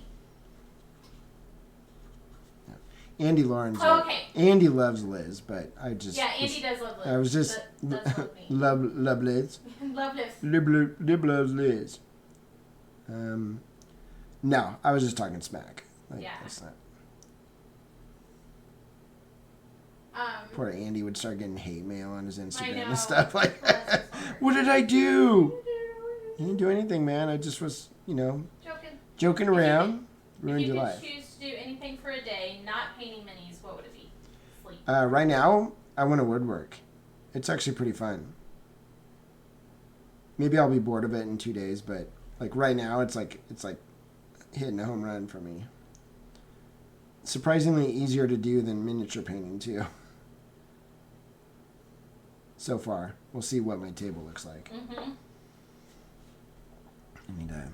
Andy Lawrence. Oh, okay. Andy loves Liz, but I just. Yeah, Andy does love Liz. I was just. But does love me. love Liz. Love Liz. Lib loves Liz. No, I was just talking smack. Like, Yeah. That's not. Poor Andy would start getting hate mail on his Instagram and stuff like. What did I do? You didn't do anything, man. I just was, joking around. Ruined your life. If you could choose to do anything for a day, not painting minis, what would it be? Sleep. Right now, I want to woodwork. It's actually pretty fun. Maybe I'll be bored of it in 2 days, but like right now, it's like hitting a home run for me. Surprisingly easier to do than miniature painting too. So far, we'll see what my table looks like. Mm-hmm. I need to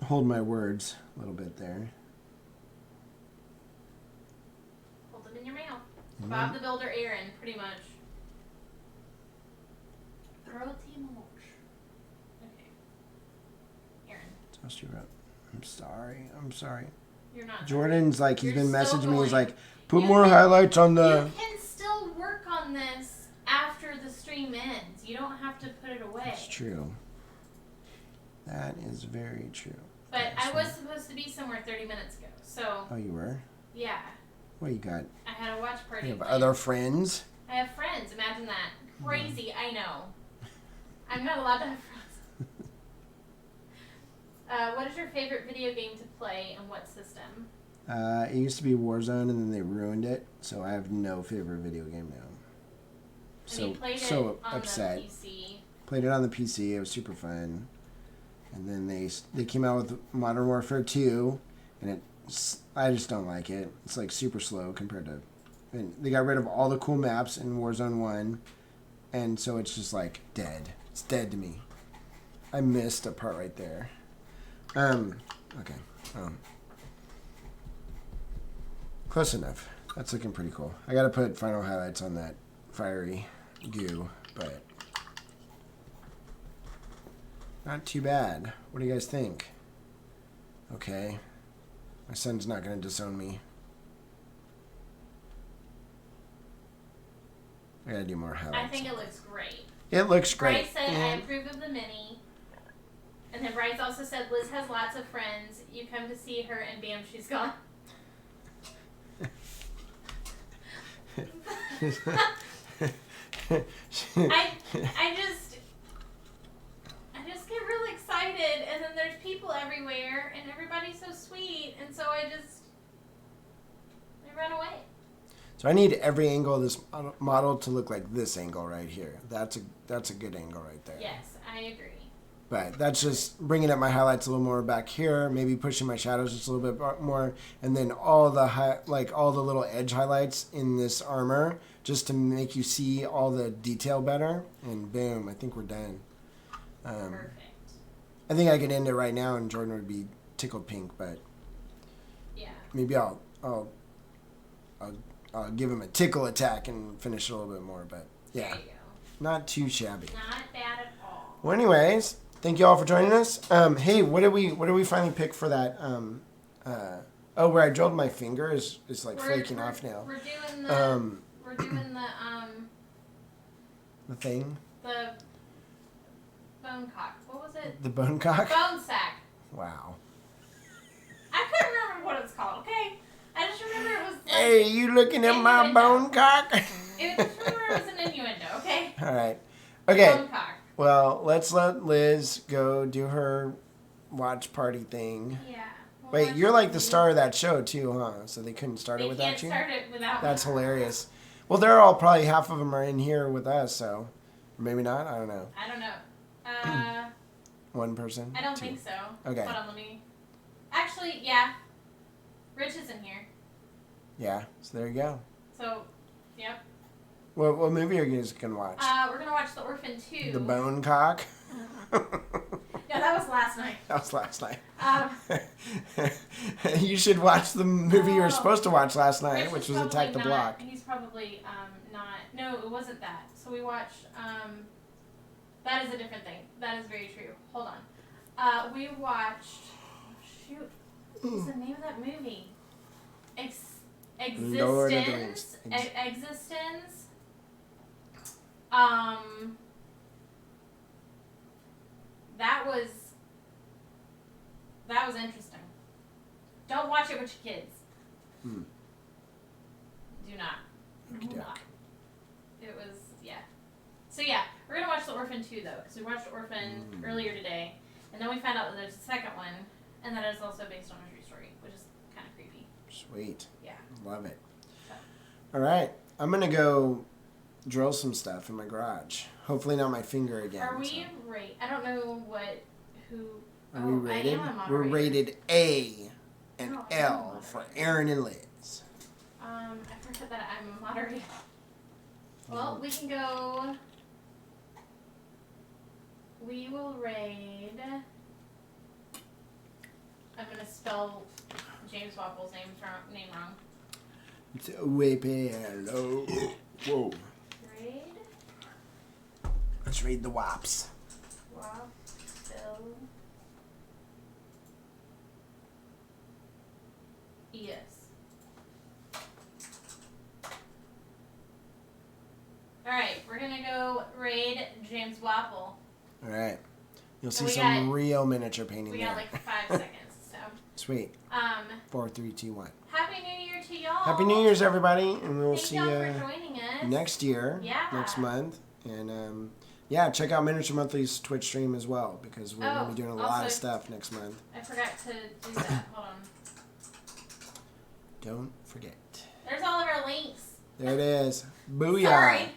hold my words a little bit there. Hold them in your mouth. Bob the Builder Aaron, pretty much. Throw team mulch. Okay. Aaron. Toast you up. I'm sorry. You're not. Jordan's like, he's You're been still messaging me. He's going. like, put You more can- highlights on the. You can still work on this after the stream ends. You don't have to put it away. That's true. That is very true. But Okay, I so- was supposed to be somewhere 30 minutes ago. So, Oh, you were? yeah. What you got? I had a watch party. You have planned. other friends? I have friends. Imagine that. Crazy. I know. I'm not allowed to have friends. What is your favorite video game to play and what system? It used to be Warzone, and then they ruined it, so I have no favorite video game now. And you played it on upset. the PC. Played it on the PC. It was super fun. And then they came out with Modern Warfare 2, and I just don't like it. It's like super slow compared to. And they got rid of all the cool maps in Warzone 1, and so it's just like dead. It's dead to me. I missed a part right there. Okay. Close enough. That's looking pretty cool. I gotta put final highlights on that fiery goo, but not too bad. What do you guys think? Okay. My son's not gonna disown me. I gotta do more highlights. I think it looks great. It looks great. Bryce said, I approve of the mini. And then Bryce also said, Liz has lots of friends. You come to see her and bam, she's gone. I just get really excited, and then there's people everywhere, and everybody's so sweet, and so I run away. So I need every angle of this model to look like this angle right here. That's a good angle right there. Yes, I agree. But that's just bringing up my highlights a little more back here, maybe pushing my shadows just a little bit more, and then all the all the little edge highlights in this armor, just to make you see all the detail better. And boom, I think we're done. Perfect. I think I could end it right now and Jordan would be tickled pink, but Yeah. maybe I'll give him a tickle attack and finish it a little bit more. But yeah, There you go. not too shabby. Not bad at all. Well, anyways, thank you all for joining us. Hey, what did we finally pick for that? Where I drilled my finger is like flaking off now. We're doing the The thing, the bone cock. What was it? the bone cock. Bone sack. Wow. I couldn't remember what it was called. Okay, I just remember it was. Like, Hey, you looking at my innuendo. bone cock? It just remember it was an innuendo. Okay. All right. Okay. Bone cock. Well, let's let Liz go do her watch party thing. Yeah. We'll Wait, watch you're like the movie. star of that show too, huh? So they couldn't start They it without can't you? start it without. That's me. hilarious. Well, they're all probably half of them are in here with us, so maybe not. I don't know. I don't know. One person. I don't two. think so. Okay. Hold on, let me. Actually, yeah. Rich is in here. Yeah. So there you go. So, yep. What movie are you guys gonna watch? We're gonna watch The Orphan 2. The Bone Cock. Yeah, that was last night. That was last night. Um, You should watch the movie you were Oh. supposed to watch last night, Rich which is was Attack the probably not- Block. He's probably not. No, it wasn't that. So we watched. That is a different thing. That is very true. Hold on. We watched. Shoot. What's the name of that movie? Lord of the Existence. Rings. Existence. That was interesting. Don't watch it with your kids. Hmm. Do not. Okey-doke. Do not. It was, yeah. So yeah, we're gonna watch The Orphan 2 though, because we watched Orphan earlier today, and then we found out that there's a second one, and that it's also based on a true story, which is kind of creepy. Sweet. Yeah. Love it. So. All right. I'm going to go drill some stuff in my garage. Hopefully not my finger again. Are we so. I don't know who. Are we rated? I am a moderator. We're rated A and No, I am a L for moderator. Aaron and Liz. I forgot that I'm a moderator. Well, we can go. We will raid. I'm gonna spell James Wapple's name wrong. It's hello. Whoa. Raid Let's raid the Wops. Wapple. Yes. Alright, we're gonna go raid James Wapple. All right. You'll So see we some got- real miniature painting We there. got like 5 seconds, so. Sweet. 4, 3, 2, 1. Happy New Year to y'all. Happy New Year's, everybody, and we'll Thank see y'all you for joining us. next year, Yeah. next month, and yeah, check out Miniature Monthly's Twitch stream as well because we're gonna Oh, be doing a lot also- of stuff next month. I forgot to do that. Hold on. Don't forget. There's all of our links. There it is. Booyah! Sorry.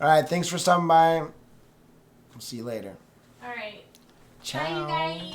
All right, thanks for stopping by. We'll see you later. All right. Ciao. Bye, you guys.